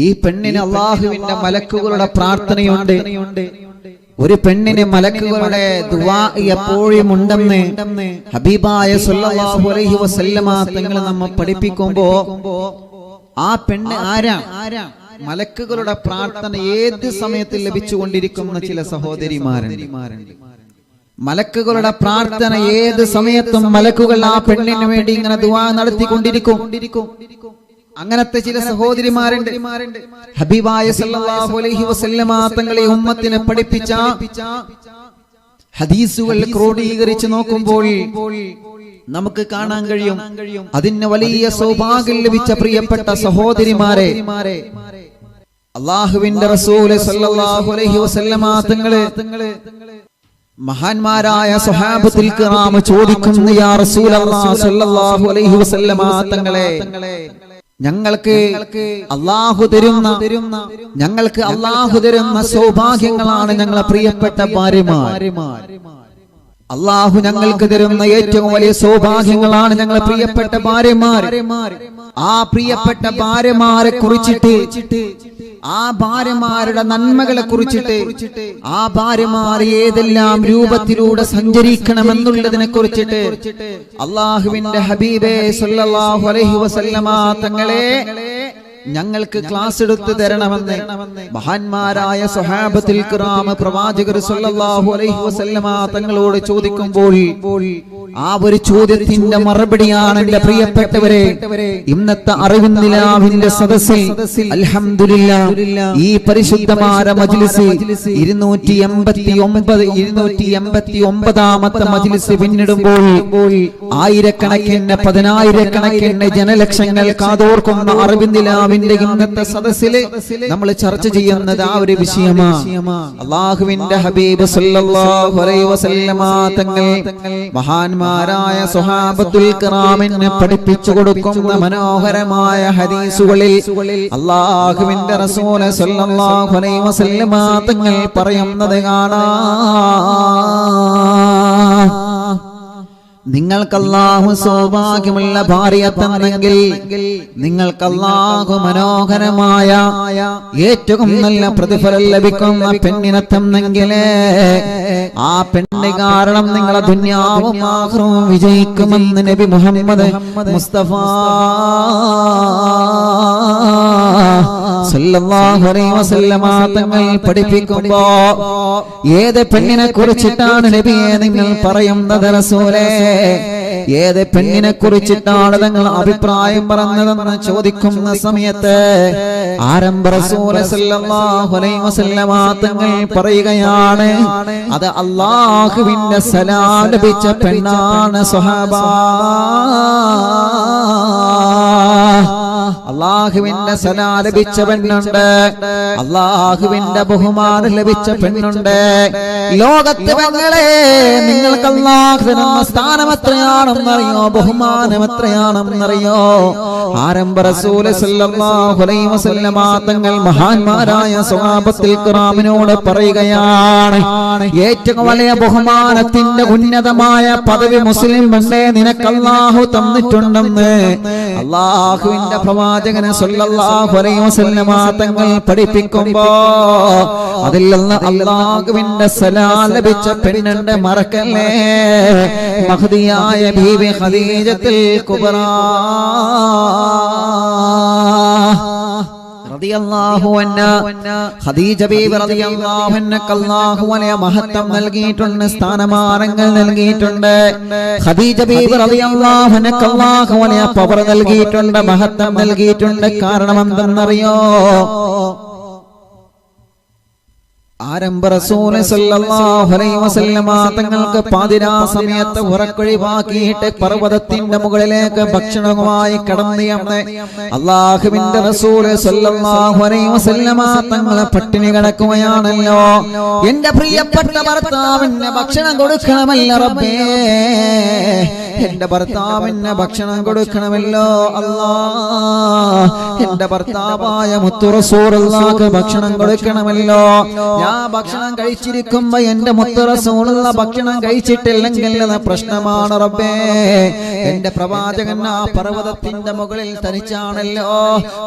ഈ പെണ്ണിന് അല്ലാഹുവിന്റെ മലക്കുകളുടെ പ്രാർത്ഥനയുണ്ട്. ഒരു പെണ്ണിന് മലക്കുകളുടെ ദുആ എപ്പോഴും ഉണ്ടെന്ന് ഹബീബായ സല്ലല്ലാഹു അലൈഹി വസല്ലമ തങ്ങൾ നമ്മെ പഠിപ്പിക്കുമ്പോ ആ പെണ്ണ് ആരാ? മലക്കുകളുടെ പ്രാർത്ഥന ഏത് സമയത്ത് ലഭിച്ചുകൊണ്ടിരിക്കുന്ന ചില സഹോദരിമാരുണ്ട്. മലക്കുകളുടെ പ്രാർത്ഥന ഏത് സമയത്തും മലക്കുകൾ ആ പെണ്ണിന് വേണ്ടി ഇങ്ങനെ ദുആ നടത്തിക്കൊണ്ടിരിക്കും. അങ്ങനത്തെ ചില സഹോദരിമാരുണ്ട്. ഹബീബായ സല്ലല്ലാഹു അലൈഹി വസല്ലമ തങ്ങളെ ഉമ്മത്തിനെ പഠിപ്പിച്ച ഹദീസുകൾ ക്രോഡീകരിച്ച് നോക്കുമ്പോൾ നമുക്ക് കാണാൻ കഴിയും അതിന് വലിയ സൗഭാഗ്യം ലഭിച്ച പ്രിയപ്പെട്ട സഹോദരിമാരെ. അല്ലാഹുവിന്റെ റസൂൽ സല്ലല്ലാഹു അലൈഹി വസല്ലമ തങ്ങളെ മഹാന്മാരായ സ്വഹാബത്തുൽ കിറാം ചോദിക്കുന്നു, യാ റസൂലല്ലാഹി സല്ലല്ലാഹു അലൈഹി വസല്ലമ തങ്ങളെ, ഞങ്ങൾക്ക് അല്ലാഹു തരുന്ന സൗഭാഗ്യങ്ങളാണ് ഞങ്ങളെ പ്രിയപ്പെട്ട ഭാര്യമാർ. അല്ലാഹു ഞങ്ങൾക്ക് തരുന്ന ഏറ്റവും വലിയ സൗഭാഗ്യങ്ങളാണ് ഞങ്ങളെ പ്രിയപ്പെട്ട ഭാര്യമാർ. ആ പ്രിയപ്പെട്ട ഭാര്യമാരെ കുറിച്ചിട്ട്, ആ ഭാര്യമാരുടെ നന്മകളെ കുറിച്ചിട്ട്, ആ ഭാര്യമാർ ഏതെല്ലാം രൂപത്തിലൂടെ സഞ്ചരിക്കണമെന്നുള്ളതിനെ കുറിച്ചിട്ട് അല്ലാഹുവിന്റെ ഹബീബേ സല്ലല്ലാഹു അലൈഹി വസല്ലമ തങ്ങളെ ഞങ്ങൾക്ക് ക്ലാസ് എടുത്തു തരണമെന്ന് മഹാന്മാരായ സ്വഹാബത്തുൽ കിറാം പ്രവാചകർ സല്ലല്ലാഹു അലൈഹി വസല്ലമ തങ്ങളോട് ചോദിക്കുമ്പോൾ ആ ഒരു ചോദ്യത്തിന്റെ മറുപടിയാണ് എന്റെ പ്രിയപ്പെട്ടവരെ ഇന്നത്തെ അറിവുന്നിലാവിന്റെ സദസ്സിൽ അൽഹംദുലില്ലാഹ് ഈ പരിശുദ്ധമായ മജ്ലിസ് 289ാമത്തെ മജ്ലിസ് പിന്നിടുമ്പോൾ ആയിരക്കണക്കിന് പതിനായിരക്കണക്കിന് ജനലക്ഷങ്ങൾ കാതോർക്കുന്ന അറിവുന്നിലാവിന്റെ ഇന്നത്തെ സദസ്സില് നമ്മൾ ചർച്ച ചെയ്യുന്നത് ആ ഒരു വിഷയമാണ്. അല്ലാഹുവിന്റെ ഹബീബ് സല്ലല്ലാഹു അലൈഹി വസല്ലമ തങ്ങൾ മഹാന്മാരായ സ്വഹാബത്തുൽ കിറാമിനെ പഠിപ്പിച്ചു കൊടുക്കുന്ന മനോഹരമായ ഹദീസുകളിൽ അല്ലാഹുവിന്റെ റസൂൽ സല്ലല്ലാഹു അലൈഹി വസല്ലമ തങ്ങൾ പറയുന്നത് കാണാം, നിങ്ങൾക്ക് അല്ലാഹു സൗഭാഗ്യമുള്ള ഭാര്യയെ തന്നെങ്കിൽ നിങ്ങൾക്ക് അല്ലാഹു മനോഹരമായ ഏറ്റവും നല്ല പ്രതിഫലം ലഭിക്കുന്ന പെണ്ണിനെ തന്നെങ്കിൽ ആ പെണ്ണ് കാരണം നിങ്ങളെ ദുനിയാവും ആഖിറവും വിജയിക്കുമെന്ന് നബി മുഹമ്മദ് മുസ്തഫ സല്ലല്ലാഹു അലൈഹി വസല്ലമ തങ്ങൾ പഠിപ്പിക്കുമ്പോ ഏത് പെണ്ണിനെ കുറിച്ചിട്ടാണ് നബിയെ നിങ്ങൾ പറയുന്നത് റസൂലേ? ഏത് പെണ്ണിനെ കുറിച്ചിട്ടാണ് നിങ്ങൾ അഭിപ്രായം പറഞ്ഞതെന്ന് ചോദിക്കുന്ന സമയത്ത് ആരംഭ റസൂൽ സല്ലല്ലാഹു അലൈഹി വസല്ലമ തങ്ങൾ പറയുകയാണ്, അത് അല്ലാഹുവിന്റെ സലാം ലഭിച്ച പെണ്ണാണ് സ്വഹാബ. അല്ലാഹുവിന്റെ സലാം ലഭിച്ച പെണ്ണുണ്ട്, അല്ലാഹുവിന്റെ ബഹുമാനം ലഭിച്ച പെണ്ണുണ്ട്. ലോകത്തെ പെങ്ങളെ നിങ്ങൾക്ക് അല്ലാഹു തരുന്ന സ്ഥാനം എത്രയാണെന്നറിയോ? ബഹുമാനം എത്രയാണെന്നറിയോ? ആരംഭ റസൂൽ സല്ലല്ലാഹു അലൈഹി വസല്ലമ തങ്ങൾ മഹാന്മാരായ സ്വഹാബത്തുൽ കിറാമിനോട് പറയുകയാണ്, ഏറ്റവും വലിയ ബഹുമാനത്തിന്റെ ഉന്നതമായ പദവി മുസ്ലിം പെണ്ണേ നിനക്ക് അല്ലാഹു തന്നിട്ടുണ്ടെന്ന് അല്ലാഹുവിന്റെ പ്രവാചകൻ സല്ലല്ലാഹു അലൈഹി വസല്ലമ തങ്ങൾ പഠിപ്പിക്കുമ്പോ അതിൽ നിന്ന് അല്ലാഹുവിന്റെ സലാം ലഭിച്ച പെണ്ണിന്റെ മറക്കല്ലേ മഹദിയായ ബീവി ഖദീജത്തുൽ കുബ്ര റളിയല്ലാഹു അൻഹാ. ഖദീജ ബീവി റളിയല്ലാഹു അൻഹക്ക് അല്ലാഹു വലിയ മഹത്വം നൽകിയിട്ടുണ്ട്, സ്ഥാനമാനങ്ങൾ നൽകിയിട്ടുണ്ട്. ഖദീജ ബീവി റളിയല്ലാഹു അൻഹക്ക് അല്ലാഹു വലിയ പവർ നൽകിയിട്ടുണ്ട്, മഹത്വം നൽകിയിട്ടുണ്ട്. കാരണം എന്തെന്നറിയോ? ആരംഭ റസൂൽ സല്ലല്ലാഹു അലൈഹി വസല്ലമ തങ്ങൾക്ക് പാതിരാ സമയത്ത് ഉറക്കൊഴിവാക്കിയിട്ട് പർവ്വതത്തിന്റെ മുകളിലേക്ക് ഭക്ഷണവുമായി കടന്നു അല്ലാഹുവിന്റെ റസൂൽ സല്ലല്ലാഹു അലൈഹി വസല്ലമ തങ്ങൾ പട്ടിണി കിടക്കുകയാണല്ലോ. എന്റെ പ്രിയപ്പെട്ട ഭർത്താവിന് ഭക്ഷണം കൊടുക്കണമല്ല റബ്ബേ, എന്റെ ഭർത്താവിന് ഭക്ഷണം കൊടുക്കണമല്ലോ അല്ലാ. എന്റെ ഭർത്താവായ മുത്തു റസൂലുള്ളാഹിക്ക് ഭക്ഷണം കൊടുക്കണമല്ലോ. ഞാൻ ഭക്ഷണം കഴിച്ചിരിക്കുമ്പോ എന്റെ മുത്തു റസൂലുള്ള ഭക്ഷണം കഴിച്ചിട്ടില്ലെങ്കിൽ പ്രശ്നമാണ് റബ്ബേ. എന്റെ പ്രവാചകൻ ആ പർവ്വതത്തിന്റെ മുകളിൽ തനിച്ചാണല്ലോ.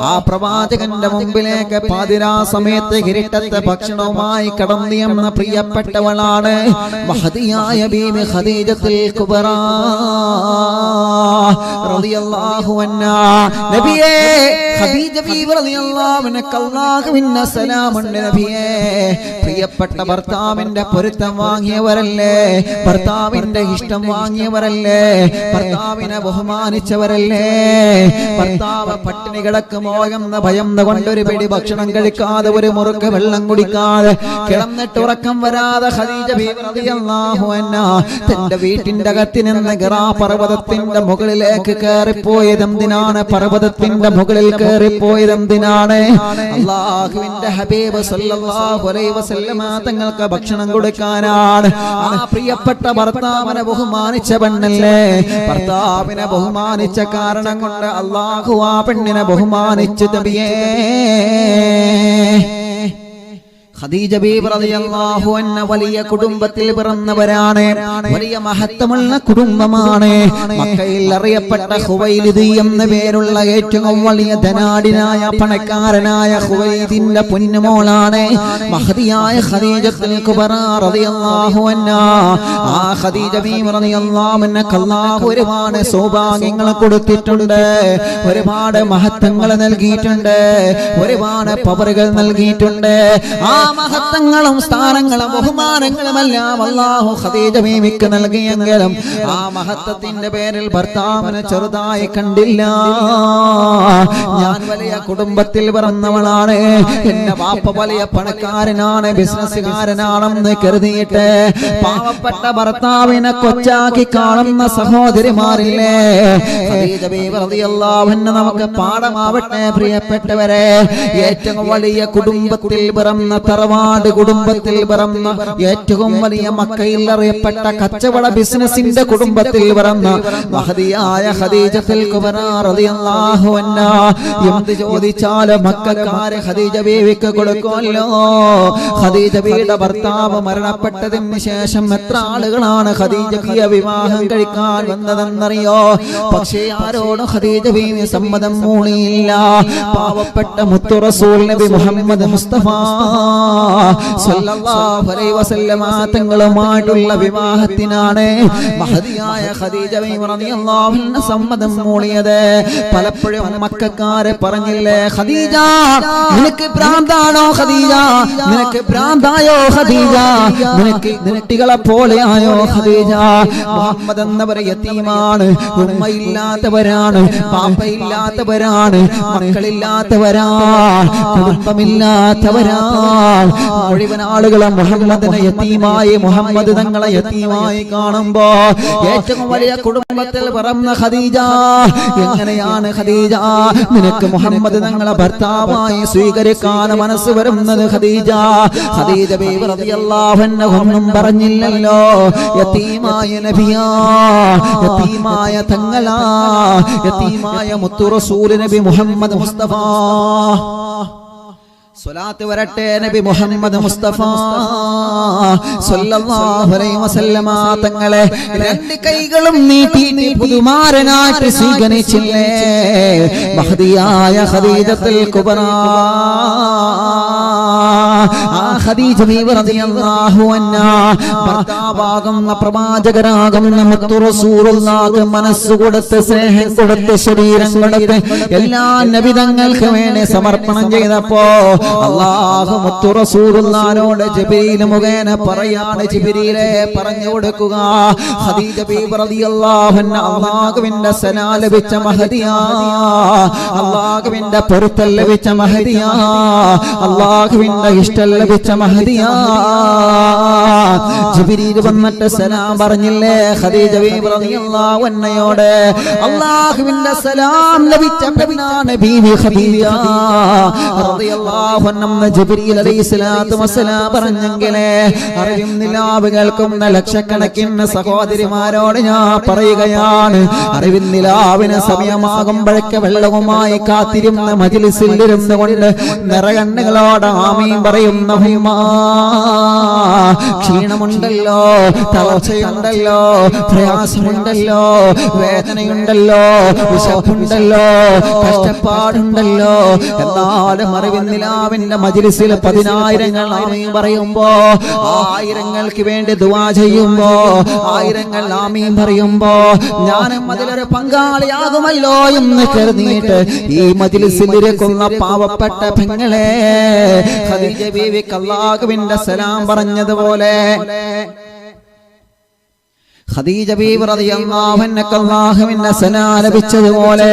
ആ പ്രവാചകന്റെ മുമ്പിലേക്ക് പാതിരാ സമയത്ത് ഇരുട്ടത്തെ ഭക്ഷണവുമായി കടന്നു എന്ന പ്രിയപ്പെട്ടവളാണ് മഹദിയായ ബീവി ഖദീജത്തുൽ കുബ്രാ റളിയല്ലാഹു അൻഹാ. നബിയേ ഖദീജ ബീവി റളിയല്ലാഹു അൻഹ അല്ലാഹുവിന്റെ സലാമുണ്ട് നബിയേ. പ്രിയപ്പെട്ട ഭർത്താവിന്റെ പൊരുത്തം വാങ്ങിയവരല്ലേ, ഭർത്താവിന്റെ ഇഷ്ടം വാങ്ങിയവരല്ലേ, ഭർത്താവിനെ ബഹുമാനിച്ചവരല്ലേ. ഭർത്താവ് പട്ടിണി കിടക്കുമോ എന്ന ഭയം കൊണ്ടൊരു പിടി ഭക്ഷണം കഴിക്കാതെ ഒരു മുറുക്ക് വെള്ളം കുടിക്കാതെ കിടന്നിട്ട് ഉറക്കം വരാതെ ഖദീജ ബീവി റളിയല്ലാഹു അൻഹാ തന്റെ വീട്ടിന്റെ അകത്ത് നിന്ന് ഹിറാ പർവ്വതത്തിന്റെ മുകളിലേക്ക് കയറിപ്പോയത് എന്തിനാണ്? പർവ്വതത്തിന്റെ മുകളിൽ കയറിപ്പോയത് എന്തിനാണ്? അല്ലാഹുവിന്റെ ഹബീബ് സല്ലല്ലാഹു അലൈഹി വസല്ലമ തങ്ങൾക്ക് ഭക്ഷണം കൊടുക്കാനാണ്. ആ പ്രിയപ്പെട്ട ഭർത്താവിനെ ബഹുമാനിച്ച പെണ്ണല്ലേ. ഭർത്താവിനെ ബഹുമാനിച്ച കാരണം കൊണ്ട് അല്ലാഹു ആ പെണ്ണിനെ ബഹുമാനിച്ചു. നബിയേ ഖദീജ ബീവി റളിയല്ലാഹു അൻഹ വലിയ കുടുംബത്തിൽ പിറന്നവരാണ്. വലിയ മഹത്വമുള്ള കുടുംബമാണ്. മക്കയിൽ അറിയപ്പെട്ട ഖുവൈലിദ് എന്ന പേരുള്ള ഏറ്റവും വലിയ ധനാഢ്യനായ പണക്കാരനായ ഖുവൈലിദിന്റെ പൊന്നുമോളാണ് മഹദിയായ ഖദീജത്തുൽ കുബ്രാ റളിയല്ലാഹു അൻഹാ. ആ ഖദീജ ബീവി റളിയല്ലാഹു അൻഹ അല്ലാഹു ഒരുപാട് സൗഭാഗ്യങ്ങൾ കൊടുത്തിട്ടുണ്ട്, ഒരുപാട് മഹത്വങ്ങൾ നൽകിയിട്ടുണ്ട്, ഒരുപാട് പവറുകൾ നൽകിയിട്ടുണ്ട്. ആ മഹത്വങ്ങളും സ്ഥാനങ്ങളും ബഹുമാനങ്ങളുമെല്ലാം അല്ലാഹു ഖദീജ ബീവിക്ക് നൽകിയെങ്കിലും ആ മഹത്വത്തിന്റെ പേരിൽ ഭർത്താവിനെ ചെറുതായി കണ്ടില്ല. ഞാൻ വലിയ കുടുംബത്തിൽ പിറന്നവളാണ്, എന്റെ വാപ്പ വലിയ പണക്കാരനാണ്, ബിസിനസ്സുകാരനാണെന്ന് കരുതിയിട്ട് പാവപ്പെട്ട ഭർത്താവിനെ കൊച്ചാക്കി കാണുന്ന സഹോദരിമാരില്ലേ. ഖദീജ ബീവി റളിയല്ലാഹു അൻഹ നമുക്ക് പാഠമാവട്ടെ പ്രിയപ്പെട്ടവരെ. ഏറ്റവും വലിയ കുടുംബത്തിൽ പിറന്ന തറവാട് കുടുംബത്തിൽ പിറന്ന ഏറ്റവും വലിയ മക്കയിൽ അറിയപ്പെട്ട കച്ചവട ബിസിനസിന്റെ കുടുംബത്തിൽ പിറന്ന മഹദിയായ ഖദീജത്തുൽ കുബ്രാ റളിയല്ലാഹു അൻഹാ എന്ത് ചോദിച്ചാലും മക്കക്കാരെ ഖദീജ ബീവിക്ക് കൊടുക്കുമല്ലോ. ഖദീജ ബീവിയുടെ ഭർത്താവ് മരണപ്പെട്ടതിന് ശേഷം എത്ര ആളുകളാണ് ഖദീജ ബീവിയെ വിവാഹം കഴിക്കാൻ വന്നതെന്നറിയോ? പക്ഷേ ആരോടും ഖദീജ ബീവി സമ്മതം മൂളിയില്ല. പാവപ്പെട്ട മുത്തു റസൂൽ നബി മുഹമ്മദ് മുസ്തഫ സല്ലല്ലാഹു അലൈഹി വസല്ലമ തങ്ങളുമായിട്ടുള്ള വിവാഹത്തിനാണ് മഹദിയായ ഖദീജ ബീവി റളിയല്ലാഹു അൻഹ സമ്മതം മൂളിയത്. പലപ്പോഴും മക്കക്കാരെ പറഞ്ഞില്ലേ, ഖദീജ നിനക്ക് ഭ്രാന്താണോ ഖദീജ, നിനക്ക് ഭ്രാന്തായോ ഖദീജ, നിനക്ക് കുട്ടികളെ പോലെയായോ ഖദീജ. മുഹമ്മദ് എന്നവർ യതീമാണ്, ഉമ്മയില്ലാത്തവരാണ്, പാപ്പയില്ലാത്തവരാണ്, മക്കളില്ലാത്തവരാണ്, കുടുംബമില്ലാത്തവരാണ്. മുഴുവൻ ആളുകളെ മുഹമ്മദിനെ യതീമായി, മുഹമ്മദ് തങ്ങളെ യതീമായി കാണുമ്പോ ഏറ്റവും വലിയ കുടുംബത്തിൽ പിറന്ന ഖദീജ എങ്ങനെയാണ് ഖദീജ നിനക്ക് മുഹമ്മദ് തങ്ങളെ ഭർത്താവായി സ്വീകരിക്കാൻ മനസ്സ് വരുന്നത്? ഖദീജ ഖദീജ ബീവി റളിയല്ലാഹു അൻഹ ഒന്നും പറഞ്ഞില്ലല്ലോ. യതീമായ നബിയാ, യതീമായ തങ്ങളാ, യതീമായ മുത്തു റസൂൽ നബി മുഹമ്മദ് മുസ്തഫ സ്വലാത്ത് വരട്ടെ നബി മുഹമ്മദ് മുസ്തഫ സല്ലല്ലാഹു അലൈഹി വസല്ലമ തങ്ങളെ രണ്ട് കൈകളും നീട്ടി പുതുമാരനായിട്ട് സ്വീകരിച്ചില്ലേ മഹദിയായ ഖദീജത്തുൽ കുബ്രാ. ആ ഖദീജ ബീവി റളിയല്ലാഹു അൻഹാ ഭർത്താവാകുന്ന പ്രവാചകരാകുന്ന മുത്തു റസൂലുള്ളാഹിക്ക് മനസ്സ് കൊടുത്ത്, സ്നേഹം കൊടുത്ത്, ശരീരം കൊടുത്ത് എല്ലാ നബിതങ്ങൾക്ക് വേണ്ടി സമർപ്പണം ചെയ്തപ്പോ അല്ലാഹു മുത്തു റസൂലുള്ളാഹിനോട് ജിബ്രീൽ മുഖേന പറയാണ്, ജിബ്രീലേ പറഞ്ഞു കൊടുക്കുക, ഖദീജ ബീവി റളിയല്ലാഹു അൻഹാ അല്ലാഹുവിന്റെ സലാം ലഭിച്ച മഹദിയാ, അല്ലാഹുവിന്റെ പൊരുത്തം ലഭിച്ച മഹദിയാ, അല്ലാഹുവിന്റെ ഇഷ്ടം ലഭിച്ച മഹദിയാ ജിബ്രീൽ വന്നിട്ട് സലാം പറഞ്ഞില്ലേ ഖദീജ ബീവി റളിയല്ലാഹു അൻഹയോട് അല്ലാഹുവിന്റെ സലാം ലഭിച്ച പെണ്ണാണ് ബീവി ഖദീജ റളിയല്ലാഹു അൻഹ ജിബ്രീൽ അലൈഹിസ്സലാത്തു വസ്സലാം പറഞ്ഞെങ്കിലേ അറിവും നിലാവ് കേൾക്കുന്ന ലക്ഷക്കണക്കിന് സഹോദരിമാരോട് ഞാൻ പറയുകയാണ് അറിവിൻ നിലാവിന് സമയമാകുമ്പോഴൊക്കെ വെള്ളവുമായി കാത്തിരുന്ന മജ്ലിസിൽ ഇരുന്നു കൊണ്ട് നിറകണ്ണുകളോട് ആമീൻ പറയുന്ന ഉമ്മ ക്ഷീണമുണ്ടല്ലോ തളർച്ചയുണ്ടല്ലോ പ്രയാസമുണ്ടല്ലോ വേദനയുണ്ടല്ലോ വിശപ്പുണ്ടല്ലോ കഷ്ടപ്പാടുണ്ടല്ലോ എന്നാലും അറിവിൻ നിലാവിന്റെ മജ്ലിസിൽ 10,000 ആമീൻ പറയുമ്പോ ആയിരങ്ങൾക്ക് വേണ്ടി ദുആ ചെയ്യുമ്പോ ആയിരങ്ങൾ ആമീൻ പറയുമ്പോ ഞാനും അതിലൊരു പങ്കാളിയാകുമല്ലോ എന്ന് കരുതിയിട്ട് ഈ മജ്ലിസിൽ ഇരിക്കുന്ന പാവപ്പെട്ട പെങ്ങളെ ഖദീജ ബീവിക്ക് അല്ലാഹുവിന്റെ സലാം പറഞ്ഞതുപോലെ ഖദീജ ബീവി റളിയല്ലാഹു അൻഹ അല്ലാഹുവിന്റെ സലാം ലഭിച്ചതുപോലെ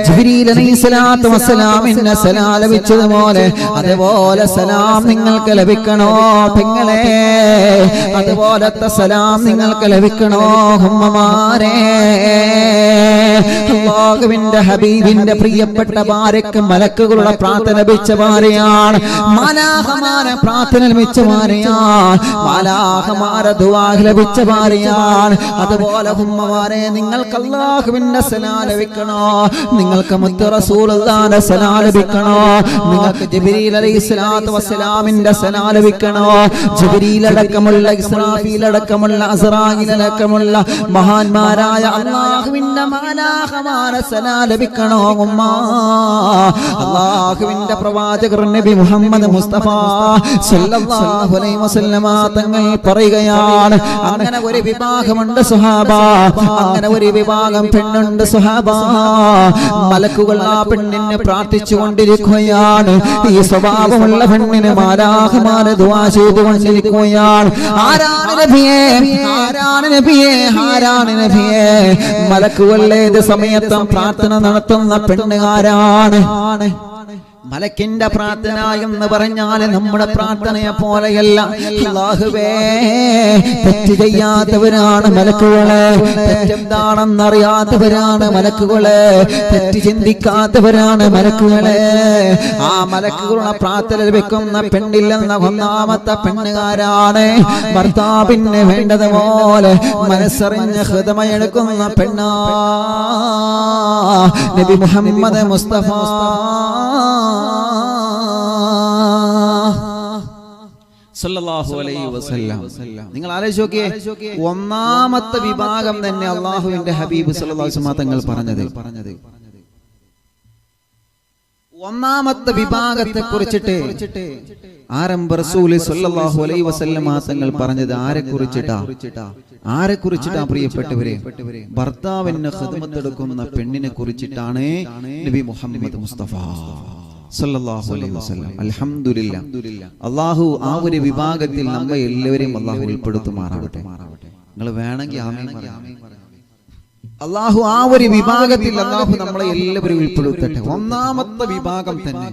ജിബ്രീൽ അലൈഹിസ്സലാത്തു വസ്സലാമിന്റെ സലാം ലഭിച്ചതുപോലെ അതുപോലെ സലാം നിങ്ങൾക്ക് ലഭിക്കണോ പെങ്ങളെ അതുപോലത്തെ സലാം നിങ്ങൾക്ക് ലഭിക്കണോ ഉമ്മമാരെ അല്ലാഹുവിന്റെ ഹബീബിന്റെ പ്രിയപ്പെട്ട ഭാര്യക്ക് മലക്കുകളുടെ പ്രാർത്ഥന ലഭിച്ച ഭാര്യയാണ് മാലാഖമാരെ പ്രാർത്ഥന ലഭിച്ച ഭാര്യയാണ് മാലാഖമാരെ ദുആ ലഭിച്ച ഭാര്യയാണ് അതുപോലെ ഉമ്മമാരെ നിങ്ങൾക്ക് അല്ലാഹുവിന്റെ സലാം ലഭിക്കണോ നിങ്ങൾക്ക് മുത്ത് റസൂലുള്ളാഹിന്റെ സലാം ലഭിക്കണോ നിങ്ങൾക്ക് ജിബ്രീൽ അലൈഹിസ്സലാത്തു വസ്സലാമിന്റെ സലാം ലഭിക്കണോ ജിബ്രീൽ അടക്കമുള്ള ഇസ്രാഫീൽ അടക്കമുള്ള അസ്റായീൽ അടക്കമുള്ള മഹാന്മാരായ അല്ലാഹുവിന്റെ മാലാഖമാരെ സലാം ലഭിക്കണോ ഉമ്മ അല്ലാഹുവിന്റെ പ്രവാചകർ നബി മുഹമ്മദ് മുസ്തഫ സല്ലല്ലാഹു അലൈഹി വസല്ലമ തങ്ങൾ പറയുകയാണ് അങ്ങനെ ഒരു വിഭാഗമുണ്ട് സുഹാബ അങ്ങനെ ഒരു വിഭാഗം പെണ്ണുണ്ട് സുഹാബ മലക്കുകൾ ആ പെണ്ണിനെ പ്രാർത്ഥിച്ചുകൊണ്ടിരിക്കുകയാണ് ഈ സ്വഭാവമുള്ള പെണ്ണിന് മാലാഖമാരെ ദുആ ചെയ്തുകൊണ്ടിരിക്കുകയാണ് ആരാണ് നബിയേ ആരാണ് നബിയേ ആരാണ് നബിയേ മലക്കുകൾ ഏത് സമയത്തും പ്രാർത്ഥന നടത്തുന്ന പെണ്ണ് ആരാണ് മലക്കിന്റെ പ്രാർത്ഥന എന്ന് പറഞ്ഞാൽ നമ്മുടെ പ്രാർത്ഥനയെ പോലെയല്ല അല്ലാഹുവേ തെറ്റ് ചെയ്യാത്തവരാണ് മലക്കുകളെ തെറ്റെന്താണെന്നറിയാത്തവരാണ് മലക്കുകളെ തെറ്റ് ചിന്തിക്കാത്തവരാണ് മലക്കുകളെ ആ മലക്കുകളുടെ പ്രാർത്ഥന ലഭിക്കുന്ന പെണ്ണില്ലെന്ന ഒന്നാമത്തെ പെണ്ണുകാരാണ് ഭർത്താവിന് വേണ്ടതുപോലെ മനസ്സറിഞ്ഞ് ഹൃദയമെടുക്കുന്ന പെണ്ണാ നബി മുഹമ്മദ് മുസ്തഫ സല്ലല്ലാഹു അലൈഹി വസല്ലം നിങ്ങൾ ആലോചിച്ച് നോക്കിയേ ഒന്നാമത്തെ വിഭാഗം തന്നെ അല്ലാഹുവിന്റെ ഹബീബ് സല്ലല്ലാഹു അലൈഹി വസല്ലം തങ്ങൾ പറഞ്ഞത് ഒന്നാമത്തെ വിഭാഗത്തെ കുറിച്ചിട്ട് ആരംഭ റസൂൽ സല്ലല്ലാഹു അലൈഹി വസല്ലം തങ്ങൾ പറഞ്ഞത് ആരെ കുറിച്ചിട്ടാ പ്രിയപ്പെട്ടവരെ ഭർത്താവിന് ഖിദ്മത്ത് എടുക്കുന്ന പെണ്ണിനെ കുറിച്ചിട്ടാണ് നബി മുഹമ്മദ് മുസ്തഫ സല്ലല്ലാഹു അലൈഹി വസല്ലം അൽഹംദുലില്ലാ അല്ലാഹു ആ ഒരു വിഭാഗത്തിൽ നമ്മെ എല്ലാവരെയും അല്ലാഹു ഉൾപ്പെടുത്തുമാറാവട്ടെ നിങ്ങൾ വേണമെങ്കിൽ ആമീൻ പറയാം അല്ലാഹു ആ ഒരു വിഭാഗത്തിൽ അല്ലാഹു നമ്മളെ എല്ലാവരെയും ഉൾപ്പെടുത്തട്ടെ ഒന്നാമത്തെ വിഭാഗം തന്നെ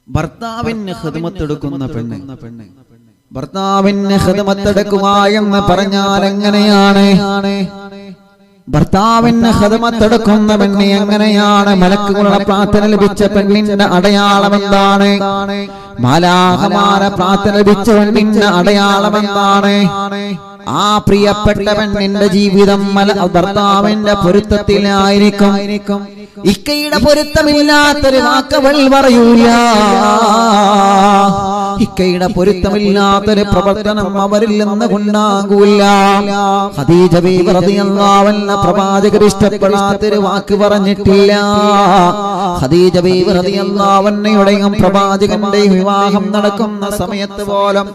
ഭർത്താവിന് ഖിദ്മത്ത് എടുക്കുന്ന പെണ്ണ് ഭർത്താവിന് ഖിദ്മത്ത് എടുക്കുക എന്ന് പറഞ്ഞാൽ എങ്ങനെയാണ് ഭർത്താവിന് ഖിദ്മത്ത് എടുക്കുന്ന പെണ്ണ് എങ്ങനെയാണ് മലക്കുകളുടെ പ്രാർത്ഥന ലഭിച്ച പെണ്ണിന്റെ അടയാളം എന്താണ് മാലാഖമാരെ പ്രാർത്ഥന ലഭിച്ച പെണ്ണിന്റെ അടയാളം എന്താണ് ആ പ്രിയപ്പെട്ട പെണ്ണിന്റെ ജീവിതം ഭർത്താവിന്റെ പൊരുത്തത്തിലായിരിക്കും ഇക്കയുടെ പൊരുത്തമില്ലാത്തൊരു വാക്കവൾ പറയൂല ഇക്കയുടെ പൊരുത്തമില്ലാത്തൊരു പ്രവർത്തനം അവരിൽ നിന്ന് ഉണ്ടാകൂല ഖദീജ ബീവി റളിയല്ലാഹു അൻഹ പ്രവാചകർ ഇഷ്ടപ്പെടാത്തൊരു വാക്ക് പറഞ്ഞിട്ടില്ല ഖദീജ ബീവി റളിയല്ലാഹു അൻഹയുടെയും പ്രവാചകന്റെയും വിവാഹം നടക്കുന്ന സമയത്ത് പോലും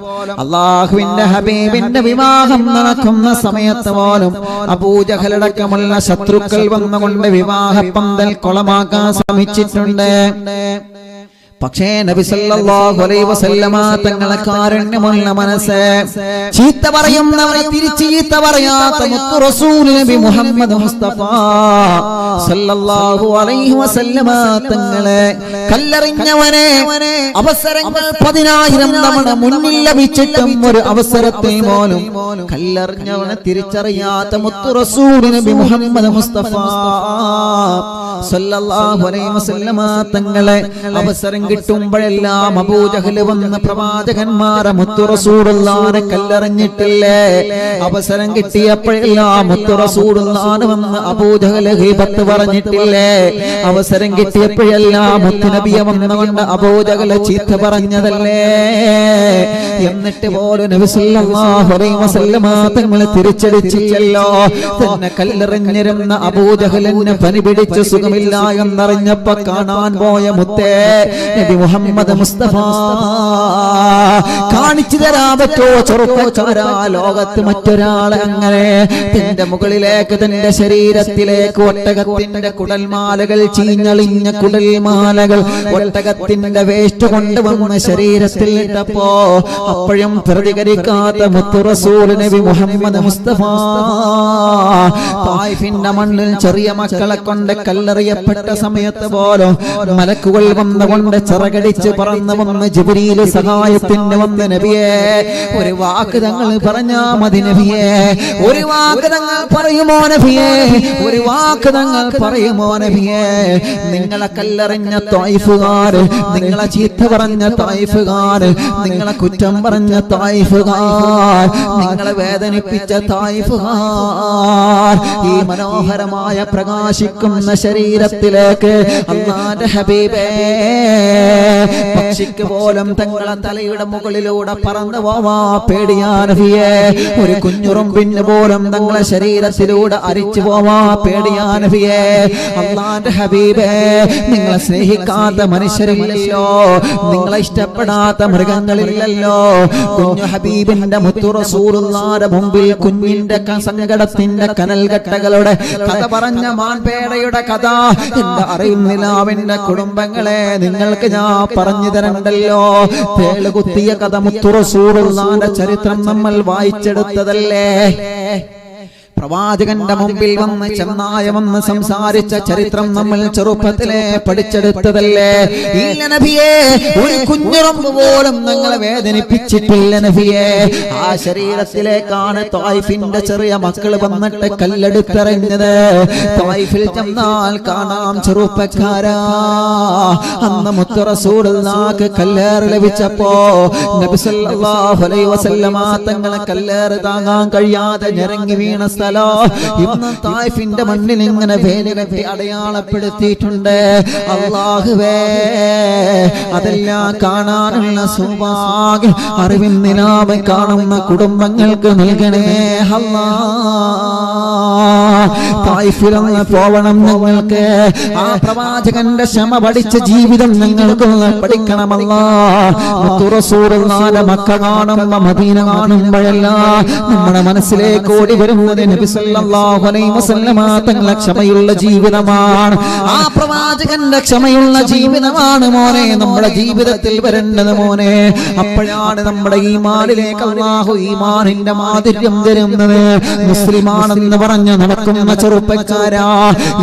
അല്ലാഹുവിന്റെ ഹബീബിന്റെ വിവാഹം നടക്കുന്ന സമയത്ത് പോലും അബൂജഹൽ അടക്കമുള്ള ശത്രുക്കൾ വന്നുകൊണ്ട് വിവാഹ പന്തൽ കൊളമാക്കാൻ ശ്രമിച്ചിട്ടുണ്ട് പക്ഷേ നബി സല്ലല്ലാഹു അലൈഹി വസല്ലമ തങ്ങളെ കാരുണ്യമുള്ള മനസ്സ്, ചീത്ത പറയുന്നവരെ തിരിച്ച് ചീത്ത പറയാത്ത മുത്തു റസൂൽ നബി മുഹമ്മദ് മുസ്തഫ സല്ലല്ലാഹു അലൈഹി വസല്ലമ തങ്ങളെ കല്ലെറിഞ്ഞവനെ അവസരങ്ങൾ 10,000 തവണ മുന്നിൽ ലഭിച്ചിട്ടും ഒരു അവസരത്തിൽ പോലും കല്ലെറിഞ്ഞവനെ തിരിച്ചറിയാത്ത മുത്തു റസൂൽ നബി മുഹമ്മദ് മുസ്തഫ സല്ലല്ലാഹു അലൈഹി വസല്ലമ തങ്ങളെ അവസരം കിട്ടുമ്പോഴെല്ലാം അബൂജഹൽ വന്ന പ്രവാചകന്മാരെ മുത്തു റസൂലുള്ളാഹിനെ കല്ലെറിഞ്ഞിട്ടില്ലേ? അവസരം കിട്ടിയപ്പോഴെല്ലാം മുത്തു റസൂലുള്ളാഹിനെ വന്ന് അബൂജഹൽ ഗീബത്ത് പറഞ്ഞിട്ടില്ലേ? അവസരം കിട്ടിയപ്പോഴെല്ലാം മുത്തു നബിയെ വന്നുകൊണ്ട് അബൂജഹൽ ചീത്ത പറഞ്ഞതല്ലേ? എന്നിട്ട് പോലും നബി സല്ലല്ലാഹു അലൈഹി വസല്ലമ തങ്ങളെ തിരിച്ചടിച്ചില്ലല്ലോ. തന്നെ കല്ലെറിഞ്ഞിരുന്ന അബൂജഹലിനെ പനി പിടിച്ച് സുഖമില്ല എന്നറിഞ്ഞപ്പോ കാണാൻ പോയ മുത്തേ നബി മുഹമ്മദ് മുസ്തഫ കാണിച്ചു തരാൻ പറ്റോ ചെറുപ്പക്കാരാ? ലോകത്ത് മറ്റൊരാളെ അങ്ങനെ തന്റെ മുകളിലേക്ക് തന്റെ ശരീരത്തിലേക്ക് ഒട്ടകത്തിന്റെ കുടൽമാലകൾ, ചീഞ്ഞളിഞ്ഞ കുടൽമാലകൾ ഒട്ടകത്തിന്റെ വേസ്റ്റ് കൊണ്ടുവന്ന് ശരീരത്തിൽ ഇട്ടപ്പോ അപ്പോഴും പ്രതികരിക്കാത്ത മുത്തു റസൂൽ നബി മുഹമ്മദ് മുസ്തഫ തായിഫിന്റെ മണ്ണിൽ ചെറിയ മക്കളെ കൊണ്ട് കല്ലെറിയപ്പെട്ട സമയത്ത് പോലും മലക്കുകൾ വന്നുകൊണ്ട് ചിറകടിച്ച് പറന്നു വന്ന് ജിബ്രീൽ സഹായത്തിന് വന്ന നബിയെ ഒരു വാക്ക് തങ്ങൾ പറഞ്ഞാ മതി നബിയെ, ഒരു വാക്ക് തങ്ങൾ പറയുമോ നബിയെ, ഒരു വാക്ക് തങ്ങൾ പറയുമോ നബിയെ? നിങ്ങളെ കല്ലെറിഞ്ഞ തായിഫുകാര്, നിങ്ങളെ ചീത്ത പറഞ്ഞ തായിഫുകാര്, നിങ്ങളെ കുറ്റം പറഞ്ഞ തായിഫുകാർ, നിങ്ങളെ വേദനിപ്പിച്ച തായിഫുകാർ ഈ മനോഹരമായ പ്രകാശിക്കുന്ന ശരീരത്തിലേക്ക് അല്ലാഹുവിന്റെ ഹബീബേ പക്ഷിക്ക് പോലും തങ്ങളെ തലയുടെ മുകളിലൂടെ പറന്നു പോവാ പേടിയാ നബിയേ. ഒരു കുഞ്ഞുറുമ്പിന് പോലും തങ്ങളെ ശരീരത്തിലൂടെ അരിച്ചു പോവാ പേടിയാ നബിയേ. അല്ലാഹുവിന്റെ ഹബീബേ നിങ്ങളെ സ്നേഹിക്കാത്ത മനുഷ്യരില്ലല്ലോ, നിങ്ങളെ ഇഷ്ടപ്പെടാത്ത മൃഗങ്ങളില്ലല്ലോ. കുഞ്ഞു ഹബീബിന്റെ മുത്തു റസൂലുള്ളാഹിന്റെ മുമ്പിൽ കുഞ്ഞിന്റെ സങ്കടത്തിന്റെ കനൽകട്ടകളുടെ കഥ പറഞ്ഞ മാൻപേടയുടെ കഥ എന്താ അറിയുന്നില്ല. അവന്റെ കുടുംബങ്ങളെ നിങ്ങൾക്ക് ഞാൻ പറഞ്ഞു തരണ്ടല്ലോ. തേളുകുത്തിയ കഥ മുത്തു റസൂലുള്ളാഹിന്റെ ചരിത്രം നമ്മൾ വായിച്ചെടുത്തതല്ലേ? പ്രവാചകന്റെ മുമ്പിൽ വന്ന് ചെന്നായ വന്ന് സംസാരിച്ച ചരിത്രം നമ്മൾ ചെറുപ്പത്തിലെ പഠിച്ചെടുത്തതല്ലേ? ഇല്ല നബിയേ, ഒരു കുഞ്ഞുറമ്പ് പോലും ഞങ്ങളെ വേദനിപ്പിച്ചിട്ടില്ല നബിയേ. ആ ശരീരത്തിലേക്കാണ് തായിഫിന്റെ ചെറിയ മക്കൾ വന്നിട്ട് കല്ലെടുത്തെറിഞ്ഞത്. തായിഫിൽ ചെന്നാൽ കാണാം ചെറുപ്പക്കാരാ, അന്ന് മുത്തു റസൂലുള്ളാഹിക്ക് കല്ലേറ് ലഭിച്ചപ്പോ നബി സല്ലല്ലാഹു അലൈഹി വസല്ലമ തങ്ങളെ കല്ലേറ് താങ്ങാൻ കഴിയാതെ ഞെരങ്ങി വീണ ഇന്ന് തായിഫിന്റെ മണ്ണിൽ ഇങ്ങനെ വേലി കെട്ടി അടയാളപ്പെടുത്തിയിട്ടുണ്ട്. അല്ലാഹുവേ അതെല്ലാം കാണാനുള്ള സൗഭാഗ്യം അറിവിൻ നിലാവ് കാണുന്ന കുടുംബങ്ങൾക്ക് നൽകണേ അല്ലാഹ്. തായിഫിലൊന്ന് പോവണം ഞങ്ങൾക്ക്. ആ പ്രവാചകന്റെ ക്ഷമ പഠിച്ച ജീവിതം ഞങ്ങൾക്ക് പഠിക്കണമല്ലാ. മുത്തു റസൂലുള്ളാഹിന്റെ മക്ക കാണുമ്പോ മദീന കാണുമ്പോഴെല്ലാം നമ്മുടെ മനസ്സിലേക്ക് ഓടി വരുന്നത് നബി സല്ലല്ലാഹു അലൈഹി വസല്ലമ തങ്ങളുടെ ക്ഷമയുള്ള ജീവിതമാണ്. ആ പ്രവാചകന്റെ ക്ഷമയുള്ള ജീവിതമാണ് മോനെ നമ്മുടെ ജീവിതത്തിൽ വരേണ്ടത് മോനെ. അപ്പോഴാണ് നമ്മുടെ ഈമാനിലേക്ക് അല്ലാഹു ഈമാനിന്റെ മാധുര്യം തരുന്നത്. മുസ്ലിമാണെന്ന് പറഞ്ഞ് നടക്കുന്ന ചെറുപ്പക്കാരാ,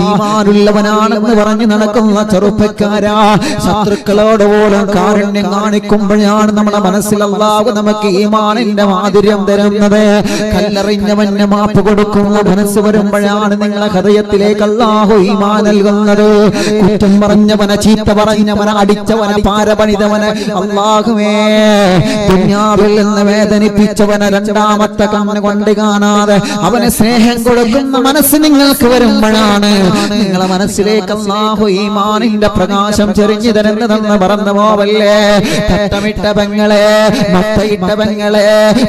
ഈമാനുള്ളവനാണെന്ന് പറഞ്ഞ് നടക്കുന്ന ചെറുപ്പക്കാരാ, ശത്രുക്കളോട് പോലും കാരുണ്യം കാണിക്കുമ്പോഴാണ് നമ്മുടെ മനസ്സിൽ അല്ലാഹു നമുക്ക് ഈമാനിന്റെ മാധുര്യം തരുന്നത്. കല്ലെറിഞ്ഞവന് മാപ്പ് കൊടുക്കുന്ന മനസ്സ് വരുമ്പോഴാണ് നിങ്ങളെ ഹൃദയത്തിലേക്ക് അല്ലാഹു ഈമാൻ നൽകുന്നത്. കുറ്റം പറഞ്ഞവനെ, ചീത്ത പറഞ്ഞവനെ, അടിച്ചവനെ, പാരപണിതവനെ അല്ലാഹുവേ ദുനിയാവിൽ നിന്ന് വേദനിപ്പിച്ചവനെ രണ്ടാമത്തെ കണ്ണ് കൊണ്ട് കാണാതെ അവനെ സ്നേഹം കൊടുക്കുന്ന മനസ്സ് നിങ്ങൾക്ക് വരുമ്പോഴാണ് നിങ്ങളെ മനസ്സിലേക്ക് അല്ലാഹു ഈമാനിന്റെ പ്രകാശം ചെറിഞ്ഞു തരുന്നതെന്ന് മറന്നു പോവല്ലേ. തട്ടമിട്ട പെങ്ങളെ, മത്തയിട്ട പെങ്ങളെ,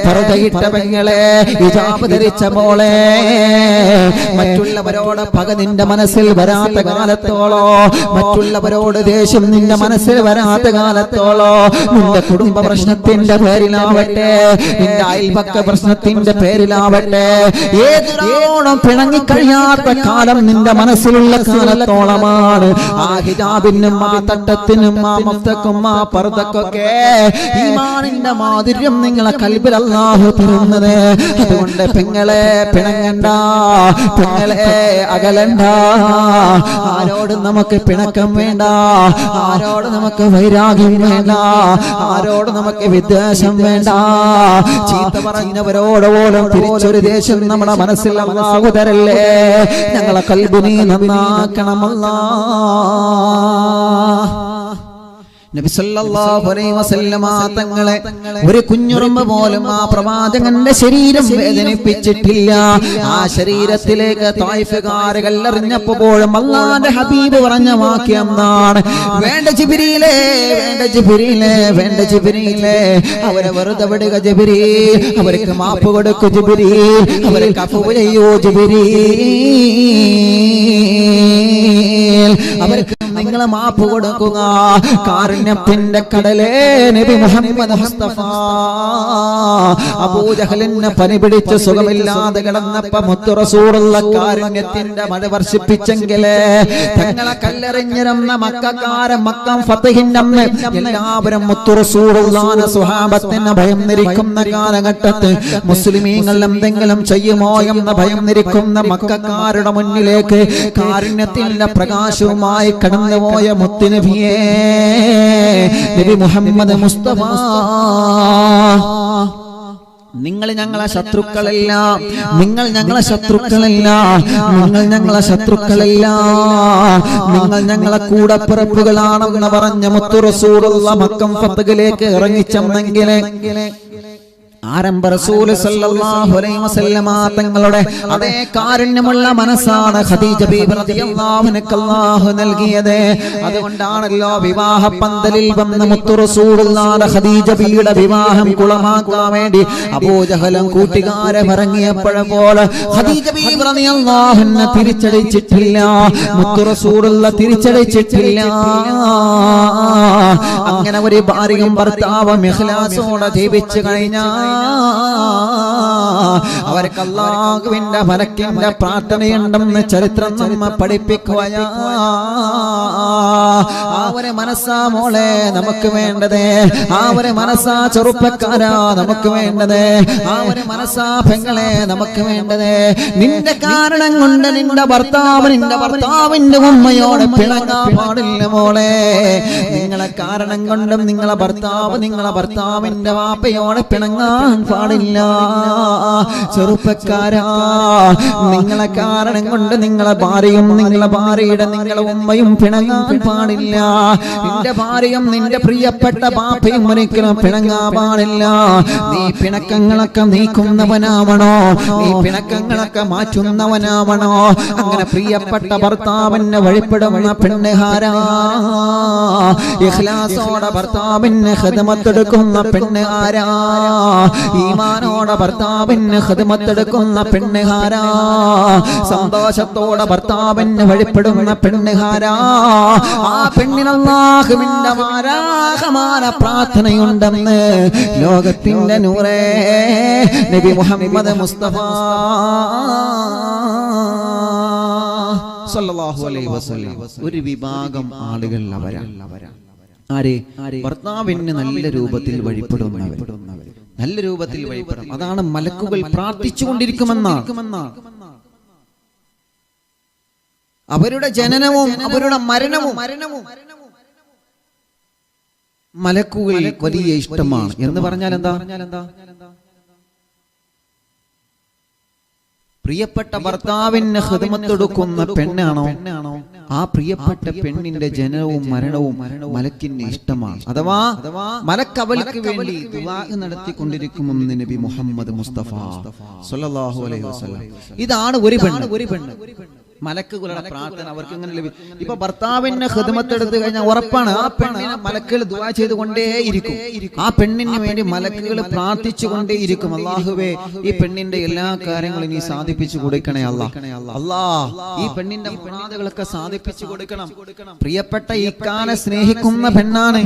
പർദ്ദയിട്ട പെങ്ങളെ, ഹിജാബ് ധരിച്ച മോളെ, മറ്റുള്ളവരോട് പക നിന്റെ മനസ്സിൽ വരാത്ത കാലത്തോളോ, മറ്റുള്ളവരോട് ദേഷ്യം നിന്റെ മനസ്സിൽ വരാത്ത കാലത്തോളോ, നിന്റെ കുടുംബ പ്രശ്നത്തിന്റെ പേരിലാവട്ടെ, നിന്റെ അയൽപക്ക പ്രശ്നത്തിന്റെ പേരിലാവട്ടെ, ഏതൊരാളോടും പിണങ്ങി പിണങ്ങിക്കഴിയാത്ത കാലം നിന്റെ മനസ്സിലുള്ള കാലത്തോളമാണ്. ആ ഹിജാബിനും ആ തട്ടത്തിനും ആ മഫ്തക്കും ആ പർദക്കൊക്കെ ഈമാനിന്റെ മാധുര്യം നിങ്ങളെ കൽബിൽ അല്ലാഹു തരുന്നത്. അതുകൊണ്ട് പെങ്ങളെ പിണങ്ങണ്ട, പെങ്ങളെ അകലണ്ട. ആരോടും നമുക്ക് പിണക്കം വേണ്ട, ആരോട് നമുക്ക് വൈരാഗ്യം വേണ്ട, ആരോട് നമുക്ക് വിദ്വേഷം വേണ്ട. ചീത്ത പറഞ്ഞവരോട് പോലും തിരിച്ചൊരു ദേഷ്യം നമ്മുടെ മനസ്സിൽ അല്ലാഹു തരല്ലേ. ഞങ്ങളെ കൽബിനെ നന്നാക്കണമല്ലാ. നബി സല്ലല്ലാഹു അലൈഹി വസല്ലമ തങ്ങളെ ഒരു കുഞ്ഞുറുമ്പ് പോലും ആ പ്രവാചകന്റെ ശരീരം വേദനിപ്പിച്ചിട്ടില്ല. ആ ശരീരത്തിലേക്ക് ത്വായിഫുകാർ കല്ലെറിഞ്ഞപ്പോഴും അല്ലാഹുവിന്റെ ഹബീബ് പറഞ്ഞ വാക്യം എന്താണ്? വേണ്ട ജിബ്രീലേ, വേണ്ട ജിബ്രീലേ, വേണ്ട ജിബ്രീലേ, അവരെ വെറുതെ വിടുക ജിബ്രീൽ, അവർക്ക് മാപ്പ് കൊടുക്കൂ ജിബ്രീൽ, അവർക്ക് അഫ്വ ചെയ്യൂ ജിബ്രീൽ, അവർക്ക് നിങ്ങൾ മാപ്പ് കൊടുക്കുക. കാരുണ്യത്തിന്റെ കടലേ നബി മുഹമ്മദ് മുസ്തഫ. അബൂജഹലിനെ പനി പിടിച്ച് സുഖമില്ലാതെ കിടന്നപ്പോ മുത്തു റസൂലുള്ള കാരുണ്യത്തിന്റെ മഴ വർഷിപ്പിച്ചെങ്കിലേ തങ്ങളെ കല്ലെറിഞ്ഞിരുന്ന മക്കക്കാരൻ മക്കം ഫതഹിന്റെ അന്ന് എല്ലാവരും മുത്തു റസൂലുള്ളാഹിന്റെ സ്വഹാബത്തിന് ഭയം നിരിക്കുന്ന കാലഘട്ടത്തിൽ മുസ്ലിമീങ്ങൾ എന്തെങ്കിലും ചെയ്യുമോ എന്ന ഭയം നിരിക്കുന്ന മക്കക്കാരുടെ മുന്നിലേക്ക് കാരുണ്യത്തിന്റെ പ്രകാശവുമായി കടന്നുപോയ മുത്തുനബിയേ നബി മുഹമ്മദ് മുസ്തഫ. നിങ്ങൾ ഞങ്ങളെ ശത്രുക്കളല്ല, നിങ്ങൾ ഞങ്ങളെ ശത്രുക്കളല്ല, നിങ്ങൾ ഞങ്ങളെ ശത്രുക്കളല്ല, നിങ്ങൾ ഞങ്ങളെ കൂടപ്പിറപ്പുകളാണെന്ന് പറഞ്ഞ മുത്തു റസൂലുള്ള മക്കം ഫതഹിലേക്ക് ഇറങ്ങിച്ചെന്നെങ്കിൽ ആരംഭ റസൂൽ സല്ലല്ലാഹു അലൈഹി വസല്ലമ തങ്ങളുടെ അതേ കാരുണ്യമുള്ള മനസ്സാണ് ഖദീജ ബീബി റളിയല്ലാഹു അൻഹ അല്ലാഹു നൽകിയത്. അതുകൊണ്ടാണല്ലോ വിവാഹ പന്തലിൽ വന്ന മുത്തു റസൂലുള്ളാഹിന്റെ ഖദീജ ബീവിയുടെ വിവാഹം കുളമാക്കാൻ വേണ്ടി അബൂജഹലും കൂട്ടുകാരെ ഇറങ്ങിയപ്പോഴപ്പോൾ ഖദീജ ബീബി റളിയല്ലാഹു അൻഹ തിരിച്ചടിച്ചിട്ടില്ല, മുത്തു റസൂലുള്ള തിരിച്ചടിച്ചിട്ടില്ല. അങ്ങനെ ഒരു ഭാര്യയും ഭർത്താവും ഇഖ്ലാസോടെ ജീവിച്ചു കഴിഞ്ഞാൽ അവർക്ക് അല്ലാഹുവിന്റെ മലക്കിന്റെ പ്രാർത്ഥനയുണ്ടെന്ന് ചരിത്രം നമ്മെ പഠിപ്പിക്കുകയാ. ആ ഒരു മനസ്സാ മോളെ നമുക്ക് വേണ്ടത്, ആ ഒരു മനസ്സാ ചെറുപ്പക്കാരാ നമുക്ക് വേണ്ടത്, ആ ഒരു മനസ്സാ പെങ്ങളെ നമുക്ക് വേണ്ടത്. നിന്റെ കാരണം കൊണ്ട് നിന്റെ ഭർത്താവിന്റെ ഉമ്മയോട് പിണങ്ങാൻ പാടില്ല മോളെ. നിങ്ങളെ കാരണം കൊണ്ടും നിങ്ങളെ ഭർത്താവിന്റെ വാപ്പയോട് പിണങ്ങാൻ പാടില്ല. ചെറുപ്പക്കാരാ, നിങ്ങളെ കാരണം കൊണ്ട് നിങ്ങളെ ഭാര്യയും നിങ്ങളെ ഭാര്യയുടെ നിങ്ങളെ ഉമ്മയും പിണങ്ങാൻ പാടില്ല. നിന്റെ ഭാര്യയും നിന്റെ പ്രിയപ്പെട്ട ബാപ്പയും ഒരിക്കലും പിണങ്ങാൻ പാടില്ല. നീ പിണക്കങ്ങളൊക്കെ നീക്കുന്നവനാവണോ, നീ പിണക്കങ്ങളൊക്കെ മാറ്റുന്നവനാവണോ. അങ്ങനെ പ്രിയപ്പെട്ട ഭർത്താവിനെ വഴിപ്പെടുന്ന പെണ്ണുകാരാ, ഇഖ്ലാസോടെ ഭർത്താവിന് ഖിദ്മത്തെടുക്കുന്ന പെണ്ണുകാരാ, ഈമാനോടെ ഭർത്താവിന് ഖിദ്മത്തെടുക്കുന്ന പെണ്ണുകാരാ, സന്തോഷത്തോടെ ഭർത്താവിന് വഴിപ്പെടുന്ന പെണ്ണുകാരാ, ആ പെണ്ണിന് അല്ലാഹുവിന്റെ മാലാഖമാര പ്രാർത്ഥനയുണ്ടെന്ന് ലോകത്തിന്റെ നൂറേ നബി മുഹമ്മദ് മുസ്തഫ സല്ലല്ലാഹു അലൈഹി വസല്ലം. ഒരു വിഭാഗം ആളുകൾ അവരാണ് ആരെ? ഭർത്താവിന് നല്ല രൂപത്തിൽ വഴിപ്പെടുന്നവർ, നല്ല രൂപത്തിൽ വഴിപ്പെടും. അതാണ് മലക്കുകൾ പ്രാർത്ഥിച്ചുകൊണ്ടിരിക്കുമെന്നാണ്. അവരുടെ ജനനവും അവരുടെ മരണവും മലക്കുകൾ വലിയ ഇഷ്ടമാണ്. എന്ന് പറഞ്ഞാൽ എന്താ? പ്രിയപ്പെട്ട ഭർത്താവിന് ഖിദ്മത്തെടുക്കുന്ന പെണ്ണാണോ, ആ പ്രിയപ്പെട്ട പെണ്ണിന്റെ ജനനവും മരണവും മലക്കിന് ഇഷ്ടമാണ്. അഥവാ മലക്ക് അവൾക്ക് വേണ്ടി ദുആ നടത്തിക്കൊണ്ടിരിക്കുമെന്ന് നബി മുഹമ്മദ് മുസ്തഫ സല്ലല്ലാഹു അലൈഹി വസല്ലം. ഇതാണ് ഒരു പെണ്ണ്. മലക്കുകളുടെ പ്രാർത്ഥന അവർക്ക് ഇങ്ങനെ ലഭിക്കും. ഇപ്പൊ ഭർത്താവിന്റെ ഖിദ്മത്ത് എടുത്തു കഴിഞ്ഞാൽ ഉറപ്പാണ് ആ പെണ്ണിനെ മലക്കുകൾ ദുആ ചെയ്തുകൊണ്ടേയിരിക്കും. ആ പെണ്ണിന് വേണ്ടി മലക്കുകൾ പ്രാർത്ഥിച്ചുകൊണ്ടേയിരിക്കും. അല്ലാഹുവേ, ഈ പെണ്ണിന്റെ എല്ലാ കാര്യങ്ങളും നീ സാധിപ്പിച്ചു കൊടുക്കണേ അല്ലാഹ്. ഈ പെണ്ണിന്റെ മുറാദുകളൊക്കെ സാധിപ്പിച്ചു കൊടുക്കണം. പ്രിയപ്പെട്ട ഇക്കാനെ സ്നേഹിക്കുന്ന പെണ്ണാണ്,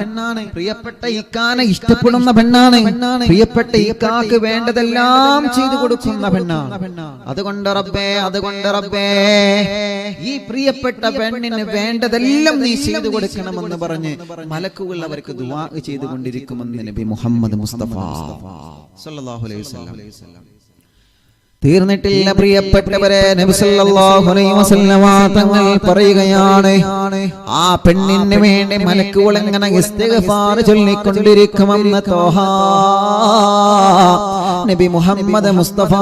പ്രിയപ്പെട്ട ഇക്കാനെ ഇഷ്ടപ്പെടുന്ന പെണ്ണാണ്, പ്രിയപ്പെട്ട ഇക്കാക്ക് വേണ്ടതെല്ലാം ചെയ്തു കൊടുക്കുന്ന പെണ്ണാണ്. അതുകൊണ്ട് റബ്ബേ ഈ പ്രിയപ്പെട്ട പെണ്ണിന് വേണ്ടതെല്ലാം നീ ചെയ്തു കൊടുക്കണമെന്ന് പറഞ്ഞ് മലക്കുകൾ അവർക്ക് ദുആ ചെയ്തുകൊണ്ടിരിക്കുമെന്ന് നബി മുഹമ്മദ് മുസ്തഫ സല്ലല്ലാഹു അലൈഹി വസല്ലം. തീർന്നിട്ടില്ല പ്രിയപ്പെട്ടവരെ, നബി സല്ലല്ലാഹു അലൈഹി വസല്ലം തങ്ങൾ പറയുകയാണ്, ആ പെണ്ണിന് വേണ്ടി മലക്കുകൾ എങ്ങനെ ഇസ്തിഗ്ഫാർ ചൊല്ലിക്കൊണ്ടിരിക്കുമെന്ന് തോഹ നബി മുഹമ്മദ് മുസ്തഫ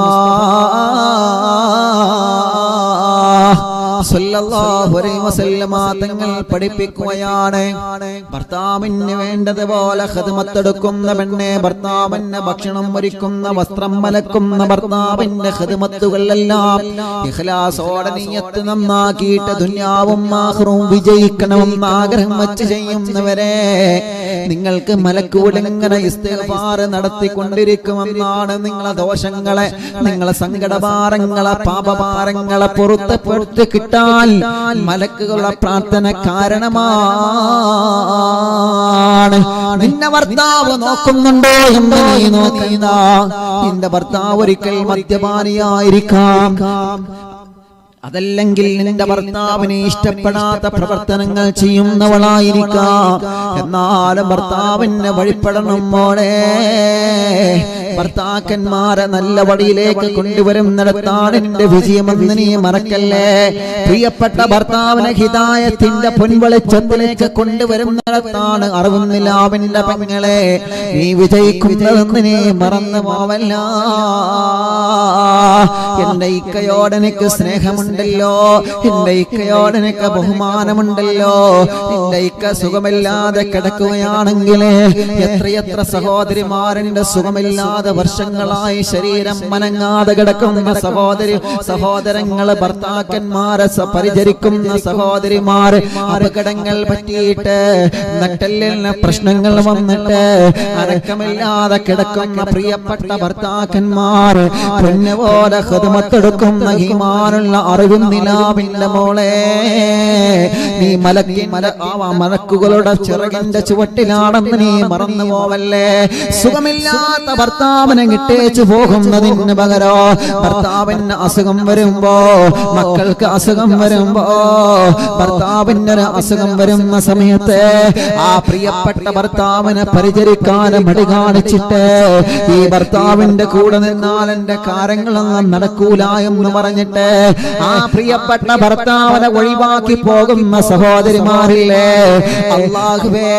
സല്ലല്ലാഹു അലൈഹി വസല്ലം തങ്ങൾ പഠിപ്പിക്കുകയാണ്. ഭർത്താവിന് വേണ്ടതുപോലെ ഖിദ്മത്ത് എടുക്കുന്ന പെണ്ണെ, ഭർത്താവിന് ഭക്ഷണം ഒരുക്കുന്ന, വസ്ത്രം മലക്കുന്ന, ഭർത്താവിന്റെ ഖിദ്മത്തുകളെല്ലാം ഇഖ്ലാസോടെ നിയ്യത്ത് നന്നാക്കിയിട്ട് ദുനിയാവും ആഖിറവും വിജയിക്കണമെന്ന് ആഗ്രഹം വെച്ച് ചെയ്യുന്നവരെ നിങ്ങൾക്ക് മലക്കുകൾ ഇങ്ങനെ ഇസ്തിഗ്ഫാർ നടത്തിക്കൊണ്ടിരിക്കുമെന്നാണ്. നിങ്ങളെ ദോഷങ്ങളെ, നിങ്ങളെ സങ്കടഭാരങ്ങളെ, പാപഭാരങ്ങളെ പുറത്ത് കിട്ടാൻ മലക്കുകളുടെ പ്രാർത്ഥന കാരണമാണ്. നിന്നെ ഭർത്താവ് നോക്കുന്നുണ്ടോ എന്ന് നീ നോക്കണ്ട. നിന്റെ ഭർത്താവ് ഒരിക്കൽ മദ്യപാനിയായിരിക്കാം, അതല്ലെങ്കിൽ നിന്റെ ഭർത്താവിനെ ഇഷ്ടപ്പെടാത്ത പ്രവർത്തനങ്ങൾ ചെയ്യുന്നവളായിരിക്കാം. എന്നാലും ഭർത്താവിനെ വഴിപ്പെടണം മോളെ. ഭർത്താക്കന്മാരെ നല്ല വഴിയിലേക്ക് കൊണ്ടുവരുന്നിടത്താണ് നിന്റെ വിജയമെന്ന് നീ മറക്കല്ലേ. പ്രിയപ്പെട്ട ഭർത്താവിനെ ഹിദായത്തിന്റെ പൊൻവെളിച്ചത്തിലേക്ക് കൊണ്ടുവരുന്നിടത്താണ് അറിവുന്നില്ലാവിന്റെ പെങ്ങളെ നീ വിജയിക്കുന്നതെന്ന് നീ മറന്നു പോവല്ല. എന്റെ ഇക്കയോട് എനിക്ക് സ്നേഹമുണ്ടല്ലോ, എന്റെ ഇക്കയോട് എനിക്ക് ബഹുമാനമുണ്ടല്ലോ. എന്റെ ഇക്ക സുഖമില്ലാതെ കിടക്കുകയാണെങ്കിൽ എത്രയെത്ര സഹോദരിമാരെന്റെ സുഖമില്ലാതെ വർഷങ്ങളായി ശരീരം മനങ്ങാതെ കിടക്കുന്ന സഹോദരങ്ങള്, ഭർത്താക്കന്മാരെ പരിചരിക്കുന്ന സഹോദരിമാര്, അപകടങ്ങൾ പറ്റിയിട്ട് നട്ടെല്ലിന് പ്രശ്നങ്ങൾ വന്നിട്ട് അനക്കമില്ലാതെ കിടക്കുന്ന പ്രിയപ്പെട്ട ഭർത്താക്കന്മാര്, പൊന്നുപോലെ ഖിദ്മത്തെടുക്കുന്ന ഈമാനുള്ള അറിവും നിലാവിന്റെ മോളെ നീ മലക്കുകളുടെ ചിറകിന്റെ ചുവട്ടിലാണെന്ന് നീ മറന്നു പോവല്ലേ. സുഖമില്ലാത്ത ഭർത്താവിനെ കിട്ടേച്ചു പോകുന്നതിന് പകരോ ഭർത്താവിന് അസുഖം വരുമ്പോ, മക്കൾക്ക് അസുഖം വരുമ്പോ, ഭർത്താവിന് അസുഖം വരുന്ന സമയത്ത് ആ പ്രിയപ്പെട്ട ഭർത്താവിനെ പരിചരിക്കാൻ മടി കാണിച്ചിട്ട് ഈ ഭർത്താവിന്റെ കൂടെ നിന്നാൽ എന്റെ കാര്യങ്ങളൊന്നും നടക്കൂല എന്ന് പറഞ്ഞിട്ട് ആ പ്രിയപ്പെട്ട ഭർത്താവിനെ ഒഴിവാക്കി പോകുന്ന സഹോദരിമാരില്ലേ, അല്ലാഹുവേ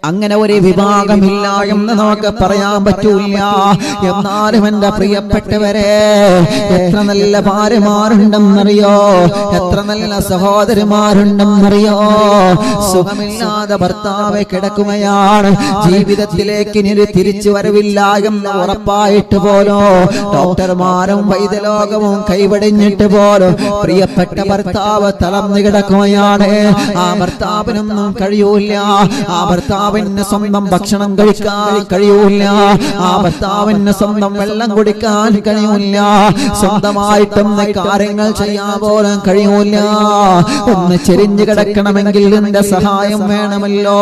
അങ്ങനെ ഒരു വിഭാഗമില്ല എന്ന് നമുക്ക് പറയാൻ പറ്റൂല. എന്നാലും എന്റെ പ്രിയപ്പെട്ടവരെ എത്ര നല്ല ഭാര്യമാരുണ്ടെന്നറിയോ, എത്ര നല്ല സഹോദരിമാരുണ്ടെന്നറിയോ. സുഖമില്ലാതെ ഭർത്താവ് കിടക്കുകയാണ്, ജീവിതത്തിലേക്ക് ഇനി തിരിച്ചു വരവില്ല എന്ന് ഉറപ്പായിട്ട് പോലോ ഡോക്ടർമാരും വൈദ്യലോകവും കൈവടിഞ്ഞിട്ട് പോലും പ്രിയപ്പെട്ട ഭർത്താവ് തളർന്നു കിടക്കുകയാണ്. ആ ഭർത്താവിനൊന്നും കഴിയൂല, ആ ഭർത്താവിന് സ്വന്തം ഭക്ഷണം കഴിക്കാൻ കഴിയൂല, ആ ഭർത്താവിന് സ്വന്തം വെള്ളം കുടിക്കാൻ കഴിയൂല, സ്വന്തമായിട്ടൊന്ന് കാര്യങ്ങൾ ചെയ്യാൻ പോലും കഴിയൂല. ഒന്ന് ചെരിഞ്ഞു കിടക്കണമെങ്കിൽ നിന്റെ സഹായം വേണമല്ലോ,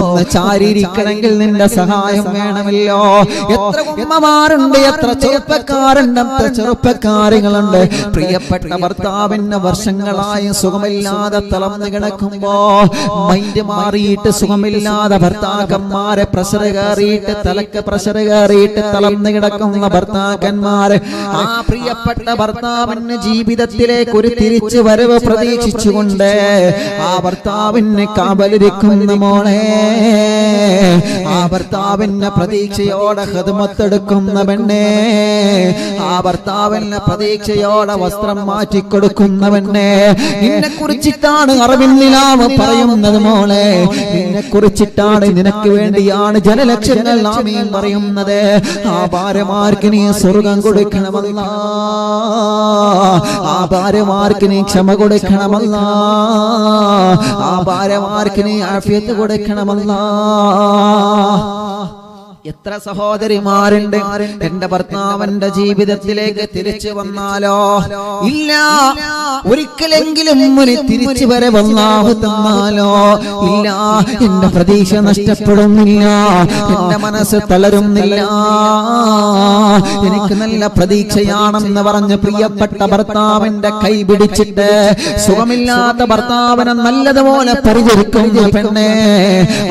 ഒന്ന് ചാരിയിരിക്കണമെങ്കിൽ നിന്റെ സഹായം വേണമല്ലോ. എത്ര ഉമ്മമാരുണ്ട്, എത്ര ചെറുപ്പക്കാരുണ്ട്, എത്ര ചെറുപ്പക്കാരികളുണ്ട് പ്രിയപ്പെട്ട ഭർത്താവിന് വർഷങ്ങളായി സുഖമില്ലാതെ തളർന്നു കിടക്കുമ്പോ മൈൻഡ് മാറിയിട്ട് സുഖമില്ലാതെ ഭർത്താക്കന്മാരെ പ്രഷർ കയറിയിട്ട് തലക്ക് പ്രഷർ കയറിയിട്ട് തളർന്നു കിടക്കുന്ന ഭർത്താക്കന്മാര് ആ പ്രിയപ്പെട്ട ഭർത്താവിന് ജീവിതത്തിലേക്ക് ഒരു തിരിച്ചു വരവ് പ്രതീക്ഷിച്ചുകൊണ്ട് ആ ഭർത്താവിന് കാവലിരിക്കുന്ന മോളെ, ആ ഭർത്താവിന് പ്രതീക്ഷയോടെ ഖിദ്മത്തെടുക്കുന്ന പെണ്ണെ, ആ ഭർത്താവിന് പ്രതീക്ഷയോടെ വസ്ത്രം മാറ്റിക്കൊടുക്കുന്നവനെ, നിന്നെ കുറിച്ചിട്ടാണ് അറിവിൻ നിലാവ് പറയുന്നത് മോളെ, നിന്നെ കുറിച്ചിട്ടാണ് വെച്ചിട്ടാണ് നിനക്ക് വേണ്ടിയാണ് ജനലക്ഷങ്ങൾ ആമീൻ പറയുന്നത്. ആ ഭാര്യമാർക്ക് നീ സ്വർഗം കൊടുക്കണമല്ല, ആ ഭാര്യമാർക്ക് നീ ക്ഷമ കൊടുക്കണമല്ല, ആ ഭാര്യമാർക്ക് നീ ആഫിയത്ത് കൊടുക്കണമല്ല. എത്ര സഹോദരിമാരുണ്ട് എന്റെ ഭർത്താവിന്റെ ജീവിതത്തിലേക്ക് തിരിച്ചു വന്നാലോ ഇല്ല, ഒരിക്കലെങ്കിലും ഒരു തിരിച്ചു വരവ് അല്ലാഹു തന്നാലോ ഇല്ല, എന്റെ പ്രതീക്ഷ നഷ്ടപ്പെടുന്നില്ല, എന്റെ മനസ്സ് തളരുന്നില്ല, എനിക്ക് നല്ല പ്രതീക്ഷയാണെന്ന് പറഞ്ഞ് പ്രിയപ്പെട്ട ഭർത്താവിന്റെ കൈ പിടിച്ചിട്ട് സുഖമില്ലാത്ത ഭർത്താവിനെ നല്ലതുപോലെ പരിചരിക്കുന്ന പെണ്ണേ,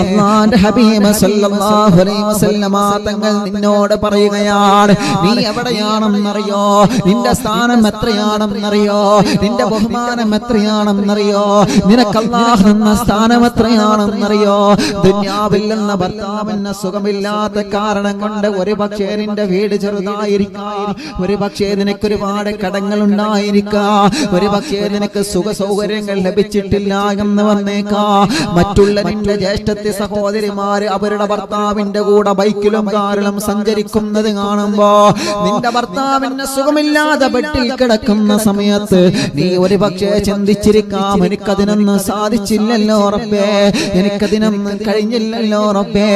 അല്ലാഹുവിന്റെ ഹബീബ് സല്ലല്ലാഹു അലൈഹി വസല്ലം തങ്ങൾ നിന്നോട് പറയുകയാണ്, നീ എവിടെയാണെന്നറിയോ, നിന്റെ സ്ഥാനം എത്രയാണെന്നറിയോ, നിന്റെ ബഹുമാനം എത്രയാണെന്നറിയോ, നിനക്ക് അല്ലാഹു തന്ന സ്ഥാനം എത്രയാണെന്നറിയോ. ദുനിയാവിൽ നിന്ന് ഭർത്താവിന് സുഖമില്ലാത്ത കാരണം കൊണ്ട് ഒരു പക്ഷേ നിന്റെ വീട് ചെറുതായിരിക്കാം, ഒരു പക്ഷേ നിനക്ക് ഒരുപാട് കടങ്ങൾ ഉണ്ടായിരിക്കാം, ഒരു പക്ഷേ നിനക്ക് സുഖ സൗകര്യങ്ങൾ ലഭിച്ചിട്ടില്ല എന്ന് വന്നേക്കാം. മറ്റുള്ള നിന്റെ ജ്യേഷ്ഠത്തി സഹോദരിമാര് അവരുടെ ഭർത്താവിന്റെ കൂടെ ബൈക്കിലും കാറിലും സഞ്ചരിക്കുന്നത് കാണുമ്പോ നിന്റെ ഭർത്താവിന് സുഖമില്ലാതെ ബെഡിൽ കിടക്കുന്ന സമയത്ത് നീ ഒരു പക്ഷേ ചിന്തിച്ചിരിക്കാം, എനിക്കതിനൊന്നും സാധിച്ചില്ലല്ലോ റബ്ബേ, എനിക്കതിനൊന്നും കഴിഞ്ഞില്ലല്ലോ റബ്ബേ.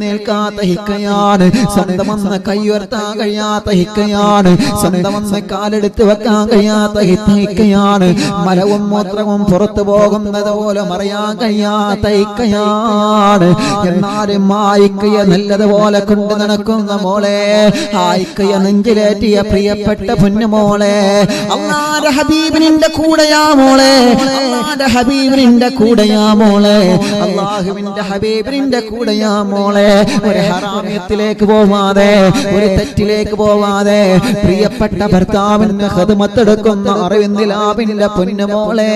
നിൽക്കാത്ത ഹിക്കയാണ്, സ്വന്തമെന്ന് കൈയുയർത്താൻ കഴിയാത്ത ഹിക്കയാണ്, സ്വന്തമെന്ന് കാലെടുത്ത് വെക്കാൻ കഴിയാത്ത ഹിക്കയാണ്, മലവും മൂത്രവും പുറത്തു പോകുന്നത് പോലെ മറിയാൻ കഴിയാത്ത ഹിക്കയാണ്. എന്നാലും ആയിക്കയെ നല്ലതുപോലെ കൊണ്ട് നടക്കുന്ന മോളെ, ആയിക്കയെ നെഞ്ചിലേറ്റിയ പ്രിയപ്പെട്ട പൊന്നുമോളെ, അല്ലാഹുവിന്റെ ഹബീബിന്റെ കൂടെയാ മോളെ, അല്ലാഹുവിന്റെ ഹബീബിന്റെ കൂടെയാ മോളെ, അല്ലാഹുവിന്റെ ഹബീബിന്റെ കൂടെയാ മോളെ. ഒരു ഹറാമിയത്തിലേക്ക് പോവാതെ, ഒരു തെറ്റിലേക്ക് പോവാതെ പ്രിയപ്പെട്ട ഭർത്താവിന്റെ ഖിദ്മത്തെടുക്കുന്ന അറിവിന്ദിലാബിന്റെ പൊന്നുമോളെ,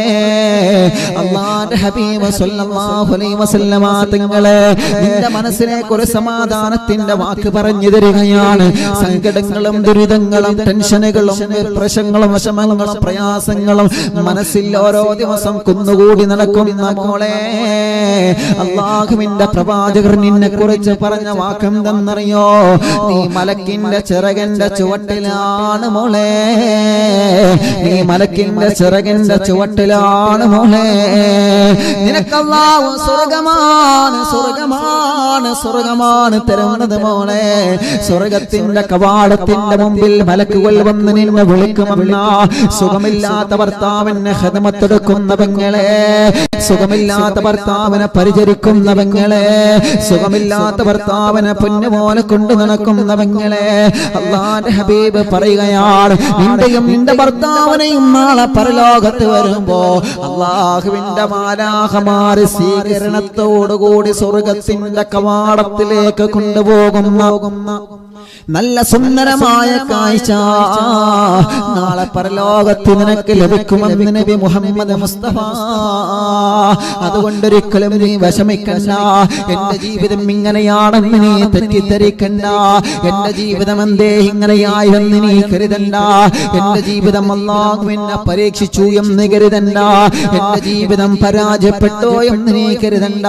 അല്ലാഹുവിന്റെ ഹബീബ് സല്ലല്ലാഹു അലൈഹി വസല്ലം തങ്ങളെ നിന്റെ മനസ്സിലേക്ക് ഒരു സമാധാനത്തിന്റെ വാക്ക് പറഞ്ഞു തരികയാണ്. സങ്കടങ്ങളും ദുരിതങ്ങളും ടെൻഷനുകളും പ്രശ്നങ്ങളും വിഷമങ്ങളും പ്രയാസങ്ങളും മനസ്സിൽ ഓരോ ദിവസം കുന്നുകൂടി നടക്കുന്ന മോളെ, അല്ലാഹുവിന്റെ പ്രവാചകർ നിന്നെ കുറിച്ച് പറഞ്ഞ വാക്കെന്തെന്നറിയോ, നീ മലക്കിന്റെ ചിറകിന്റെ ചുവട്ടിലാണ് മോളെ, നീ മലക്കിന്റെ ചിറകിന്റെ ചുവട്ടിലാണ് മോളെ. നിനക്ക് അല്ലാഹു സ്വർഗമാണ് സ്വർഗമാണ് സ്വർഗമാണ് തരുന്നത് മോളെ. സ്വർഗത്തിന്റെ കവാടത്തിന്റെ മുമ്പിൽ മലക്കുകൾ വന്ന് നിന്നെ വിളിക്കുമെന്ന സുഖമില്ലാത്ത ഭർത്താവിനെ ഖിദ്മത്തെടുക്കുന്ന പെങ്ങളെ, സുഖമില്ലാത്ത ഭർത്താവിനെ പരിചരിക്കുന്ന പെങ്ങളെ, സുഖമില്ലാത്ത ഭർത്താവിനെ പൊന്നുപോലെ കൊണ്ടു നടക്കുന്ന പെങ്ങളെ, അല്ലാഹുവിന്റെ ഹബീബ് പറയുകയാണ്, നിന്റെയും നിന്റെ ഭർത്താവിനെയും നാളെ പരലോകത്ത് വരുമ്പോ അല്ലാഹുവിന്റെ മാലാഖമാര് സ്വീകരണത്തോടുകൂടി സ്വർഗത്തിന്റെ കവാടത്തിലേക്ക് കൊണ്ടുപോകുന്ന നല്ല സുന്ദരമായ കാഴ്ച നാളെ പരലോകത്ത് നിനക്ക് ലഭിക്കുമെന്ന് നബി മുഹമ്മദ് മുസ്തഫ. അതുകൊണ്ടൊരിക്കലും നീ വിഷമിക്കണ്ട, എന്റെ ജീവിതം ഇങ്ങനെയാണെന്ന് നീ തെറ്റിദ്ധരിക്കണ്ട, എന്റെ ജീവിതം എന്തേ ഇങ്ങനെയായെന്ന് നീ കരുതണ്ട, എന്റെ ജീവിതം അല്ലാഹുവിനെ പരീക്ഷിച്ചു എന്ന് കരുതണ്ട, എന്റെ ജീവിതം പരാജയപ്പെട്ടോ എന്ന് നീ കരുതണ്ട.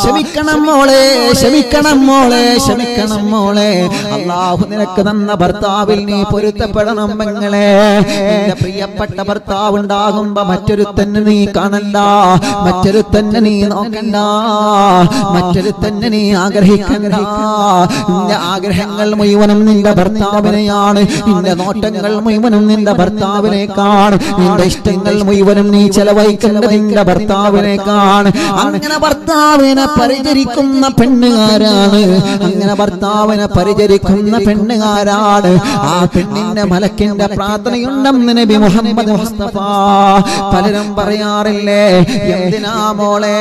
ക്ഷമിക്കണം മോളെ, ക്ഷമിക്കണം മോളെ, ക്ഷമിക്കണം മോളെ. അല്ലാഹു നിനക്ക് തന്ന ഭർത്താവിൽ നീ പൊരുത്തപ്പെടണം പെങ്ങളെ. നിന്റെ പ്രിയപ്പെട്ട ഭർത്താവ് ഉണ്ടാകുമ്പോ മറ്റൊരു തന്നെ നീ കാണണ്ട, മറ്റൊരു തന്നെ നീ നോക്കണ്ട, മറ്റൊരു തന്നെ നീ ആഗ്രഹിക്കണ്ട. നിന്റെ ആഗ്രഹങ്ങൾ മുഴുവനും നിന്റെ ഭർത്താവിനെയാണ്, നിന്റെ നോട്ടങ്ങൾ മുഴുവനും നിന്റെ ഭർത്താവിനേക്കാണ്, നിന്റെ ഇഷ്ടങ്ങൾ മുഴുവനും നീ ചെലവഴിക്കേണ്ടത് നിന്റെ ഭർത്താവിനേക്കാണ്. അങ്ങനെ ഭർത്താവിനെ പരിചരിക്കുന്ന പെണ്ണുകാരാണ്, അങ്ങനെ ഭർത്താവിനെ പരിചരിക്കുന്ന പെണ്ണുകാരാണ്. ആ പെണ്ണിന്റെ മലക്കിന്റെ പ്രാർത്ഥനയുണ്ടെന്ന് നബി മുഹമ്മദ് മുസ്തഫ. പലരും പറയാറില്ലേ, എന്തിനാ മോളെ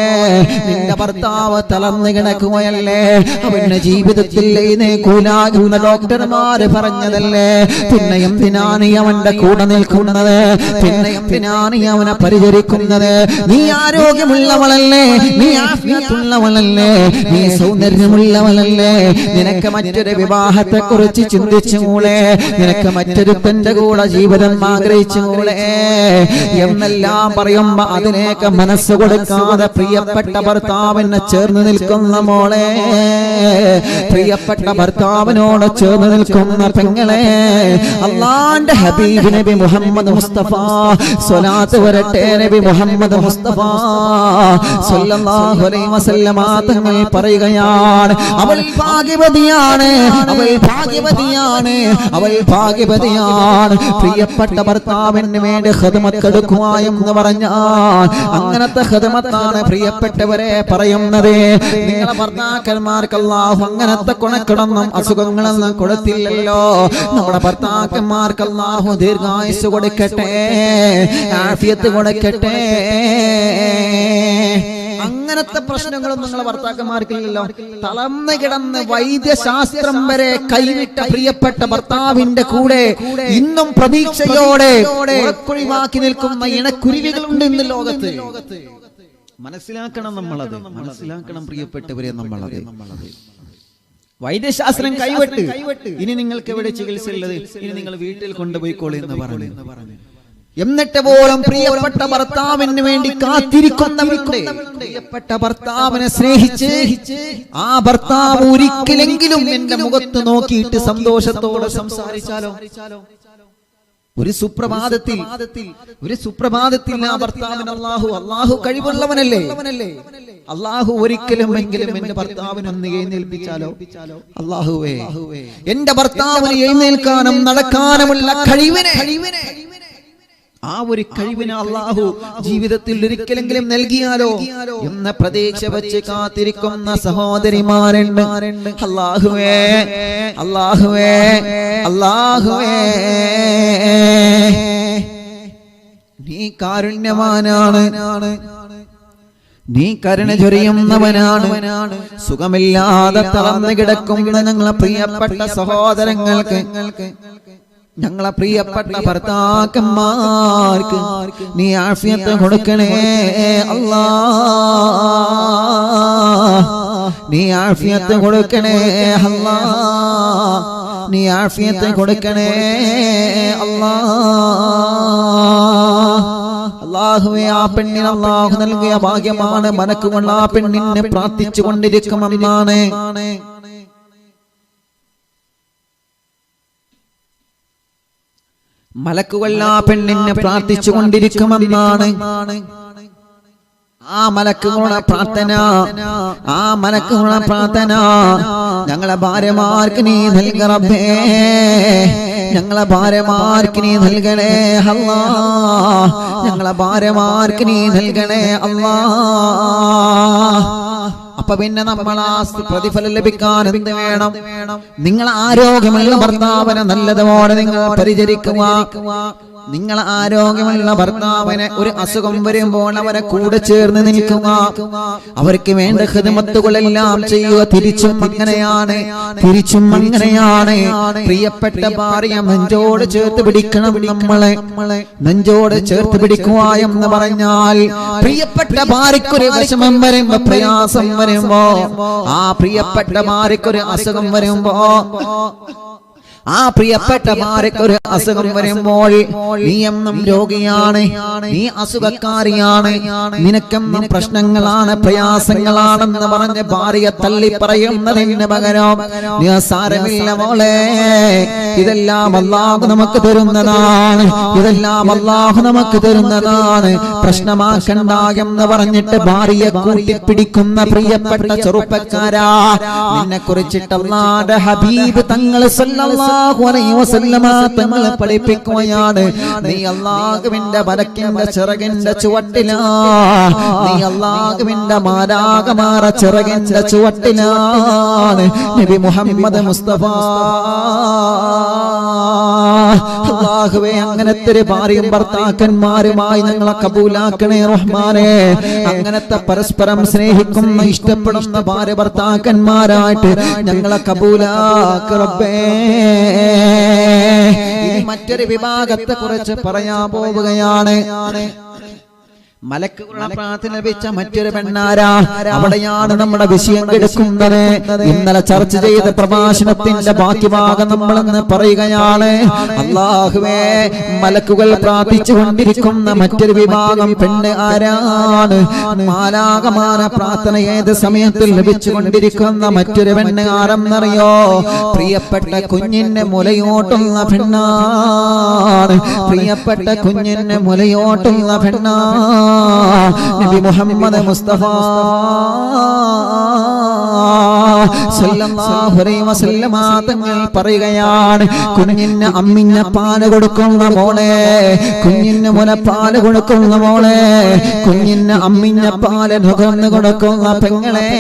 നിന്റെ ഭർത്താവ് തളർന്നു കിടക്കുകയല്ലേ, അവന്റെ ജീവിതത്തിൽ എഴുന്നേൽക്കൂലാകുന്ന ഡോക്ടർമാര് പറഞ്ഞതല്ലേ, പിന്നെ എന്തിനാണ് നീ അവന്റെ കൂടെ നിൽക്കുന്നത്, പിന്നെ എന്തിനാണ് നീ അവനെ പരിചരിക്കുന്നത്? നീ ആരോഗ്യമുള്ളവളല്ലേ, നീ ആഫിയത്തുള്ളവളല്ലേ, നീ സൗന്ദര്യമുള്ളവളല്ലേ, നിനക്ക് മറ്റൊരു വിവാഹത്തെ കുറിച്ച് ചിന്തിച്ചുകൂടെ, നിനക്ക് മറ്റൊരുത്തന്റെ കൂടെ ജീവിതം ആഗ്രഹിച്ചുകൂടെ എന്നെല്ലാം പറയുമ്പോ അതിനേക്ക് മനസ്സ് കൊടുക്കാതെ പ്രിയപ്പെട്ട ഭർത്താവിനെ ചേർന്ന് നിൽക്കുന്ന മോളെ, പ്രിയപ്പെട്ട ഭർത്താവിനോട് ചേർന്ന് നിൽക്കുന്ന പെങ്ങളെ, അല്ലാഹുവിന്റെ ഹബീബ് നബി മുഹമ്മദ് മുസ്തഫ സ്വലാത്ത് വരട്ടെ നബി മുഹമ്മദ് മുസ്തഫ സ്വല്ലല്ലാഹു അലൈഹി വസല്ലമ തങ്ങൾ പറയുകയാണ്, അവൾ ഭാഗ്യവതിയാണ്, അവൾ ഭാഗ്യവതിയാണ്, അവൾ ഭാഗ്യവതിയാണ്. പ്രിയപ്പെട്ട ഭർത്താവിന് വേണ്ടി ഖിദ്മത്ത് എടുക്കുക എന്ന് പറഞ്ഞാൽ അങ്ങനത്തെ ഖിദ്മത്താണ് പ്രിയപ്പെട്ടവരെ പറയുന്നത്. നിങ്ങളെ ഭർത്താക്കന്മാർക്ക് അല്ലാഹു അങ്ങനത്തെ കൊണക്കിടന്നും അസുഖങ്ങളൊന്നും കൊടുത്തില്ലല്ലോ. നമ്മുടെ ഭർത്താക്കന്മാർക്ക് അല്ലാഹു ദീർഘായുസ് കൊടുക്കട്ടെ, ആഫിയത്ത് കൊടുക്കട്ടെ. അങ്ങനത്തെ പ്രശ്നങ്ങളും നിങ്ങളെ ഭർത്താക്കന്മാർക്കില്ലല്ലോ. തളർന്നു കിടന്ന് വൈദ്യശാസ്ത്രം വരെ കൈവിട്ട പ്രിയപ്പെട്ട ഭർത്താവിന്റെ കൂടെ ഇന്നും പ്രതീക്ഷയോടെ ഒഴിവാക്കി നിൽക്കുന്ന ഇണക്കുരുവികളുണ്ട് ഇന്ന് ലോകത്ത്. മനസ്സിലാക്കണം, നമ്മളത് മനസ്സിലാക്കണം പ്രിയപ്പെട്ടവരെ. നമ്മളത് വൈദ്യശാസ്ത്രം കൈവിട്ട് ഇനി നിങ്ങൾക്ക് എവിടെ ചികിത്സ ഉള്ളത്, ഇനി നിങ്ങൾ വീട്ടിൽ കൊണ്ടുപോയിക്കോളൂ എന്ന് പറഞ്ഞു. എന്നിട്ട് പോലും പ്രിയപ്പെട്ട ഭർത്താവിന് വേണ്ടി കാത്തിരിക്കുന്നവരുണ്ട്. പ്രിയപ്പെട്ട ഭർത്താവിനെ സ്നേഹിച്ച് ആ ഭർത്താവ് ഒരിക്കലെങ്കിലും എന്റെ മുഖത്ത് നോക്കിയിട്ട് സന്തോഷത്തോടെ സംസാരിച്ചാലോ, ഒരു സുപ്രഭാതത്തിൽ ആ ഭർത്താവിന് അല്ലാഹു കഴിവുള്ളവനല്ലേ, അല്ലാഹു ഒരിക്കലും എങ്കിലും എന്റെ ഭർത്താവിനൊന്ന് എഴുന്നേൽപ്പിച്ചാലോ, അല്ലാഹുവേ എന്റെ ഭർത്താവിന് എഴുന്നേൽക്കാനും നടക്കാനുമുള്ള കഴിവിനെ, ആ ഒരു കഴിവിനെ അല്ലാഹു ജീവിതത്തിൽ ഒരിക്കലെങ്കിലും നൽകിയാലോ എന്ന പ്രതീക്ഷ വെച്ച് കാത്തിരിക്കുന്ന സഹോദരിമാരുണ്ട്. അല്ലാഹുവേ അല്ലാഹുവേ അല്ലാഹുവേ, നീ കാരുണ്യവാനാണ്, നീ കരുണ ചൊരിയുന്നവനാണ്. സുഖമില്ലാതെ തളർന്നു കിടക്കുന്ന ഞങ്ങളെ പ്രിയപ്പെട്ട സഹോദരങ്ങൾക്ക്, ഞങ്ങളെ പ്രിയപ്പെട്ട ഭർത്താക്കന്മാർക്ക് നീ ആഫിയത്ത് കൊടുക്കണേ അല്ലാഹ്, നീ ആഫിയത്ത് കൊടുക്കണേ അല്ലാഹ്, നീ ആഫിയത്ത് കൊടുക്കണേ അല്ലാഹ്. അല്ലാഹുവേ, ആ പെണ്ണിന് അല്ലാഹു നൽകിയ ഭാഗ്യമാണ്. മനക്കുകൊണ്ട് ആ പെണ്ണിനെ പ്രാർത്ഥിച്ചു കൊണ്ടിരിക്കുമെന്നാണ്. മലക്കുകൾ ആ പെണ്ണിനെ പ്രാർത്ഥിച്ചു കൊണ്ടിരിക്കുമെന്നാണ്. ആ മലക്കുകളുടെ പ്രാർത്ഥന, ആ മലക്കുകളുടെ പ്രാർത്ഥന ഞങ്ങളെ ഭാര്യമാർക്ക് നീ നൽക റബ്ബേ, ഞങ്ങളെ ഭാര്യമാർക്ക് നീ നൽകണേ അല്ലാഹ്, ഞങ്ങളെ ഭാര്യമാർക്ക് നീ നൽകണേ അല്ലാഹ്. അപ്പൊ പിന്നെ നമ്മൾ ആ പ്രതിഫലം ലഭിക്കാൻ എന്ത് വേണം? നിങ്ങൾ ആരോഗ്യമുള്ള ഭർത്താവിനെ നല്ലതുപോലെ നിങ്ങൾ പരിചരിക്കുക. നിങ്ങൾ ആരോഗ്യമുള്ള ഭർത്താവിനെ ഒരു അസുഖം വരുമ്പോൾ അവരെ കൂടെ ചേർന്ന് നിൽക്കുക, അവർക്ക് വേണ്ട ഖിദ്മത്തുകളെല്ലാം ചെയ്യുക. തിരിച്ചും അങ്ങനെയാണ്, തിരിച്ചും അങ്ങനെയാണ്. പ്രിയപ്പെട്ട ഭാര്യ നെഞ്ചോട് ചേർത്ത് പിടിക്കണം. നമ്മളെ നെഞ്ചോട് ചേർത്ത് പിടിക്കുക എന്ന് പറഞ്ഞാൽ പ്രിയപ്പെട്ട ഭാര്യക്കൊരു വിഷമം വരുമ്പോ, പ്രയാസം വരുമ്പോ, ആ പ്രിയപ്പെട്ട ഭാര്യക്കൊരു അസുഖം വരുമ്പോ, ആ പ്രിയപ്പെട്ട ഭാര്യക്കൊരു അസുഖം വരുമ്പോൾ നീ എന്നും രോഗിയാണ്, നീ അസുഖക്കാരിയാണ്, നിനക്കെന്നും പ്രശ്നങ്ങളാണ്, പ്രയാസങ്ങളാണെന്ന് പറഞ്ഞ് ഭാര്യയെ തള്ളി പറയുന്നതിന് പകരം നീ സാരമില്ല മോളെ, ഇതെല്ലാം അല്ലാഹു നമുക്ക് തരുന്നതാണ്, ഇതെല്ലാം അല്ലാഹു നമുക്ക് തരുന്നതാണ്, പ്രശ്നമാക്കണ്ട എന്ന് പറഞ്ഞിട്ട് ഭാര്യയെ കൂട്ടിപ്പിടിക്കുന്ന പ്രിയപ്പെട്ട ചെറുപ്പക്കാരാ, നിന്നെ കുറിച്ചിട്ട് അല്ലാഹുവിന്റെ ഹബീബ് തങ്ങൾ സല്ലല്ലാഹു അലൈഹി വസല്ലമ തങ്ങൾ പഠിപ്പിക്കുകയാണ്, നീ അല്ലാഹുവിന്റെ മലക്കിന്റെ ചിറകിന്റെ ചുവട്ടിലാ, നീ അല്ലാഹുവിന്റെ മാലാഖമാര ചിറകിന്റെ ചുവട്ടിലാണ്. നബി മുഹമ്മദ് മുസ്തഫ അല്ലാഹുവേ, അങ്ങനത്തെ ഒരു ഭാര്യയും ഭർത്താക്കന്മാരുമായി ഞങ്ങളെ കബൂലാക്കണേ റഹ്മാനേ. അങ്ങനത്തെ പരസ്പരം സ്നേഹിക്കുന്ന ഇഷ്ടപ്പെടുന്ന ഭാര്യ ഭർത്താക്കന്മാരായിട്ട് ഞങ്ങളെ കബൂലാക്ക് റബ്ബേ. ഇനി മറ്റൊരു വിഭാഗത്തെ കുറിച്ച് പറയാൻ പോവുകയാണ്. മലക്കുകളുടെ പ്രാർത്ഥന ലഭിച്ച മറ്റൊരു പെണ്ണാരാ? അവിടെയാണ് നമ്മുടെ വിഷയം കിടക്കുന്നത്. ഇന്നലെ ചർച്ച ചെയ്ത പ്രഭാഷണത്തിന്റെ ബാക്കി ഭാഗം നമ്മളെന്ന് പറയുകയാണ്. അല്ലാഹുവേ, മലക്കുകൾ പ്രാർത്ഥിച്ചു കൊണ്ടിരിക്കുന്ന മറ്റൊരു വിഭാഗം പെണ്ണ് ആരാണ്? മാലാഖമാര പ്രാർത്ഥന ഏത് സമയത്തിൽ ലഭിച്ചുകൊണ്ടിരിക്കുന്ന മറ്റൊരു പെണ്ണ് ആരെന്നറിയോ? പ്രിയപ്പെട്ട കുഞ്ഞിന്റെ മുലയോട്ടുള്ള പെണ്ണാണ്. പ്രിയപ്പെട്ട കുഞ്ഞിന്റെ മുലയോട്ടുള്ള പെണ്ണാണ് നബി മുഹമ്മദ് മുസ്തഫ സല്ലല്ലാഹു അലൈഹി വസല്ലമ തങ്ങൾ പറയുകയാണ്, കുഞ്ഞിന് അമ്മിഞ്ഞ പാല് കൊടുക്കുന്ന മോളെ, കുഞ്ഞിന് മുലപ്പാല് കൊടുക്കുന്ന മോളെ, കുഞ്ഞിന് അമ്മിഞ്ഞ പാല് നുകർന്നു കൊടുക്കുന്ന പെങ്ങളെ,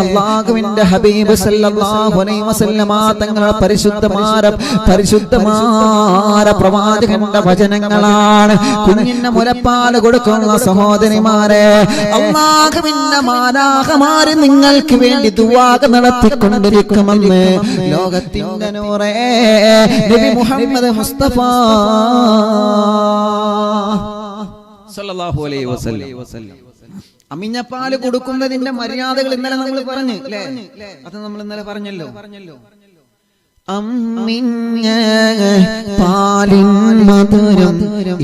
അല്ലാഹുവിന്റെ ഹബീബ് സല്ലല്ലാഹു അലൈഹി വസല്ലമ തങ്ങളുടെ പരിശുദ്ധമായ പ്രവാചകന്റെ വചനങ്ങളാണ്. കുഞ്ഞിന് മുലപ്പാല് കൊടുക്കുന്ന സഹോദരിമാരെ, അല്ലാഹുവിന്റെ മാലാഖമാർ നിങ്ങൾക്ക് വേണ്ടി ദുആ നടത്തിക്കൊണ്ടിരിക്കുമെന്ന് ലോകത്തിന്റെ നൂറേ നബി മുഹമ്മദ് മുസ്തഫ സല്ലല്ലാഹു അലൈഹി വസല്ലം. അമ്മിഞ്ഞപ്പാല് കൊടുക്കുന്നതിന്റെ മര്യാദകൾ ഇന്നലെ നമ്മൾ പറഞ്ഞു അല്ലേ? അത് നമ്മൾ ഇന്നലെ പറഞ്ഞല്ലോ. അമ്മിഞ്ഞ പാലിൻ മധുരം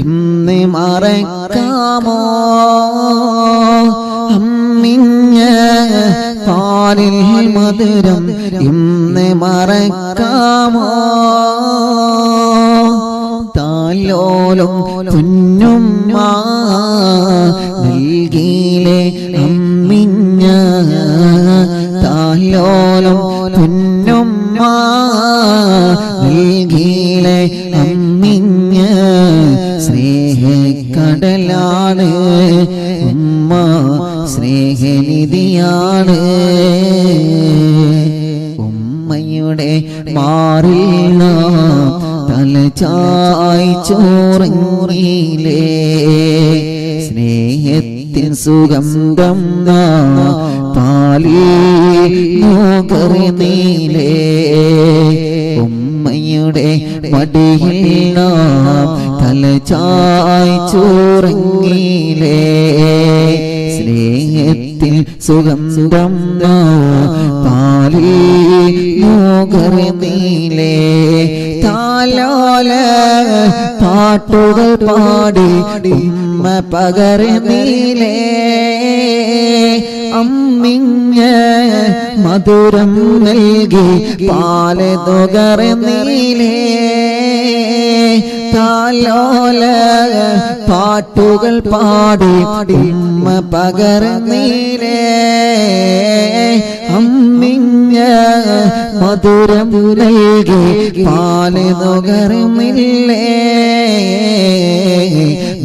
ഇന്ന് മറക്കാമോ? അമ്മിഞ്ഞ പാലിൽ മധുരം ഇന്ന് മറക്കാമോ? താലോലും പൊന്നുമ്മ നൽകിയിലെ അമ്മിഞ്ഞ, താലോലും പൊന്നുമ്മ നൽകിയിലെ അമ്മിഞ്ഞ, സ്നേഹക്കടലാണ് ഉമ്മ, സ്നേഹനിധിയാണ്. ഉമ്മയുടെ മാറിൽ തലചായി ചോറിങ്ങിലേ, സ്നേഹത്തിൻ സുഗന്ധം പാലിൽ നുകർന്നിലേ. ഉമ്മയുടെ മടിയിൽ തലചായി ചോറിങ്ങിലേ, സ്നേഹത്തിൽ സുഗന്ധം പാലിൽ നുകർന്നിലേ. താലോല പാട്ടുകൾ പാടി ഉമ്മ പകർന്നിലേ, അമ്മിഞ്ഞ മധുരം നൽകി പാല് നുകർന്നിലേ. താലോല പാട്ടുകൾ പാടി ഉമ്മ പകർന്നിലേ, അമ്മിഞ്ഞ മധുരം നൽകി പാല് നുകർന്നിലേ.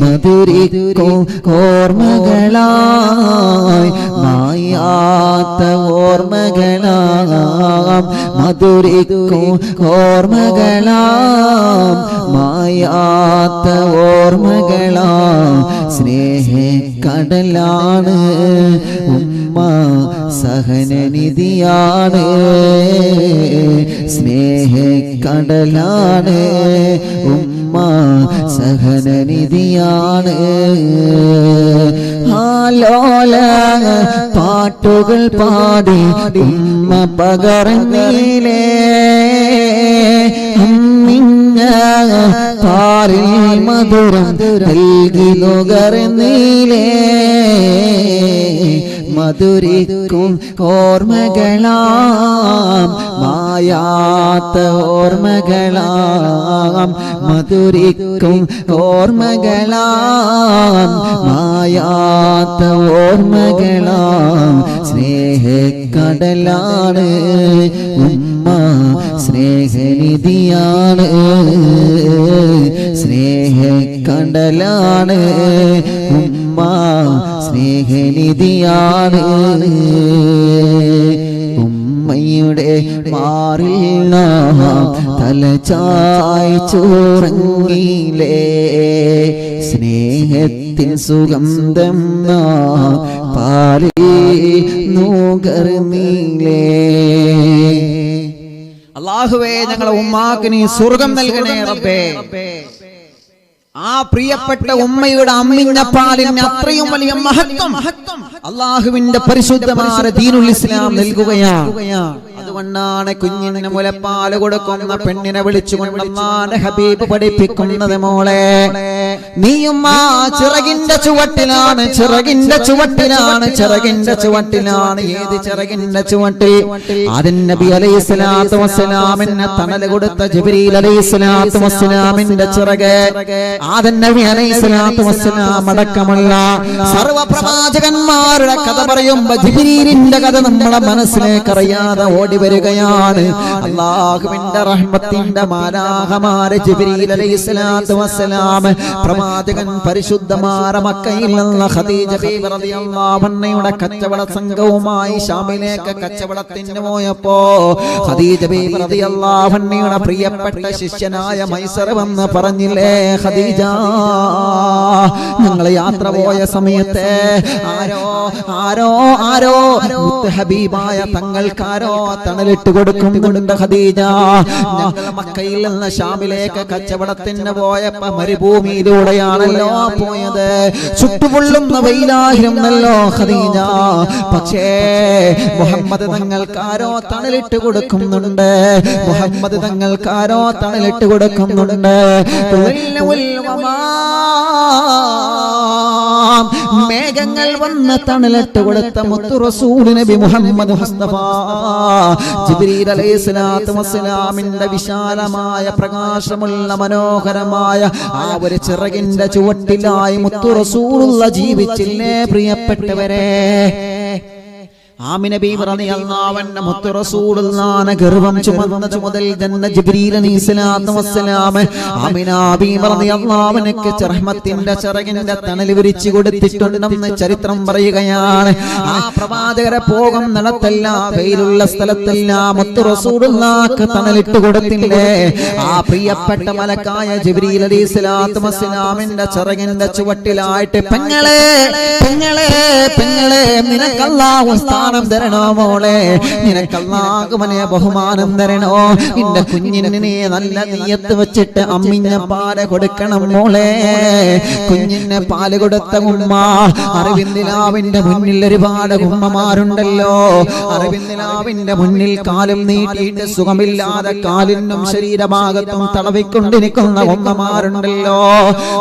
മധുരിക്കും ഓർമ്മകളായി മായാത്ത ഓർമ്മകളാം, മധുരിക്കും ഓർമ്മകളാം മായാത്ത ഓർമ്മകളാം. സ്നേഹക്കടലാണ് ഉമ്മ, സഹനനിധിയാണ്. സ്നേഹക്കടലാണ് ഉമ്മ, സഹനനിധിയാണ്. ആലോല പാട്ടുകൾ പാടി ഉമ്മ പകർന്നിലേ, അമ്മിഞ്ഞ പാലിൽ മധുരം നൽകി നുകർന്നിലേ. മധുരിക്കും ഓർമ്മകളാം മായാത്ത ഓർമ്മകളാം, മധുരിക്കും ഓർമ്മകളാം മായാത്ത ഓർമ്മകളാം. സ്നേഹക്കടലാണ് ഉമ്മ, സ്നേഹനിധിയാണ്. സ്നേഹക്കടലാണ് ഉമ്മ, സ്നേഹനിധിയാണ്. ഉമ്മയുടെ മാറിൽ തലചായി ചോറങ്ങിലേ, സ്നേഹത്തിൻ സുഗന്ധം പാലിൽ നുകർന്നിലേ. അല്ലാഹുവേ, ഞങ്ങളെ ഉമ്മാക്ക് നീ സ്വർഗം നൽകണേ റബ്ബേ. ആ പ്രിയപ്പെട്ട ഉമ്മയുടെ അമ്മിഞ്ഞ പാലിന് അത്രയും വലിയ മഹത്വം അള്ളാഹുവിന്റെ പരിശുദ്ധമായ ദീനുൽ ഇസ്ലാം നൽകുകയാണ്. അതുകൊണ്ടാണ് കുഞ്ഞിന് മുലപ്പാല് കൊടുക്കുന്ന പെണ്ണിനെ വിളിച്ചുകൊണ്ട് അല്ലാഹുവിന്റെ ഹബീബ് പഠിപ്പിക്കുന്നത്, മോളെ നീയും ആ ചിറകിന്റെ ചുവട്ടിലാണ്, ചിറകിന്റെ ചുവട്ടിലാണ്, ചിറകിന്റെ ചുവട്ടിലാണ്. ഏത് ചിറകിന്റെ ചുവട്ടിൽ? ആദം നബി അലൈഹിസ്സലാത്തു വസ്സലാമിന് തണൽ കൊടുത്ത ജിബ്രീൽ അലൈഹിസ്സലാത്തു വസ്സലാമിന്റെ ചിറക്. ആദം നബി അലൈഹിസ്സലാത്തു വസ്സലാം അടക്കമുള്ള സർവ്വ പ്രവാചകന്മാരുടെ കഥ പറയുമ്പോ ജിബ്രീലിന്റെ കഥ നമ്മളെ മനസ്സിലേക്ക് അറിയാതെ ഓടി വരികയാണ്. അല്ലാഹുവിന്റെ റഹ്മത്തിന്റെ മാലാഖമാരെ ജിബ്രീൽ അലൈഹിസ്സലാത്തു വസ്സലാം പ്രവാചകൻ പരിശുദ്ധമായ മക്കയിൽ നിന്ന് ഖദീജ ബീവി റളിയല്ലാഹു അൻഹയുടെ കച്ചവട സംഘവുമായി ശാമിലേക്ക് കച്ചവടത്തിന് പോയപ്പോ ഖദീജ ബീവി റളിയല്ലാഹു അൻഹയുടെ പ്രിയപ്പെട്ട ശിഷ്യനായ മൈസർ വന്ന് പറഞ്ഞില്ലേ, ഖദീജ ഞങ്ങൾ യാത്ര പോയ സമയത്ത് ആരോ ഹബീബായ തങ്ങൾക്കാരോ തണലിട്ട് കൊടുക്കുന്നുണ്ട് ഖദീജ. ഞങ്ങൾ മക്കയിൽ നിന്ന് ശാമിലേക്ക് കച്ചവടത്തിന് പോയപ്പോ മരുഭൂമിയിലൂടെയാണല്ലോ പോയത്, ചുട്ടുപൊള്ളുന്ന വെയിലായിരുന്നല്ലോ ഖദീജ. പക്ഷേ മുഹമ്മദ് തങ്ങൾക്കാരോ തണലിട്ട് കൊടുക്കുന്നുണ്ട്, മുഹമ്മദ് തങ്ങൾക്കാരോ തണലിട്ട് കൊടുക്കുന്നുണ്ട്. മേഘങ്ങൾ വന്ന് തണലിട്ട് കൊടുത്ത മുത്തു റസൂൽ നബി മുഹമ്മദ് മുസ്തഫ ജിബ്രീൽ അലൈഹിസ്സലാത്തു വസ്സലാമിന്റെ വിശാലമായ പ്രകാശമുള്ള മനോഹരമായ ആ ഒരു ചിറകിന്റെ ചുവട്ടിലായി മുത്തു റസൂലുള്ള ജീവിച്ചില്ലേ പ്രിയപ്പെട്ടവരെ? ആമിന ബീവി റളിയല്ലാഹു അൻഹ മുത്തു റസൂലുള്ളാഹിനെ ഗർഭം ചുമന്നത് മുതൽ തന്നെ ജിബ്രീൽ അലൈഹിസ്സലാത്തു വസ്സലാം ആമിന ബീവി റളിയല്ലാഹു അൻഹയ്ക്ക് റഹ്മത്തിന്റെ ചിറകിന്റെ തണൽ വിരിച്ചു കൊടുത്തിട്ടുണ്ടെന്ന് ചരിത്രം പറയുകയാണ്. ആ പ്രവാചകരെ പോകും നടത്തെല്ലാം വെയിലുള്ള സ്ഥലത്തെല്ലാം മുത്തു റസൂലുള്ളാഹിക്ക് തണലിട്ട് കൊടുത്തില്ലേ? ആ പ്രിയപ്പെട്ട മലക്കായ ജിബ്രീൽ അലൈഹിസ്സലാത്തു വസ്സലാമിന്റെ ചിറകിന്റെ ചുവട്ടിലായിട്ട് പെങ്ങളെ പെങ്ങളെ പെങ്ങളെ നിനക്ക് അല്ലാഹു തരണോ മോളെ, നിനക്ക് അല്ലാഹു വലിയ ബഹുമാനം തരണോ, നിന്റെ കുഞ്ഞിന് നീ നല്ല നിയ്യത്ത് വെച്ചിട്ട് അമ്മിഞ്ഞ പാല് കൊടുക്കണം മോളെ. കുഞ്ഞിന് പാല് കൊടുത്ത ഉമ്മ, അറിവിന്ദിലാവിന്റെ മുന്നിൽ ഒരുപാട് ഉമ്മമാരുണ്ടല്ലോ, അറിവിന്ദിലാവിന്റെ മുന്നിൽ കാലും നീട്ടിയിട്ട് സുഖമില്ലാതെ കാലിനും ശരീരഭാഗത്തും തടവിക്കൊണ്ടിരിക്കുന്ന ഉമ്മമാരുണ്ടല്ലോ.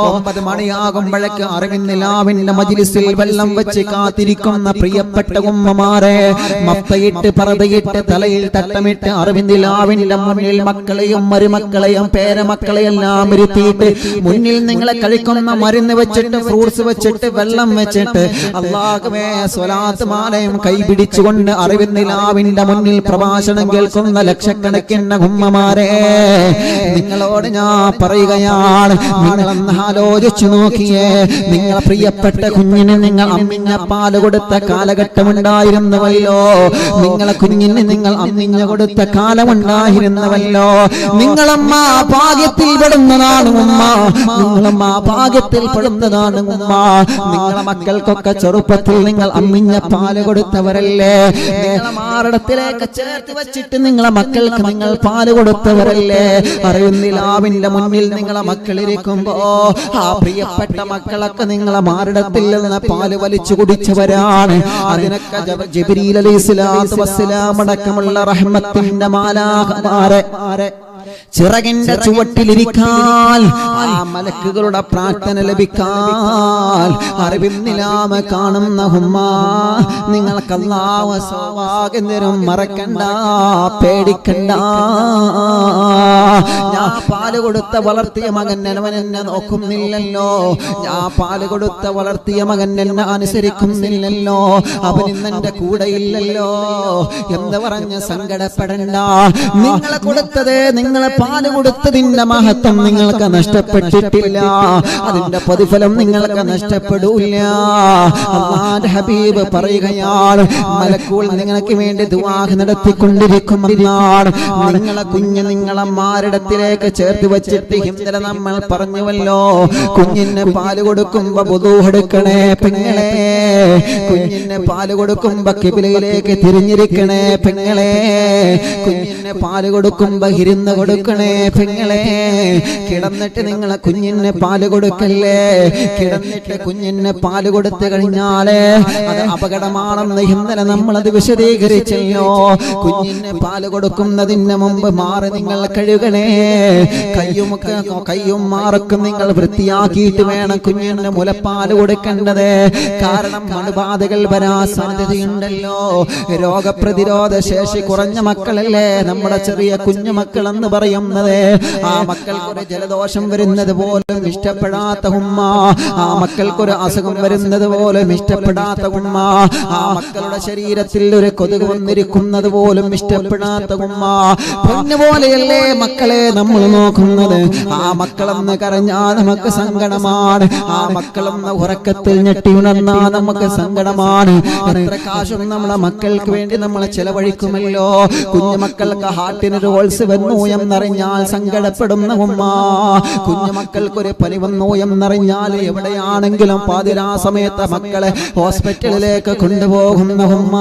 9 മണിയാകുമ്പോഴേക്ക് അറിവിന്ദിലാവിന്റെ മജ്ലിസിൽ വെള്ളം വെച്ച് കാത്തിരിക്കുന്ന പ്രിയപ്പെട്ട ഉമ്മമാർ മഫ്തയിട്ട് പറതയിട്ട് തലയിൽ തട്ടമിട്ട് അറിവിന്ദിലാവിന്റെ മുന്നിൽ മക്കളെയും മരുമക്കളെയും പേരമക്കളെയെല്ലാം ഇരുത്തിയിട്ട് മുന്നിൽ നിങ്ങളെ കഴിക്കുന്ന മരുന്ന് വെച്ചിട്ട് ഫ്രൂട്ട്സ് വെച്ചിട്ട് വെള്ളം വെച്ചിട്ട് അല്ലാഹുവേ സ്വലാത്ത് മാലയും കൈപിടിച്ചുകൊണ്ട് അറിവിന്ദിലാവിന്റെ മുന്നിൽ പ്രഭാഷണം കേൾക്കുന്ന ലക്ഷക്കണക്കിന് ഉമ്മമാരെ, നിങ്ങളോട് ഞാൻ പറയുകയാണ്, നിങ്ങളൊന്ന് ആലോചിച്ചു നോക്കിയേ. നിങ്ങളെ പ്രിയപ്പെട്ട കുഞ്ഞിന് നിങ്ങൾ അമ്മിഞ്ഞ പാല് കൊടുത്ത കാലഘട്ടമുണ്ടായിരുന്നു ല്ലോ, നിങ്ങളെ കുഞ്ഞിന് നിങ്ങൾ അമ്മിഞ്ഞ കൊടുത്ത കാലമുണ്ടായിരുന്നവല്ലോ. നിങ്ങളമ്മ ഭാഗ്യത്തിൽ പെടുന്നതാണ് ഉമ്മ, നിങ്ങളമ്മ ഭാഗ്യത്തിൽ പെടുന്നതാണ് ഉമ്മ. നിങ്ങളെ മക്കൾക്കൊക്കെ ചെറുപ്പത്തിൽ നിങ്ങൾ അമ്മിഞ്ഞ പാല് കൊടുത്തവരല്ലേ? നിങ്ങളെ മാറിടത്തിലേക്ക് ചേർത്ത് വെച്ചിട്ട് നിങ്ങളെ മക്കൾക്ക് നിങ്ങൾ പാല് കൊടുത്തവരല്ലേ? അറിയുന്നിലാവിന്റെ മുന്നിൽ നിങ്ങളെ മക്കളിരിക്കുമ്പോ ആ പ്രിയപ്പെട്ട മക്കളൊക്കെ നിങ്ങളെ മാറിടത്തിൽ നിന്ന് പാല് വലിച്ചു കുടിച്ചവരാണ്. അതിനൊക്കെ ജിബ്രീൽ അലൈഹിസ്സലാത്തു വസ്സലാം അടക്കമുള്ള റഹ്മത്തിന്റെ മാലാഖമാരെ ചിറകിന്റെ ചുവട്ടിലിരിക്കാൻ, ആ മലക്കുകളുടെ പ്രാർത്ഥന ലഭിക്കാൻ അറിവിന്നിലാമ കാണുന്ന ഉമ്മ, നിങ്ങൾക്ക് അല്ലാഹു സവാഗന്ദരം മറക്കണ്ട, പേടിക്കണ്ട. ഞാൻ പാല് കൊടുത്ത വളർത്തിയ മകൻ അവൻ എന്നെ നോക്കുന്നില്ലല്ലോ, ഞാൻ പാല് കൊടുത്ത വളർത്തിയ മകൻ എന്നെ അനുസരിക്കുന്നില്ലല്ലോ, അവൻ ഇന്നെന്റെ കൂടെ ഇല്ലല്ലോ എന്ന് പറഞ്ഞ് സങ്കടപ്പെടണ്ട. നിങ്ങളെ കൊടുത്തത്, നിങ്ങളെ പാല് കൊടുത്തതിന്റെ മഹത്വം നിങ്ങൾക്ക് നഷ്ടപ്പെട്ടിട്ടില്ല, അതിന്റെ പ്രതിഫലം നിങ്ങൾക്ക് നഷ്ടപ്പെടൂല. അല്ലാഹുവിന്റെ ഹബീബ് പറയുകയാണ്, മലക്കുകൾ നിങ്ങൾക്ക് വേണ്ടി ദുആ നടത്തിക്കൊണ്ടിരിക്കുമെന്നാണ്. നിങ്ങളെ കുഞ്ഞ് നിങ്ങളെ മാറിടത്തിലേക്ക് ചേർത്ത് വെച്ചിട്ട് ഇന്നലെ നമ്മൾ പറഞ്ഞുവല്ലോ, കുഞ്ഞിന് പാല് കൊടുക്കുമ്പോ വുദൂ എടുക്കണേ പെങ്ങളെ, കുഞ്ഞിന് പാല് കൊടുക്കുമ്പോ ഖിബ്ലയിലേക്ക് തിരിഞ്ഞിരിക്കണേ പെങ്ങളെ, കുഞ്ഞിന് പാല് കൊടുക്കുമ്പോ ഇരുന്ന് കൊടുക്കണേ കൊടുക്കണേ പെങ്ങളെ. കിടന്നിട്ട് നിങ്ങളെ കുഞ്ഞിന് പാല് കൊടുക്കല്ലേ. കിടന്നിട്ട് കുഞ്ഞിന് പാല് കൊടുത്തു കഴിഞ്ഞാല് അത് അപകടമാണെന്ന് ഇന്നലെ നമ്മളത് വിശദീകരിച്ചല്ലോ. കുഞ്ഞിന് പാല് കൊടുക്കുന്നതിന് മുമ്പ് മാറി നിങ്ങൾ കഴുകണേ. കയ്യും മാറക്കും നിങ്ങൾ വൃത്തിയാക്കിയിട്ട് വേണം കുഞ്ഞിന് മുലപ്പാല് കൊടുക്കേണ്ടത്. കാരണം അണുബാധകൾ വരാൻ സാധ്യതയുണ്ടല്ലോ. രോഗപ്രതിരോധ ശേഷി കുറഞ്ഞ മക്കളല്ലേ നമ്മുടെ ചെറിയ കുഞ്ഞു മക്കളെന്ന് പറയുന്നത്. ആ മക്കൾക്കൊരു ജലദോഷം വരുന്നത് പോലും ഇഷ്ടപ്പെടാത്ത ഉമ്മ, ആ മക്കൾക്കൊരു അസുഖം വരുന്നത് പോലും ഇഷ്ടപ്പെടാത്ത ഉമ്മ, ആ മക്കളുടെ ശരീരത്തിൽ ഒരു കൊതുക് വന്നിരിക്കുന്നത് പോലും ഇഷ്ടപ്പെടാത്ത ഉമ്മ, പൊന്നുപോലെയല്ലേ മക്കളെ നമ്മൾ നോക്കുന്നത്. ആ മക്കളെന്ന് കരഞ്ഞാൽ നമുക്ക് സങ്കടമാണ്. ആ മക്കളെന്ന് ഉറക്കത്തിൽ ഞെട്ടി ഉണർന്നാ നമുക്ക് സങ്കടമാണ്. എത്ര കാശും നമ്മളെ മക്കൾക്ക് വേണ്ടി നമ്മൾ ചെലവഴിക്കുമല്ലോ. കുഞ്ഞുമക്കൾക്ക് ഹാർട്ടിനൊരു ഹോൾസ് വന്നു എന്നറിഞ്ഞാൽ സങ്കടപ്പെടുന്ന ഉമ്മ, കുഞ്ഞുമക്കൾക്കൊരു പനി വന്നു എന്നറിഞ്ഞാൽ എവിടെയാണെങ്കിലും പാതിരാ സമയത്ത് മക്കളെ ഹോസ്പിറ്റലിലേക്ക് കൊണ്ടുപോകുന്ന ഉമ്മ.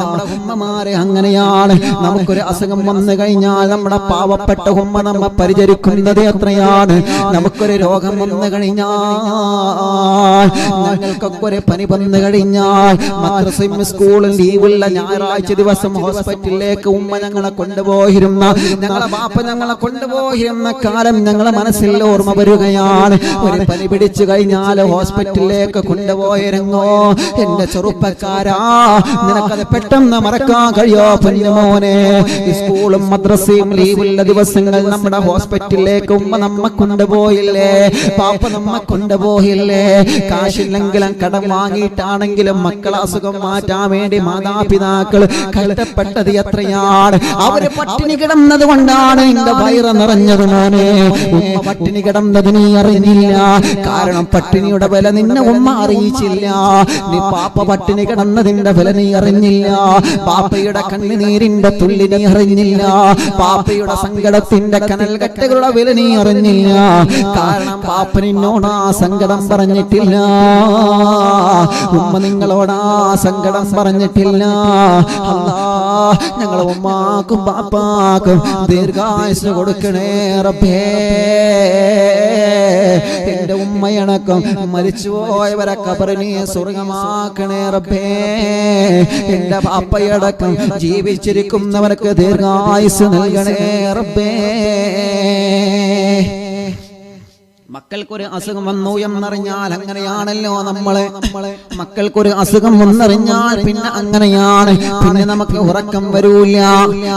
നമ്മുടെ ഉമ്മമാരെ അങ്ങനെയാണ്. നമുക്കൊരു അസുഖം വന്നു കഴിഞ്ഞാൽ നമ്മുടെ പാവപ്പെട്ട ഉമ്മ നമ്മെ പരിചരിക്കുന്നത് എത്രയാണ്. നമുക്കൊരു രോഗം വന്നു കഴിഞ്ഞാൽ, ഞങ്ങൾക്കൊക്കെ ഒരു പനി വന്നു കഴിഞ്ഞാൽ മദ്രസയും സ്കൂളും ലീവുള്ള ഞായറാഴ്ച ദിവസം ഹോസ്പിറ്റലിലേക്ക് ഉമ്മ ഞങ്ങളെ കൊണ്ടുപോയിരുന്ന, ഞങ്ങളെ ബാപ്പ ഞങ്ങളെ കൊണ്ടുപോയിരുന്ന കാലം ഞങ്ങളെ മനസ്സിൽ ഓർമ്മ വരികയാണ്. ഒരു പനി പിടിച്ചു കഴിഞ്ഞാൽ ഹോസ്പിറ്റലിലേക്ക് കൊണ്ടുപോയിരുന്നോ എന്റെ ചെറുപ്പക്കാരാ, നിനക്കത് പെട്ടെന്ന് മറക്കാൻ കഴിയോ പൊന്നുമോനെ? സ്കൂളും മദ്രസയും ലീവുള്ള ദിവസങ്ങൾ നമ്മുടെ ഹോസ്പിറ്റലിലേക്ക് ഉമ്മ നമ്മെ കൊണ്ടുപോയില്ലേ, പാപ്പ നമ്മെ കൊണ്ടുപോയില്ലേ? കാശില്ലെങ്കിലും കടം വാങ്ങിയിട്ടാണെങ്കിലും മക്കളെ അസുഖം മാറ്റാൻ വേണ്ടി മാതാപിതാക്കൾ കഷ്ടപ്പെട്ടത് എത്രയാണ്. അവര് പട്ടിണി കിടന്നത് കൊണ്ടാണ് എന്റെ വയറ് നിറഞ്ഞത് മോനെ. ഉമ്മ പട്ടിണി കിടന്നത് നീ അറിഞ്ഞില്ല. കാരണം പട്ടിണിയുടെ വില നിന്നെ ഉമ്മ അറിയിച്ചില്ല. നീ പാപ്പ പട്ടിണി കിടന്നതിന്റെ വില നീ അറിഞ്ഞില്ല. പാപ്പയുടെ കണ്ണുനീരിന്റെ തുള്ളി നീ അറിഞ്ഞില്ല. പാപ്പയുടെ സങ്കടത്തിന്റെ കനൽ കെട്ടുകളുടെ വില നീ അറിഞ്ഞില്ല. കാരണം പാപ്പ നിന്നോട് ആ സങ്കടം പറഞ്ഞിട്ടില്ല. ഉമ്മ നിങ്ങളോട് ആ സങ്കടം പറഞ്ഞിട്ടില്ല. അല്ലാഹ് ഞങ്ങളെ ഉമ്മാക്കും പാപ്പാക്കും ദീർഘായുസ്സ് കൊടുക്കണേ റബ്ബേ. എന്റെ ഉമ്മയണക്കം മരിച്ചുപോയവരെ ഖബറിനെ സ്വർഗമാക്കണേ റബ്ബേ. എന്റെ പാപ്പയടക്കം ജീവിച്ചിരിക്കുന്നവർക്ക് ദീർഘായുസ്സ് നൽകണേ റബ്ബേ. മക്കൾക്കൊരു അസുഖം വന്നു എന്നറിഞ്ഞാൽ അങ്ങനെയാണല്ലോ നമ്മളെ. മക്കൾക്കൊരു അസുഖം വന്നറിഞ്ഞാൽ പിന്നെ അങ്ങനെയാണ്. പിന്നെ നമുക്ക് ഉറക്കം വരൂല.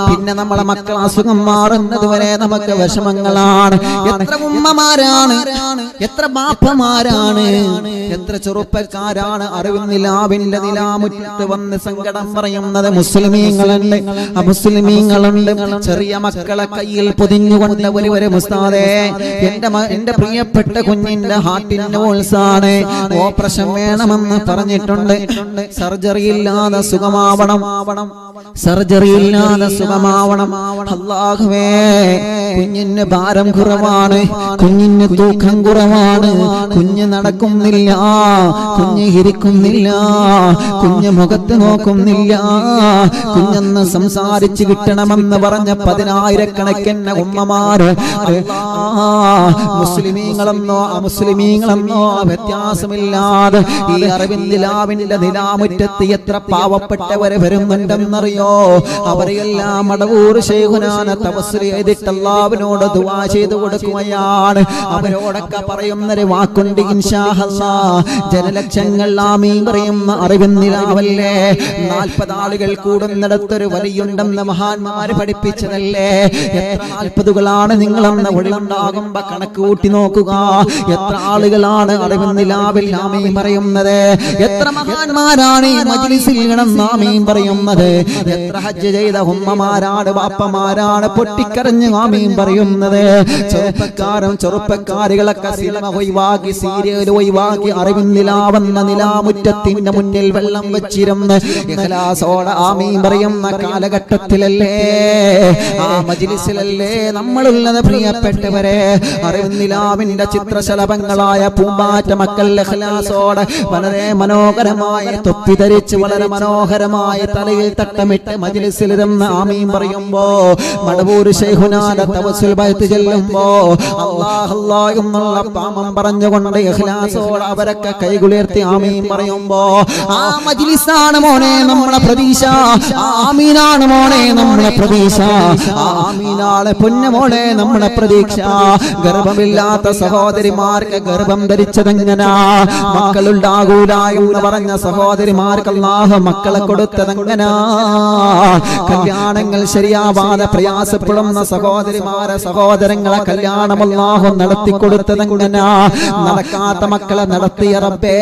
പിന്നെ നമ്മളെ മക്കൾ അസുഖം മാറുന്നത് വരെ നമുക്ക് വിഷമങ്ങളാണ്. എത്ര ഉമ്മമാരാണ്, എത്ര ബാപ്പമാരാണ്, എത്ര ചെറുപ്പക്കാരാണ് അറിവിന്റെ നിലാമുറ്റത്ത് വന്ന് സങ്കടം പറയുന്നത്. മുസ്ലിമീങ്ങളുണ്ട്, അമുസ്ലിമീങ്ങളുണ്ട്. ചെറിയ മക്കളെ കയ്യിൽ പൊതിഞ്ഞുകൊണ്ട് ഒരു മുസ്താദേ, എന്റെ പ്രിയപ്പെട്ട കുഞ്ഞിന്റെ ഹാർട്ടിന്റെ ഹോൾസാണ്, ഓപ്പറേഷൻ വേണമെന്ന് പറഞ്ഞിട്ടുണ്ട്. സർജറി ഇല്ലാതെ സുഖമാവണം, സർജറി ഇല്ലാതെ സുഖമാവണം. അല്ലാഹുവേ, കുഞ്ഞിന് ഭാരം കുറവാണ്, കുഞ്ഞിന് തൂക്കം കുറവാണ്, കുഞ്ഞ് നടക്കുന്നില്ല, കുഞ്ഞ് ഇരിക്കുന്നില്ല, കുഞ്ഞ് മുഖത്ത് നോക്കുന്നില്ല, കുഞ്ഞെന്ന് സംസാരിച്ച് കിട്ടണമെന്ന് പറഞ്ഞ 10,000-കണക്കിന് ഉമ്മമാര്. മുസ്ലിമീങ്ങളെന്നോ അമുസ്ലിമീങ്ങളെന്നോ വ്യത്യാസമില്ലാതെ ഈ അറിവിന്റെ നിലാമുറ്റത്ത് എത്ര പാവപ്പെട്ടവരെ വരുന്നുണ്ടെന്നറിയോ? അവരെയെല്ലാം മടവൂർ ശൈഖുനാന തവസ്സുൽ ചെയ്തിട്ട് അല്ലാഹുവിനോട് ദുആ ചെയ്തു കൊടുക്കുകയാണ്. അവരോടൊക്കെ പറയുന്നൊരു വാക്കുണ്ട്, ഇൻഷാ അല്ലാഹ്. ജനലക്ഷങ്ങൾ ആമീൻ പറയുന്ന അറിവിന്നിലാവല്ലേ. 40 ആളുകൾ കൂടുന്നിടത്തൊരു വലിയുണ്ടെന്ന് മഹാന്മാര് പഠിപ്പിച്ചതല്ലേ. എത്ര 40കളാണ് നിങ്ങളെന്ന ഒഴിവുണ്ടാകുമ്പോ കണക്ക് കൂട്ടി നോക്കുക. എത്ര ആളുകളാണ് അറിവിന്നിലാവിൽ ആമീൻ പറയുന്നത്? എത്ര മഹാന്മാരാണ് ഈ മജ്ലിസിൽ കിടന്ന് ആമീൻ പറയുന്നത്? എത്ര ഹജ്ജ് ചെയ്ത ഉമ്മമാരാണ്, ബാപ്പമാരാണ് പൊട്ടിക്കരഞ്ഞ് ആമീൻ പറയുന്നത്? ചെറുപ്പക്കാരും ചെറുപ്പക്കാരികളൊക്കെ സിനിമ ഒഴിവാക്കി, സീരിയൽ ഒഴിവാക്കി അറിവിന്നിലാവെന്ന നിലാമുറ്റത്തിന്റെ മുന്നിൽ വെള്ളം വെച്ചിരുന്ന് ഇഖ്ലാസോടെ ആമീൻ പറയുന്ന കാലഘട്ടത്തിലല്ലേ, ആ മജ്ലിസിലല്ലേ നമ്മളുള്ളത് പ്രിയപ്പെട്ടവരെ? അറിവിന്നിലാവിന്റെ ചിത്രശലഭങ്ങളായ പൂമ്പാറ്റ മക്കൾ ഇഖ്ലാസോടെ വളരെ മനോഹരമായ തൊപ്പി ധരിച്ച് വളരെ മനോഹരമായ തലയിൽ തട്ട തട്ടമിട്ട് മജ്ലിസിലിരുന്ന് ആമീൻ പറയുമ്പോ മടവൂർ ശൈഖുനാന്റെ തവസ്സുൽ ബൈത്ത് ചൊല്ലുമ്പോ അല്ലാഹ് അല്ലാഹ് എന്നുള്ള പാമം പറഞ്ഞുകൊണ്ട് ഇഖ്ലാസോടെ അവരൊക്കെ കൈകുളിർത്തി ആമീൻ പറയുമ്പോ ആ മജ്ലിസാണ് മോനെ നമ്മുടെ പ്രതീക്ഷ, ആമീനാണ് മോനെ നമ്മുടെ പ്രതീക്ഷ, ആമീനാണ് പൊന്നുമോളെ നമ്മുടെ പ്രതീക്ഷ. ഗർഭമില്ലാത്ത സഹോദരിമാർക്ക് ഗർഭം ധരിച്ചതെങ്ങനാ, മക്കളുണ്ടാകൂല എന്ന് പറഞ്ഞ സഹോദരിമാർക്ക് അല്ലാഹു മക്കളെ കൊടുത്തതെങ്ങനാ, കല്യാണങ്ങൾ ശരിയാവാതെ പ്രയാസപ്പെടുന്ന സഹോദരിമാരെ സഹോദരങ്ങളെ കല്യാണം അല്ലാഹു നടത്തിക്കൊടുത്തതെങ്ങനാ, നടക്കാത്ത മക്കളെ നടത്തിയ റബ്ബേ,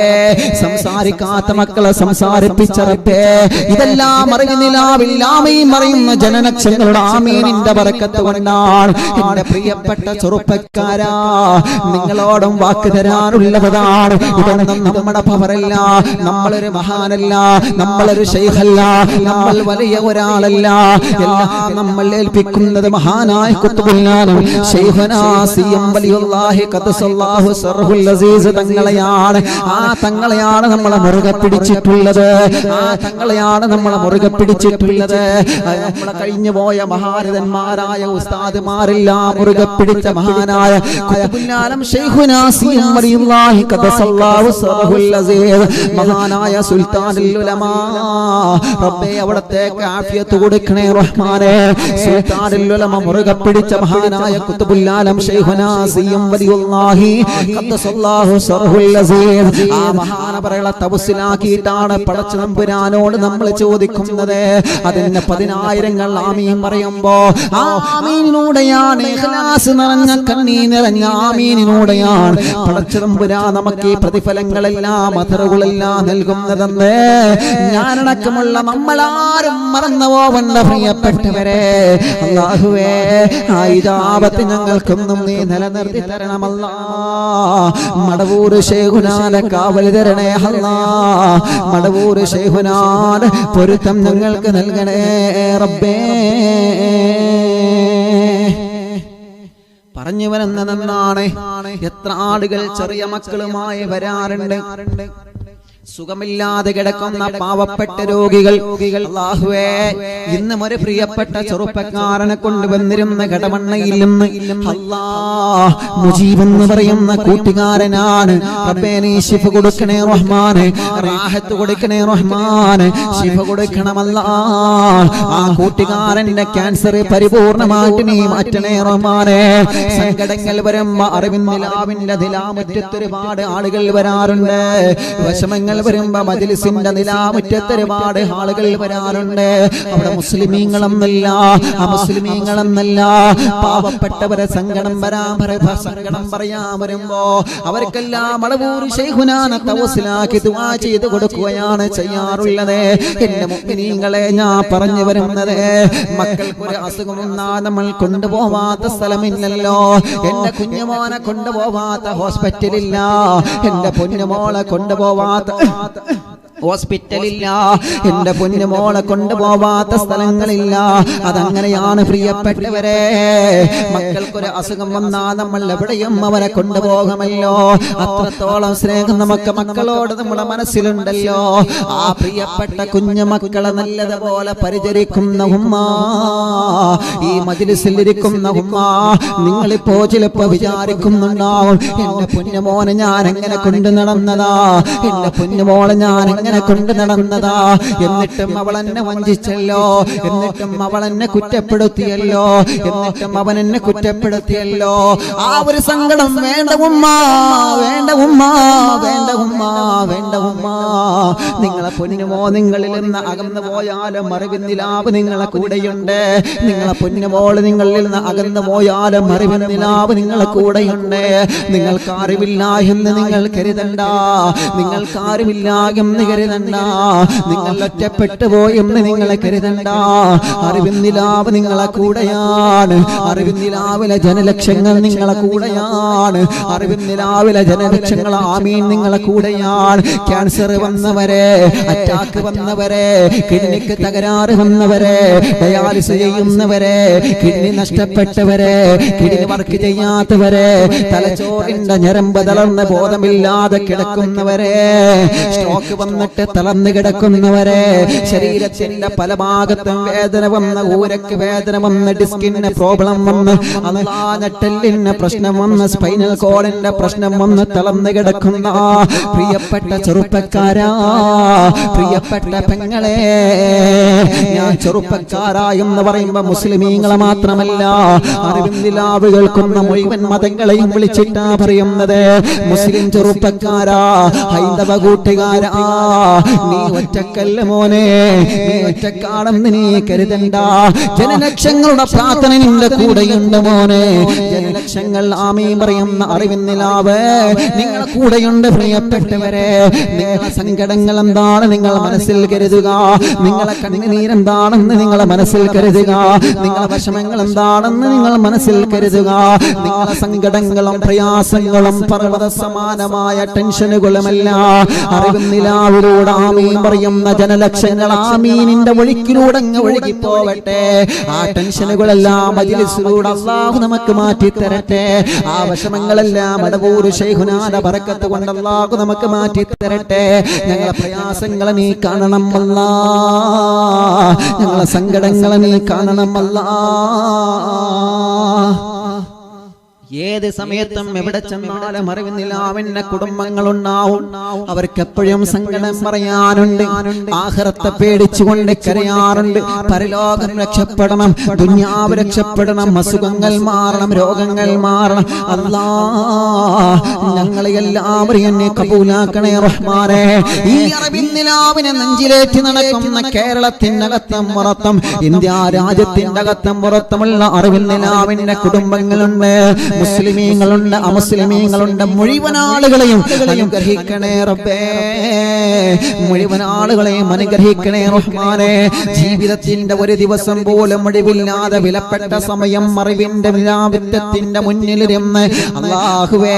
സംസാരിക്കാത്ത മക്കളെ സംസാരിപ്പിച്ച റബ്ബേ, ഇതെല്ലാം അറിയുന്നില്ലാവില്ലാമയും അറിയുന്ന ജനനക്ഷങ്ങളുടെ ആമീനിന്റെ ബറക്കത്ത് കൊണ്ടാണ്. എന്റെ പ്രിയപ്പെട്ട ചെറുപ്പക്കാരാ, നിങ്ങളോടും വാക്ക് തരാനുള്ളതാണ്. ഇതൊന്നും നമ്മുടെ പവറല്ല, നമ്മളൊരു മഹാനല്ല, നമ്മളൊരു ശൈഖല്ല, നമ്മൾ വലിയ ഒരാളല്ല. എല്ലാം നമ്മൾ ഏൽപ്പിക്കുന്നത് മഹാനായ ഖുത്ബുൽ ശൈഖുനാ സിയം വലിയുല്ലാഹി ഖദ്സല്ലാഹു സർഹുൽ അസീസ് തങ്ങളെയാണ്. ആ തങ്ങളെയാണ് നമ്മളെ മുറുകെ പിടിച്ചിട്ടുള്ളത്, ആ തങ്ങളെയാണ് നമ്മളെ മുറുകെ പിടിച്ചിട്ടുള്ളത്. നമ്മളെ കഴിഞ്ഞു പോയ മഹാരഥന്മാരായ ഉസ്താദുമാരെല്ലാം മുറുകെ പിടിച്ച മഹാനായ ഖുത്ബുൽ ആലം ശൈഖുനാ സിയം വലിയുല്ലാഹി ഖദ്സല്ലാഹു സർഹുൽ അസീസ് മഹാനായ സുൽത്താനുൽ ഉലമാ, റബ്ബേ അവിടത്തേക്ക് ആഫിയത്ത് കൊടുക്കണേ റഹ്മാനേ. സുൽത്താനുൽ ഉലമ മുറുകെ പിടിച്ച മഹാനായ ഖുത്ബുൽ ആലം ശൈഖുനാ സിയം വലിയുല്ലാഹി ഖദ്സല്ലാഹു സർഹുൽ അസീസ് ആ മഹാനവറുകളെ തവസ്സിലാക്കിയിട്ടാണ് പടച്ച തമ്പുരാനോട് നമ്മൾ ചോദിക്കുന്നത്. അതിന് 10,000 ആമീൻ പറയുമ്പോ ആ ആമീനിലൂടെയാണ്, ഇഖ്ലാസ് നിറഞ്ഞ കണ്ണീർ നിറഞ്ഞ ആമീനിലൂടെയാണ് പടച്ച തമ്പുരാൻ നമുക്ക് ഈ പ്രതിഫലങ്ങളെല്ലാം അഥറുകളെല്ലാം നൽകുന്നതെന്ന് ഞാനടക്കമുള്ള നമ്മളാരും മറന്നു പോവണ്ട പ്രിയപ്പെട്ടവരെ. അല്ലാഹുവേ, ആ ഇജാബത്ത് ഞങ്ങൾക്കൊന്നും നീ നിലനിർത്തി തരണമല്ലാ. മടവൂർ ശൈഖുനാനെ കാവൽ തരണേ അല്ലാ. മടവൂർ ശൈഖുനാൻ പൊരുത്തം ഞങ്ങൾക്ക് നൽകണേ റബ്ബേ. പറഞ്ഞു വരുന്നതെന്നാണ്, എത്ര ആളുകൾ ചെറിയ മക്കളുമായി വരാറുണ്ട്, സുഖമില്ലാതെ കിടക്കുന്ന പാവപ്പെട്ട രോഗികൾ. അല്ലാഹുവേ, ഇന്നും ഒരു പ്രിയപ്പെട്ട ചെറുപ്പക്കാരനെ കൊണ്ടുവന്നിരുന്ന കടമണ്ണയിൽ നിന്ന് അല്ലാഹ് മുജീബ് എന്ന് പറയുന്ന കൂട്ടുകാരനാണ്. റബ്ബേ, നീ ശിഫ കൊടുക്കണേ റഹ്മാനെ, റാഹത്ത് കൊടുക്കണേ റഹ്മാനെ, ശിഫ കൊടുക്കണമല്ലാ. ആ കൂട്ടുകാരന്റെ ക്യാൻസർ പരിപൂർണമായിട്ട് നീ മാറ്റണേ റഹ്മാനെ. സങ്കടങ്ങൾ വരുമ്പോ അറിവിന്റെ നിലാമുറ്റത്ത് ഒരുപാട് ആളുകൾ വരാറുണ്ട്, വിഷമങ്ങൾ വരുമ്പോ മജ്ലിസിന്റെ നിലാമുറ്റത്ത് ഒരുപാട് ആളുകൾ വരാറുണ്ട്. അവിടെ മുസ്ലിമീങ്ങളെന്നല്ല, അമുസ്ലിമീങ്ങളെന്നല്ല, പാവപ്പെട്ടവരെ സങ്കടം പറയാൻ വരുമ്പോ അവർക്കെല്ലാം മടവൂർ ശൈഖുനാനെ തവസ്സിലാക്കി ദുആ ചെയ്ത് കൊടുക്കുകയാണ് ചെയ്യാറുള്ളത്. എന്റെ മുഅ്മിനീങ്ങളെ, ഞാൻ പറഞ്ഞു വരുന്നത്, മക്കൾക്കൊരു അസുഖം വന്നാൽ നമ്മൾ കൊണ്ടുപോവാത്ത സ്ഥലമില്ലല്ലോ. എന്റെ കുഞ്ഞുമോനെ കൊണ്ടുപോവാത്ത ഹോസ്പിറ്റലില്ല, എന്റെ പൊന്നുമോളെ കൊണ്ടുപോവാത്ത ഹോസ്പിറ്റലില്ല, എന്റെ പൊന്നുമോളെ കൊണ്ടുപോവാത്ത സ്ഥലങ്ങളില്ല. അതങ്ങനെയാണ് പ്രിയപ്പെട്ടവരെ. മക്കൾക്കൊരു അസുഖം വന്നാൽ നമ്മൾ എവിടെയും അവരെ കൊണ്ടുപോകുമല്ലോ. അത്രത്തോളം സ്നേഹം നമുക്ക് മക്കളോട് നമ്മുടെ മനസ്സിലുണ്ടല്ലോ. ആ പ്രിയപ്പെട്ട കുഞ്ഞു മക്കളെ നല്ലതുപോലെ പരിചരിക്കുന്ന ഉമ്മ, ഈ മജ്ലിസിൽ ഇരിക്കുന്ന ഉമ്മ, നിങ്ങളിപ്പോ ചിലപ്പോ വിചാരിക്കുന്നുണ്ടാവും, എന്റെ പൊന്നുമോനെ ഞാൻ എങ്ങനെ കൊണ്ടു നടന്നതാ, എന്റെ പൊന്നുമോളെ ഞാൻ എങ്ങനെ കൊണ്ട് നടന്നതാ, എന്നിട്ടും അവൾ എന്നെ വഞ്ചിച്ചല്ലോ, എന്നിട്ടും അവൾ എന്നെ കുറ്റപ്പെടുത്തിയല്ലോ, എന്നിട്ടും അവൻ എന്നെ കുറ്റപ്പെടുത്തിയല്ലോ. ആ ഒരു സങ്കടം വേണ്ട ഉമ്മ, വേണ്ട ഉമ്മ, വേണ്ട ഉമ്മ, വേണ്ട ഉമ്മ. നിങ്ങളെ പൊന്നുമോ നിങ്ങളിൽ നിന്ന് അകന്നു പോയാലും അറിവിൻ നിലാവ് നിങ്ങളെ കൂടെയുണ്ട്. നിങ്ങളെ പൊന്നുമോള് നിങ്ങളിൽ നിന്ന് അകന്നു പോയാലും അറിവിൻ നിലാവ് നിങ്ങളെ കൂടെയുണ്ട്. നിങ്ങൾക്ക് അറിവില്ല എന്ന് നിങ്ങൾ കരുതണ്ട, നിങ്ങൾക്ക് അറിവില്ല എന്ന് കരുതണ്ട, നിങ്ങൾ ഒറ്റപ്പെട്ടു പോയെന്ന് നിങ്ങളെ കരുതണ്ട. അറിവിൻ നിലാവ് നിങ്ങളെ കൂടെയാണ്, അറിവിൻ നിലാവിലെ ജനലക്ഷങ്ങൾ നിങ്ങളെ കൂടെയാണ്, അറിവിൻ നിലാവിലെ ജനലക്ഷങ്ങൾ ആമീൻ നിങ്ങളെ കൂടെയാണ്. ക്യാൻസർ വന്നവരെ, അറ്റാക്ക് വന്നവരെ, കിഡ്നിക്ക് തകരാറ് വന്നവരെ, ഡയാലിസിസ് ചെയ്യുന്നവരെ, കിഡ്നി നഷ്ടപ്പെട്ടവരെ, കിഡ്നി വർക്ക് ചെയ്യാത്തവരെ, തലച്ചോറിന്റെ ഞരമ്പ് തളർന്ന് ബോധമില്ലാതെ കിടക്കുന്നവരെ, സ്ട്രോക്ക് വന്ന വന്നിട്ട് തളർന്നു കിടക്കുന്നവരെ, ശരീരത്തിന്റെ പല ഭാഗത്തും വേദന വന്ന്, ഊരക്ക് വേദന വന്ന്, ഡിസ്കിന് പ്രോബ്ലം വന്ന്, നട്ടെല്ലിന് പ്രശ്നം വന്ന്, സ്പൈനൽ കോഡിന്റെ പ്രശ്നം വന്ന് തളർന്നു കിടക്കുന്ന പ്രിയപ്പെട്ട ചെറുപ്പക്കാരാ, പ്രിയപ്പെട്ട പെങ്ങളെ, ഞാൻ ചെറുപ്പക്കാരാ എന്ന് പറയുമ്പോ മുസ്ലിമീങ്ങളെ മാത്രമല്ല, അറിവിന്ദിലാവ് കേൾക്കുന്ന മുഴുവൻ മതങ്ങളെയും വിളിച്ചിട്ടാ പറയുന്നത്. മുസ്ലിം ചെറുപ്പക്കാരാ, ഹൈന്ദവ കൂട്ടുകാരാ, നീ ഒറ്റക്കല്ല മോനെ, നീ ഒറ്റക്കാണെന്ന് നീ കരുതണ്ട. ജനലക്ഷങ്ങളുടെ പ്രാർത്ഥന നിന്റെ കൂടെയുണ്ട് മോനെ, ജനലക്ഷങ്ങൾ ആമീൻ പറയുന്ന അറിവിന്ദിലാവ് നിങ്ങളെ കൂടെയുണ്ട്. പ്രിയപ്പെട്ടവരെ, നിങ്ങളെ സങ്കടങ്ങൾ എന്താണ് നിങ്ങൾ മനസ്സിൽ കരുതുക, നിങ്ങളെ കണ്ണുനീരെന്താണെന്ന് നിങ്ങളെ മനസ്സിൽ കരുതുക, നിങ്ങളെ വിഷമങ്ങൾ എന്താണെന്ന് നിങ്ങൾ മനസ്സിൽ കരുതുക. നിങ്ങളെ സങ്കടങ്ങളും പ്രയാസങ്ങളും പർവ്വത സമാനമായ ടെൻഷനുകളുമല്ല അറിവിന്ദിലാവിലൂടെ ആമീൻ പറയുന്ന ജനലക്ഷങ്ങൾ ആമീനിന്റെ ഒഴുക്കിലൂടെ അങ്ങ് ഒഴുകിപ്പോവട്ടെ. ആ ടെൻഷനുകളെല്ലാം മജ്‌ലിസിലൂടെ അല്ലാഹു നമുക്ക് മാറ്റി തരട്ടെ. ആ വിഷമങ്ങളെല്ലാം അടവൂർ ശൈഖുനാന്റെ ബറക്കത്ത് കൊണ്ട് അല്ലാഹു നമുക്ക് മാറ്റി തരട്ടെ. ഞങ്ങളെ പ്രയാസങ്ങളെ നീ കാണണം അല്ലാ, ഞങ്ങളെ സങ്കടങ്ങളെ നീ കാണണം അല്ലാ. ഏത് സമയത്തും എവിടെ ചെന്നാലും അറിവിന്ദിലാവിന്റെ കുടുംബങ്ങളുണ്ടാവും. അവർക്ക് എപ്പോഴും സങ്കടം പറയാനുണ്ട്, ആഖിറത്തെ പേടിച്ചുകൊണ്ട് കരയാറുണ്ട്. പരലോകം രക്ഷപ്പെടണം, ദുനിയാവ് രക്ഷപ്പെടണം, അസുഖങ്ങൾ മാറണം, രോഗങ്ങൾ മാറണം. അല്ലാ, ഞങ്ങളെ എല്ലാവരും എന്നെ കബൂലാക്കണേ റഹ്മാനേ. ഈ അറിവിന്ദിലാവിനെ നെഞ്ചിലേറ്റി നടക്കുന്ന കേരളത്തിന്റെ അകത്തും പുറത്തും, ഇന്ത്യ രാജ്യത്തിന്റെ അകത്തും പുറത്തുമുള്ള അറിവിന്ദിലാവിന്റെ കുടുംബങ്ങളുണ്ട്, മുസ്ലിമീങ്ങളുണ്ട്, അമുസ്ലിമീങ്ങളുണ്ട്. മുഴുവൻ ആളുകളെയും അനുഗ്രഹിക്കണേ റബ്ബേ, മുഴുവൻ ആളുകളെയും അനുഗ്രഹിക്കണേ റഹ്മാനേ. ജീവിതത്തിന്റെ ഒരു ദിവസം പോലും ഒഴിവില്ലാതെ വിലപ്പെട്ട സമയം അറിവിന്റെ വിലാപിത്തത്തിന്റെ മുന്നിലിരുന്ന് അല്ലാഹുവേ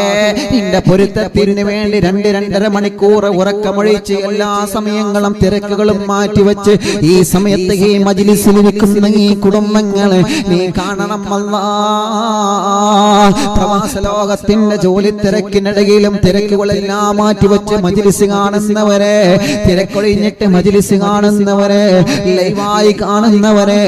നിന്റെ പൊരുത്തത്തിന് വേണ്ടി 2-2.5 മണിക്കൂർ ഉറക്കമൊഴിച്ച് എല്ലാ സമയങ്ങളും തിരക്കുകളും മാറ്റിവെച്ച് ഈ സമയത്ത് ഈ മജ്‌ലിസിൽ ഇരിക്കുന്ന ഈ കുടുംബങ്ങളെ നീ കാണണം അല്ലാ. പ്രവാസ ലോകത്തിന്റെ ജോലി തിരക്കിനിടയിലും തിരക്കുകളെല്ലാം മാറ്റിവെച്ച് മജ്‌ലിസ് കാണുന്നവരെ, തിരക്കൊഴിഞ്ഞിട്ട് മജ്‌ലിസ് കാണുന്നവരെ, ലൈവായി കാണുന്നവരെ,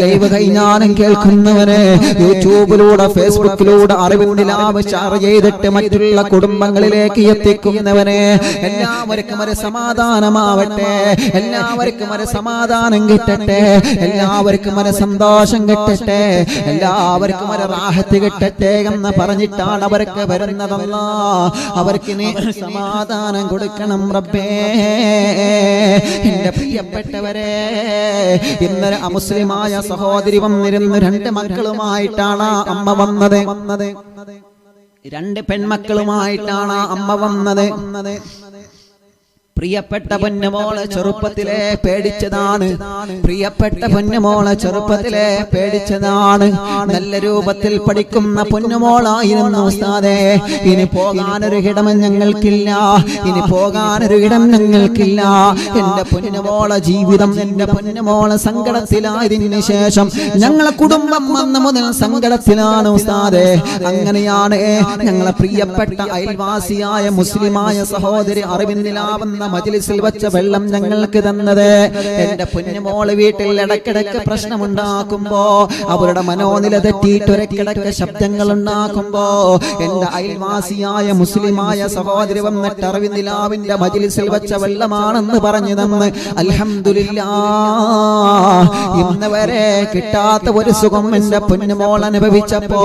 ലൈവ് കഴിഞ്ഞാലും കേൾക്കുന്നവരെ, യൂട്യൂബിലൂടെ ഫേസ്ബുക്കിലൂടെ അറിവിന്ദിലാവ് ഷെയർ ചെയ്തിട്ട് മറ്റുള്ള കുടുംബങ്ങളിലേക്ക് എത്തിക്കുന്നവരെ, എല്ലാവർക്കും ഒരു സമാധാനമാവട്ടെ, എല്ലാവർക്കും ഒരു സമാധാനം കിട്ടട്ടെ, എല്ലാവർക്കും ഒരു സന്തോഷം കിട്ടട്ടെ, എല്ലാവർക്കും ഒരു റാഹത്ത് കിട്ടട്ടെ എന്ന് പറഞ്ഞിട്ടാണ് അവർക്ക് വരുന്നതല്ല. അവർക്ക് നീ സമാധാനം കൊടുക്കണം റബ്ബേ. എന്റെ പ്രിയപ്പെട്ടവരെ, ഇന്നലെ അമുസ്ലിമായ സഹോദരി വന്നിരുന്നു. 2 മക്കളുമായിട്ടാണ് അമ്മ വന്നത്. 2 പെൺമക്കളുമായിട്ടാണ് അമ്മ വന്നത്. പ്രിയപ്പെട്ട പൊന്നുമോളെ ചെറുപ്പത്തിലെ പേടിച്ചതാണ്, പ്രിയപ്പെട്ട പൊന്നുമോളെ ചെറുപ്പത്തിലെ പേടിച്ചതാണ്. നല്ല രൂപത്തിൽ പഠിക്കുന്ന പൊന്നുമോളായിരുന്നു ഉസ്താദേ. ഇനി പോകാനൊരു ഇടം ഞങ്ങൾക്കില്ല, ഇനി പോകാനൊരു ഇടം ഞങ്ങൾക്കില്ല. എന്റെ പൊന്നുമോളെ ജീവിതം, എന്റെ പൊന്നുമോളെ സങ്കടത്തിലായതിനു ശേഷം ഞങ്ങളെ കുടുംബം അന്ന് മുതൽ സങ്കടത്തിലാണ് ഉസ്താദേ. അങ്ങനെയാണ് ഞങ്ങളെ പ്രിയപ്പെട്ട അയൽവാസിയായ മുസ്ലിമായ സഹോദരി അറിവിന്ദിലാവുന്ന മജ്‌ലിസിൽ വെച്ച വെള്ളം ഞങ്ങൾക്ക് തന്നത്. എന്റെ പൊന്നുമോള് വീട്ടിൽ ഇടക്കിടക്ക് പ്രശ്നമുണ്ടാക്കുമ്പോ, അവരുടെ മനോനില തെറ്റിയിട്ട് ഒരക്കിടക്ക് ശബ്ദങ്ങൾ ഉണ്ടാക്കുമ്പോ, എന്റെ അയൽവാസിയായ മുസ്ലിമായ സഹോദരി വന്നിട്ട് അറിവിന്ദിലാവിന്റെ മജ്‌ലിസിൽ വെച്ച വെള്ളമാണെന്ന് പറഞ്ഞു തന്ന് അൽഹംദുലില്ലാഹ് ഇന്ന് വരെ കിട്ടാത്ത ഒരു സുഖം എന്റെ പൊന്നുമോൾ അനുഭവിച്ചപ്പോ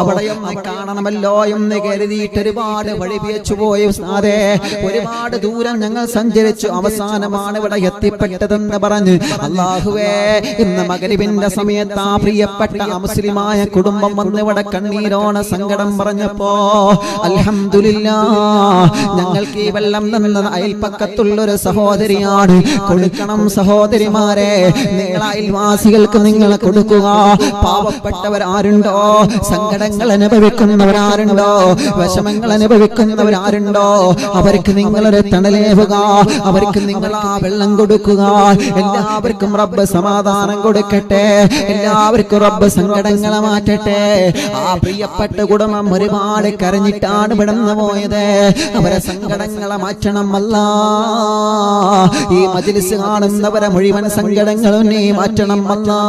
അവിടെയൊന്ന് കാണണമല്ലോ എന്ന് കരുതിയിട്ട് ഒരുപാട് വഴിപിയച്ചു പോയി ഉസ്താദേ. ഒരുപാട് ദൂരം ഞങ്ങൾ സഞ്ചരിച്ചു, അവസാനമാണ് ഇവിടെ എത്തിപ്പെട്ടതെന്ന് പറഞ്ഞ് അല്ലാഹുവേ ഇന്ന് മഗ്‌രിബിന്റെ സമയത്ത് ആ പ്രിയപ്പെട്ട മുസ്ലിമായ കുടുംബം വന്ന് ഇവിടെ കണ്ണീരോടെ സങ്കടം പറഞ്ഞപ്പോ അൽഹംദുലില്ലാഹ് ഞങ്ങൾക്ക് ഈ വെള്ളം തന്നത് അയൽപ്പക്കത്തുള്ളൊരു സഹോദരിയാണ്. കൊടുക്കണം സഹോദരിമാരെ, നിങ്ങൾ അയൽവാസികൾക്ക് നിങ്ങൾ കൊടുക്കുക. പാവപ്പെട്ടവരാരുണ്ടോ, സങ്കടങ്ങൾ അനുഭവിക്കുന്നവരാരുണ്ടോ, വിഷമങ്ങൾ അനുഭവിക്കുന്നവരാരുണ്ടോ, അവർക്ക് നിങ്ങളൊരു തണലേവ് അവർക്ക് നിങ്ങൾ ആ വെള്ളം കൊടുക്കുക. എല്ലാവർക്കും റബ്ബ് സമാധാനം കൊടുക്കട്ടെ. എല്ലാവർക്കും റബ്ബ് സങ്കടങ്ങളെ മാറ്റട്ടെ. ആ പ്രിയപ്പെട്ട കുടുംബം ഒരുപാട് കരഞ്ഞിട്ടാണ് വിടന്നു പോയത്. അവരെ സങ്കടങ്ങളെ മാറ്റണം അല്ലാ. ഈ മജ്‌ലിസ് കാണുന്നവരെ മുഴുവൻ സങ്കടങ്ങളും നീ മാറ്റണം അല്ലാ.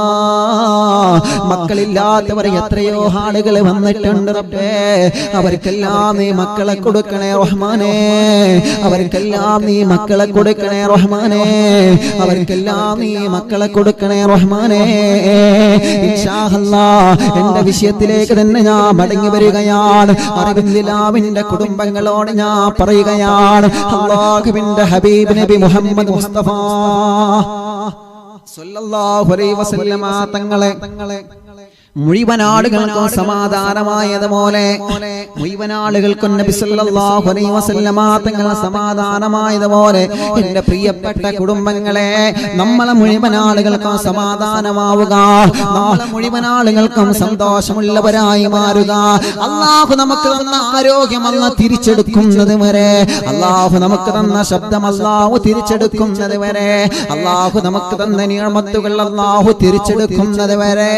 മക്കളില്ലാത്തവർ എത്രയോ ആളുകൾ വന്നിട്ടുണ്ട് റബ്ബേ. അവർക്കെല്ലാം നീ മക്കളെ കൊടുക്കണേ റഹ്മാനേ. അവർക്കെല്ലാം നീ മക്കളെ കൊടുക്കണേ റഹ്മാനേ. അവർക്കെല്ലാം നീ മക്കളെ കൊടുക്കണേ റഹ്മാനേ. ഇൻഷാ അല്ലാഹ് എന്റെ വിഷയത്തിലേക്ക് തന്നെ ഞാൻ മടങ്ങി വരികയാണ്. അറബിന്ദിലാവിന്റെ കുടുംബങ്ങളോട് ഞാൻ പറയുകയാണ്, അല്ലാഹുവിന്റെ ഹബീബ് നബി മുഹമ്മദ് മുസ്തഫ സല്ലല്ലാഹു അലൈഹി വസല്ലമ തങ്ങളെ മുഴുവൻ ആളുകൾക്കും സമാധാനമായതുപോലെ മുഴുവൻ ആളുകൾക്കും നബി സല്ലല്ലാഹു അലൈഹി വസല്ലമ തങ്ങളെ സമാധാനമായതുപോലെ എന്റെ പ്രിയപ്പെട്ട കുടുംബങ്ങളെ നമ്മളെ മുഴുവൻ ആളുകൾക്കും സമാധാനമാവുക. നമ്മളെ മുഴുവൻ ആളുകൾക്കും സന്തോഷമുള്ളവരായി മാറുക. അല്ലാഹു നമുക്ക് തന്ന ആരോഗ്യം അല്ലാഹു തിരിച്ചെടുക്കുന്നത് വരെ, അല്ലാഹു നമുക്ക് തന്ന ശബ്ദം അല്ലാഹു തിരിച്ചെടുക്കുന്നത് വരെ, അല്ലാഹു നമുക്ക് തന്ന നിഅമത്തുകൾ അല്ലാഹു തിരിച്ചെടുക്കുന്നത് വരെ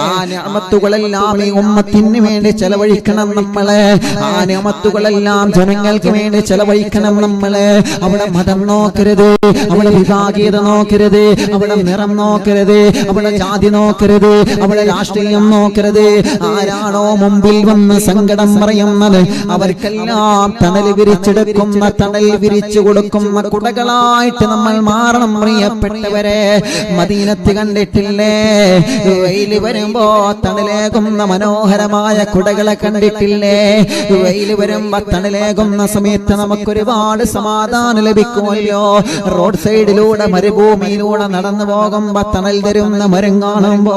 ആ നിഅമത്തുകളെല്ലാം ഈ ഉമ്മത്തിന് വേണ്ടി ചെലവഴിക്കണം നമ്മളെ. ആ നിഅമത്തുകളെല്ലാം ജനങ്ങൾക്ക് വേണ്ടി ചെലവഴിക്കണം നമ്മളെ. അവിടെ മതം നോക്കരുത്, അവിടെ വിഭാഗീയത നോക്കരുത്, അവിടെ നിറം നോക്കരുത്, അവിടെ ജാതി നോക്കരുത്, അവിടെ രാഷ്ട്രീയം നോക്കരുത്. ആരാണോ മുമ്പിൽ വന്ന് സങ്കടം പറയുന്നത് അവർക്കെല്ലാം തണൽ വിരിച്ചെടുക്കുന്ന, തണൽ വിരിച്ചു കൊടുക്കുന്ന കുടകളായിട്ട് നമ്മൾ മാറണം പ്രിയപ്പെട്ടവരെ. മദീനത്ത് കണ്ടിട്ടില്ലേ, വെയിൽ വരുമ്പോ തണലേകുന്ന മനോഹരമായ കുടകളെ കണ്ടിട്ടില്ലേ? വെയിൽ വരുമ്പോ തണലേകുന്ന സമയത്ത് നമുക്കൊരുപാട് സമാധാനം ലഭിക്കുമല്ലോ. റോഡ് സൈഡിലൂടെ മരുഭൂമിയിലൂടെ നടന്നു പോകുമ്പോ തണൽ തരുന്ന മരം കാണുമ്പോ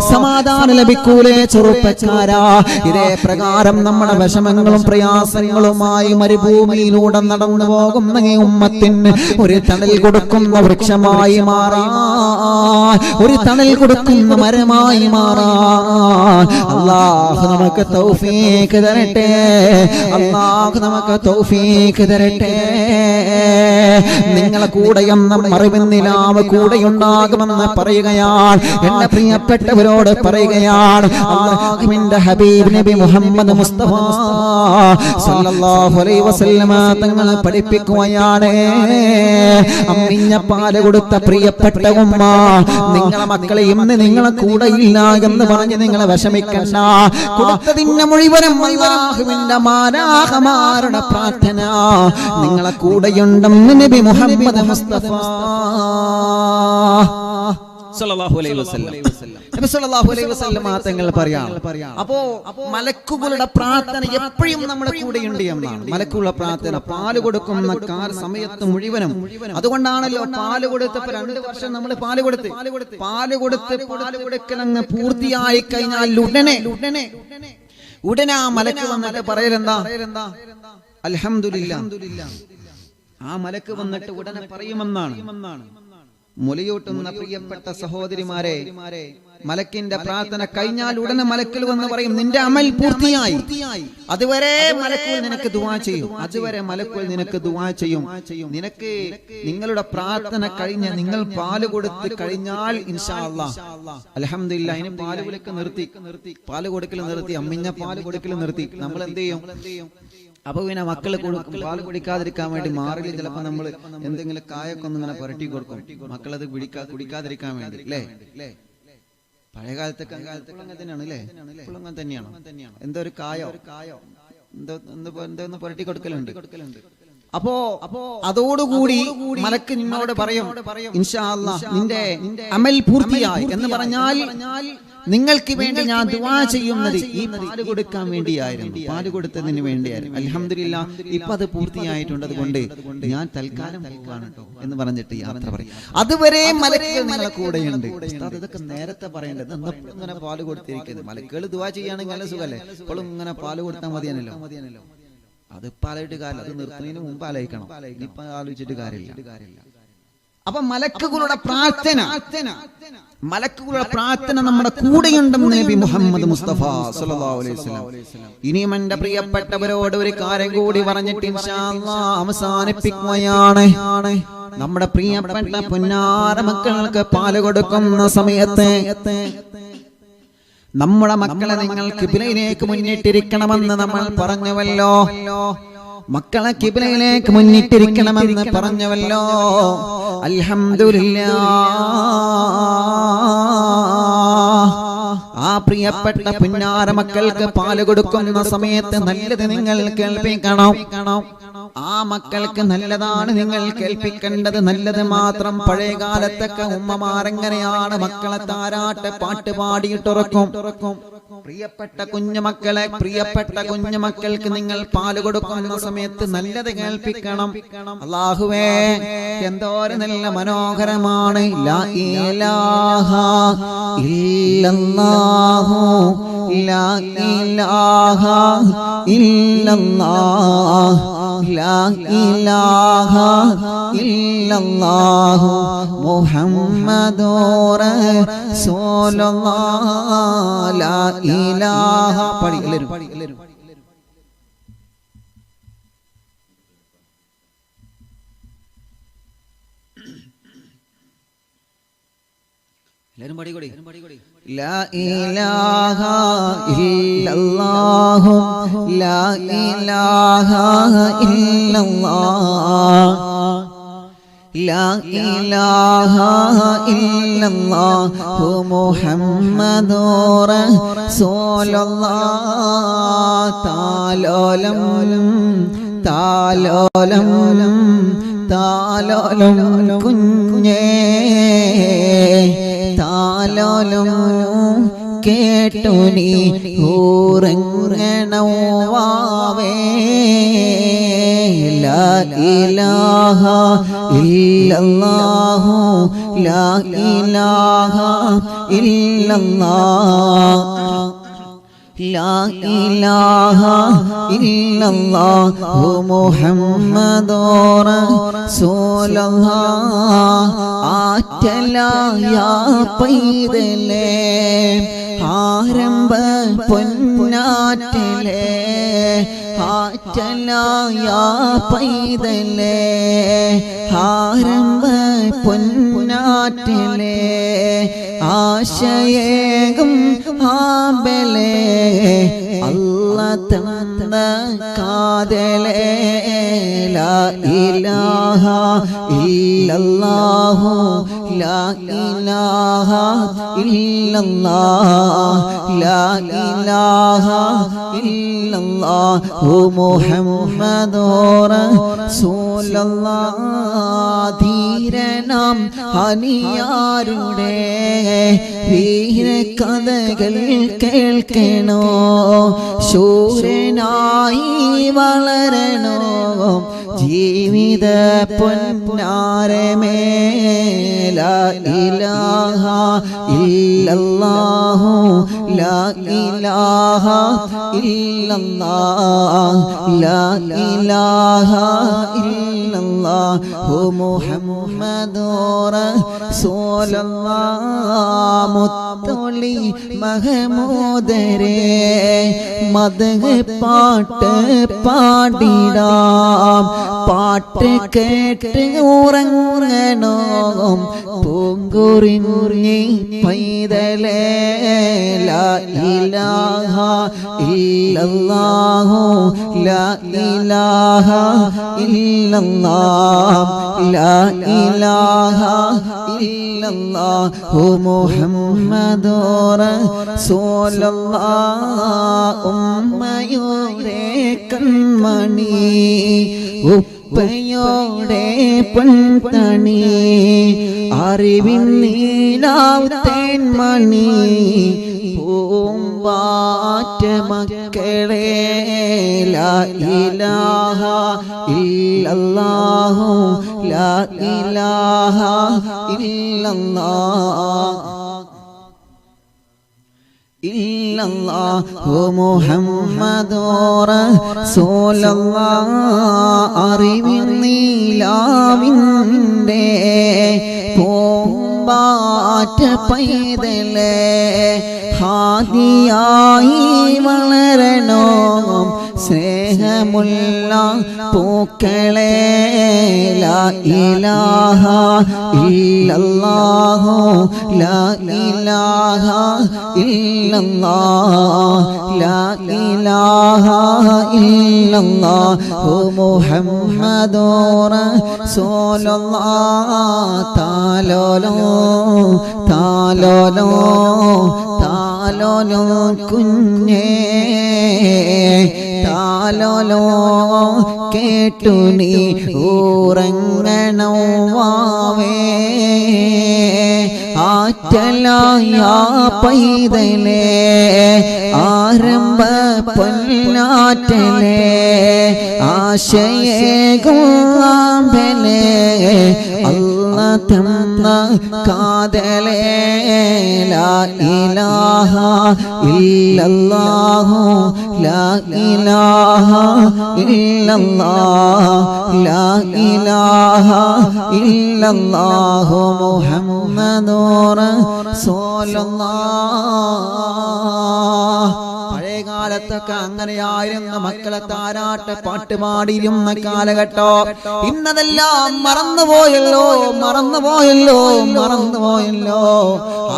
സമാധാനം ലഭിക്കൂലേ ചെറുപ്പക്കാരാ? ഇതേ പ്രകാരം നമ്മുടെ വിഷമങ്ങളും പ്രയാസങ്ങളുമായി മരുഭൂമിയിലൂടെ നടന്നു പോകുന്ന ഈ ഉമ്മത്തിന് ഒരു തണൽ കൊടുക്കുന്ന വൃക്ഷമായി മാറാൻ, ഒരു തണൽ കൊടുക്കുന്ന മരമായി മാറാൻ അല്ലാഹു നമുക്ക് തൗഫീഖ് തരട്ടെ. അല്ലാഹു നമുക്ക് തൗഫീഖ് തരട്ടെ. നിങ്ങളെ കൂടെയൊന്നും അറിവിന്നിലാവ് കൂടെയുണ്ടാകുമെന്ന് പറയുകയാണ്. എന്റെ പ്രിയപ്പെട്ടവരോട് പറയുകയാണ്, അല്ലാഹുവിന്റെ ഹബീബ് നബി മുഹമ്മദ് മുസ്തഫ സല്ലല്ലാഹു അലൈഹി വസല്ലമ തങ്ങൾ പഠിപ്പിക്കുകയാണ്, അമ്മിഞ്ഞ പാല് കൊടുത്ത പ്രിയപ്പെട്ട ഉമ്മ, നിങ്ങളെ മക്കളെ ഇന്ന് നിങ്ങളെ കൂടെ ഇല്ല എന്ന് പറഞ്ഞ് നിങ്ങളെ വിഷമിക്കണ്ട. കൊടുത്തതിന്റെ മുഴുവനും അല്ലാഹുവിന്റെ മാലാഖമാരുടെ പ്രാർത്ഥന നിങ്ങളെ കൂടെയുണ്ടെന്ന് നബി മുഹമ്മദ് മുസ്തഫ സല്ലല്ലാഹു അലൈഹി വസല്ലം നബി സല്ലല്ലാഹു അലൈഹി വസല്ലം തങ്ങൾ പറയാം. അപ്പോ മലക്കുകളുടെ പ്രാർത്ഥന എപ്പോഴും നമ്മുടെ കൂടെയുണ്ട് എന്നാണ്. മലക്കുകളുടെ പ്രാർത്ഥന പാല് കൊടുക്കുന്ന സമയത്ത് മുഴുവനും. അതുകൊണ്ടാണല്ലോ പാല് കൊടുത്തപ്പോ 2 വർഷം നമ്മൾ പാല് കൊടുക്കൽ അങ്ങ് പൂർത്തിയായി കഴിഞ്ഞാൽ ഉടനെ ആ മലക്ക് വന്നിട്ട് പറയലെന്താ? അൽഹംദുലില്ലാ. ആ മലക്ക് വന്നിട്ട് ഉടനെ പറയുമെന്നാണ്. മുലയൂട്ടുന്ന പ്രിയപ്പെട്ട സഹോദരിമാരെ, മലക്കിന്റെ പ്രാർത്ഥന കഴിഞ്ഞാൽ ഉടനെ മലക്കുകൾ വന്ന് പറയും, നിന്റെ അമൽ പൂർത്തിയായി. അതുവരെ മലക്കുകൾ നിനക്ക് ദുആ ചെയ്യും. അതുവരെ മലക്കുകൾ നിനക്ക് ദുആ ചെയ്യും. നിനക്ക് നിങ്ങളുടെ പ്രാർത്ഥന കഴിഞ്ഞ് നിങ്ങൾ പാല് കൊടുത്ത് കഴിഞ്ഞാൽ ഇൻഷാ അല്ലാഹ് അൽഹംദുലില്ലാ ഇനി പാല് കൊടുക്കൽ നിർത്തി, അമ്മിഞ്ഞ പാല് കൊടുക്കൽ നിർത്തി. നമ്മൾ എന്ത് ചെയ്യും? അപ്പൊ പിന്നെ മക്കള് പാല് കുടിക്കാതിരിക്കാൻ വേണ്ടി മാറിൽ ചിലപ്പോ നമ്മൾ എന്തെങ്കിലും കായൊക്കെ ഒന്ന് ഇങ്ങനെ പുരട്ടി കൊടുക്കും, മക്കളത് കുടിക്കാതിരിക്കാൻ വേണ്ടി അല്ലേ? പഴയ കാലത്തൊക്കെ അങ്ങനെ തന്നെയാണ് അല്ലേ? ഇപ്പോഴും അങ്ങനെ തന്നെയാണോ? എന്തോ ഒരു കായോ എന്തോ പുരട്ടി കൊടുക്കലുണ്ട്. അപ്പോ അതോടുകൂടി മലക്ക് നിന്നോട് പറയും, ഇൻഷാ അല്ലാഹ് നിന്റെ അമൽ പൂർത്തിയായി എന്ന് പറഞ്ഞാൽ നിങ്ങൾക്ക് വേണ്ടി ഞാൻ ദുആ ചെയ്യുന്നത് ഈ പാല് കൊടുക്കാൻ വേണ്ടിയായിരുന്നു, പാല് കൊടുത്തതിന് വേണ്ടിയായിരുന്നു. അൽഹംദുലില്ലാ ഇപ്പൊ അത് പൂർത്തിയായിട്ടുണ്ട്, അതുകൊണ്ട് ഞാൻ തൽക്കാലം പോകാണ് കേട്ടോ എന്ന് പറഞ്ഞിട്ട് യാത്ര പറയും. അതുവരെ മലക്കുകൾ നിങ്ങളെ കൂടെയുണ്ട്. ഇതൊക്കെ നേരത്തെ പറയേണ്ടത്. ഇങ്ങനെ പാല് കൊടുത്തിരിക്കുന്നത് മലക്കുകൾ ദുആ ചെയ്യുകയാണെങ്കിൽ നല്ല സുഖല്ലേ? ഇപ്പോഴും ഇങ്ങനെ പാല് കൊടുത്താൽ മതിയാണല്ലോ. അതിപ്പോ ആലോചിച്ചിട്ട് കാര്യമില്ല, അത് നിർത്തുന്നതിന് മുമ്പ് ആലോചിക്കണം. ഇപ്പൊ ആലോചിച്ചിട്ട് കാര്യമില്ല. അപ്പൊ മലക്കുകളുടെ പ്രാർത്ഥന നമ്മുടെ കൂടെയുണ്ടെന്ന് നബി മുഹമ്മദ് മുസ്തഫ സല്ലല്ലാഹു അലൈഹി വസല്ലം. ഇനിയും എന്റെ പ്രിയപ്പെട്ടവരോട് ഒരു കാര്യം കൂടി പറഞ്ഞിട്ട് ഇൻഷാ അല്ലാഹ് അവസാനിപ്പിക്കുകയാണ്. നമ്മുടെ പ്രിയപ്പെട്ട പുന്നാര മക്കൾക്ക് പാല് കൊടുക്കുന്ന സമയത്ത് നമ്മുടെ മക്കളെ നിങ്ങൾ ഖിബ്ലയിലേക്ക് മുന്നിട്ടിരിക്കണമെന്ന് നമ്മൾ പറഞ്ഞുവല്ലോ. മക്കളെ ഖിബ്ലയിലേക്ക് മുന്നിട്ടിരിക്കണമെന്ന് പറഞ്ഞുവല്ലോ. അൽഹംദുലില്ലാഹ്, ആ പ്രിയപ്പെട്ട പുന്നാര മക്കൾക്ക് പാല് കൊടുക്കുന്ന സമയത്ത് നല്ലത് നിങ്ങൾ കേൾപ്പിക്കണം. ആ മക്കൾക്ക് നല്ലതാണ് നിങ്ങൾ കേൾപ്പിക്കേണ്ടത്, നല്ലത് മാത്രം. പഴയ കാലത്തൊക്കെ ഉമ്മമാരെങ്ങനെയാണ് മക്കളെ താരാട്ട് പാട്ട് പാടിയിട്ടുറക്കും. പ്രിയപ്പെട്ട കുഞ്ഞുമക്കൾക്ക് നിങ്ങൾ പാല് കൊടുക്കുന്ന സമയത്ത് നല്ലത് കേൾപ്പിക്കണം. അല്ലാഹുവേ, എന്തോരം നല്ല മനോഹരമാണ്. ലാ ഇലാഹ ഇല്ലല്ലാഹു ലാ ഇലാഹ ഇല്ലല്ലാഹ് ലാ ഇലാഹ ഇല്ലല്ലാഹു മുഹമ്മദുർ റസൂലുള്ളാഹ് ലാ ഇലാഹ. പടി എല്ലാവരും പാടിക്കൊടി. ലാ ഇലാഹ ഇല്ലല്ലാഹു ലാ ഇലാഹ ഇല്ലല്ലാഹ് ലാ ഇലാഹ ഇല്ലല്ലാഹു മുഹമ്മദുർ റസൂലുള്ളാഹ്. താലോലം താലോലം താലോലം കുഞ്ഞേ താലോലം കേട്ടു നീ ഊറങ്ങണവാവേ. ലാ ഇലാഹ ഇല്ലല്ലാഹു ലാ ഇലാഹ ഇല്ലല്ലാഹ് ലാ ഇലാഹ ഇല്ലല്ലാഹു മുഹമ്മദുർ റസൂലുള്ളാഹ്. ആറ്റലായ പൈതലേ ആരംഭ പൊന്നാറ്റലേ ആറ്റലായ പൈതലേ ആരംഭ പൊന്നാറ്റലേ ആശയേകും ആബലേ അല്ലാഹ് തന്ന കാതലേ. ലാ ഇലാഹ ഇല്ലല്ലാഹു ലാ ഇലാഹ ഇല്ലല്ലാഹ് ലാ ഇലാഹ ഇല്ലല്ലാഹു മുഹമ്മദുർ റസൂലുള്ളാഹ്. ധീരനാം ഹനിയാരുടെ വീരകഥകൾ കേൾക്കണോ, ശൂരനായി വളരണോ, ജീവിത പൊന്നാരമേ. ലാ ഇലാഹ ഇല്ലല്ലാഹു ലാ ഇലാഹ ഇല്ലല്ലാഹ് ലാ ഇലാഹ ഇല്ലല്ലാഹു മുഹമ്മദുർ റസൂലുള്ളാഹ്. മുത്തൊളി മഹമൂദരേ മദ്ഹ് പാട്ട് പാടിടാം, പാട്ട് കേട്ട് ഉറങ്ങണോ പൂങ്കുറിഞ്ഞി പൈതലേ. ലാ ഇലാഹ ഇല്ലല്ലാഹു ലാ ഇലാഹ ഇല്ലല്ലാഹ് ലാ ഇലാഹ ഇല്ലല്ലാഹു മുഹമ്മദുർ റസൂലുള്ളാഹ്. ഉമ്മയുടെ കൺമണി ഉപ്പയോടെ പൊൻതണി അറിവിൻ നീലാവ് തേൻമണി പൂമ്പാറ്റ മക്കളെ. ലാ ഇലാഹ ഇല്ലല്ലാഹു ലാ ഇലാഹ ഇല്ലല്ലാഹ് ഇല്ലല്ലാഹു മുഹമ്മദുർ റസൂലുള്ളാഹ് അറിവിന്നീലാവിൻ്റെ പൂമ്പാറ്റ പൈതലേ ഹാദിയായി വളരണോ സ്നേഹമുള്ള പൂക്കളെ ലാ ഇലാഹ ഇല്ലല്ലാഹു ലാ ഇലാഹ ഇല്ലല്ലാഹ് ലാ ഇലാഹ ഇല്ലല്ലാഹു മുഹമ്മദുർ റസൂലുള്ളാഹ് താലോലോ താലോലോ താലോലോ കുഞ്ഞേ താലോലോ കേട്ടു നീ ഉറങ്ങണം വാവേ ആറ്റലായ പൈതലേ ആരംഭ പൊന്നാറ്റലേ ആശയേകുമ്പലേ അല്ലാഹ് തന്ന കാതലേ ലാ ഇലാഹ ഇല്ലല്ലാഹു ലാ ഇലാഹ ഇല്ലല്ലാഹ് ലാ ഇലാഹ ഇല്ലല്ലാഹു മുഹമ്മദുർ റസൂലുള്ളാഹ്. പഴയകാലത്തൊക്കെ അങ്ങനെയായിരുന്ന മക്കളെ താരാട്ട് പാട്ട് പാടിയിരുന്ന കാലഘട്ടം ഇന്നതെല്ലാം മറന്നുപോയല്ലോ മറന്നുപോയല്ലോ മറന്നുപോയല്ലോ.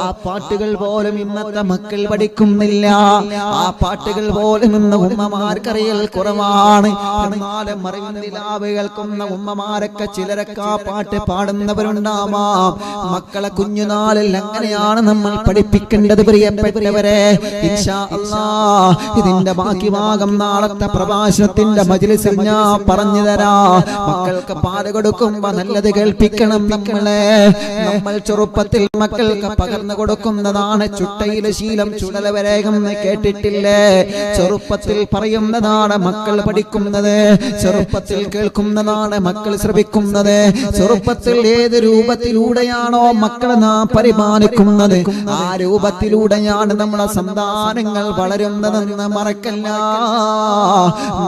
ആ പാട്ടുകൾ പോലും ഇന്നത്തെ മക്കൾ പഠിക്കുന്നില്ല. ആ പാട്ടുകൾ പോലും ഇന്ന് ഉമ്മമാർക്കറിയൽ കുറവാണ്. എന്നാലും മറിവിന്ദിലാവ് കേൾക്കുന്ന ഉമ്മമാരൊക്കെ ചിലരൊക്കെ ആ പാട്ട് പാടുന്നവരുണ്ടാവാം. മക്കളെ കുഞ്ഞുനാളിൽ അങ്ങനെയാണ് നമ്മൾ പഠിപ്പിക്കേണ്ടത് പ്രിയപ്പെട്ടവരെ. ഇൻഷാ അല്ലാഹ് ഇതിന്റെ ബാക്കി ഭാഗം നാളത്തെ പ്രഭാഷണത്തിന്റെ മജ്‌ലിസിൽ ഞാൻ പറഞ്ഞു തരാം. മക്കൾക്ക് പാല് കൊടുക്കുമ്പോ നല്ലത് കേൾപ്പിക്കണം. നമ്മൾ ചെറുപ്പത്തിൽ മക്കൾക്ക് പകർന്നു കൊടുക്കുന്നതാണ് ചുട്ടയിലെ ശീലം ചുടലവരേകം കേട്ടിട്ടില്ലേ? ചെറുപ്പത്തിൽ പറയുന്നതാണ് മക്കൾ പഠിക്കുന്നത്, ചെറുപ്പത്തിൽ കേൾക്കുന്നതാണ് മക്കൾ ശ്രവിക്കുന്നത്. ചെറുപ്പത്തിൽ ഏത് രൂപത്തിലൂടെയാണോ മക്കളെ നാം പരിപാലിക്കുന്നത് ആ രൂപത്തിലൂടെയാണ് നമ്മുടെ സന്താനങ്ങൾ വളരുന്നതെന്ന് മറക്കല്ല.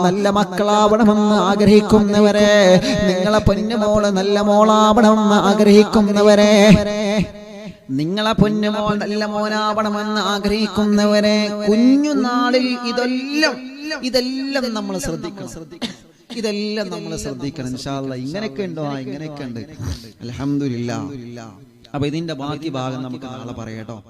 നല്ല മക്കളാവണമെന്ന് ആഗ്രഹിക്കുന്നവരെ, നിങ്ങളെ പൊന്നുമോള് നല്ല മോളാവണമെന്ന് ആഗ്രഹിക്കുന്നവരെ, നിങ്ങളെ പൊന്നുമോൾ നല്ല മോനാവണമെന്ന് ആഗ്രഹിക്കുന്നവരെ, കുഞ്ഞുനാളിൽ ഇതെല്ലാം നമ്മൾ ശ്രദ്ധിക്കണം. ഇതെല്ലാം നമ്മൾ ശ്രദ്ധിക്കണം. ഇൻഷാ അല്ലാഹ് ഇങ്ങനെയൊക്കെ ഉണ്ടോ? ഇങ്ങനെയൊക്കെ ഉണ്ട്. അൽഹംദുലില്ലാഹ്. അപ്പൊ ഇതിന്റെ ബാക്കി ഭാഗം നമുക്ക് നാളെ പറയാട്ടോ.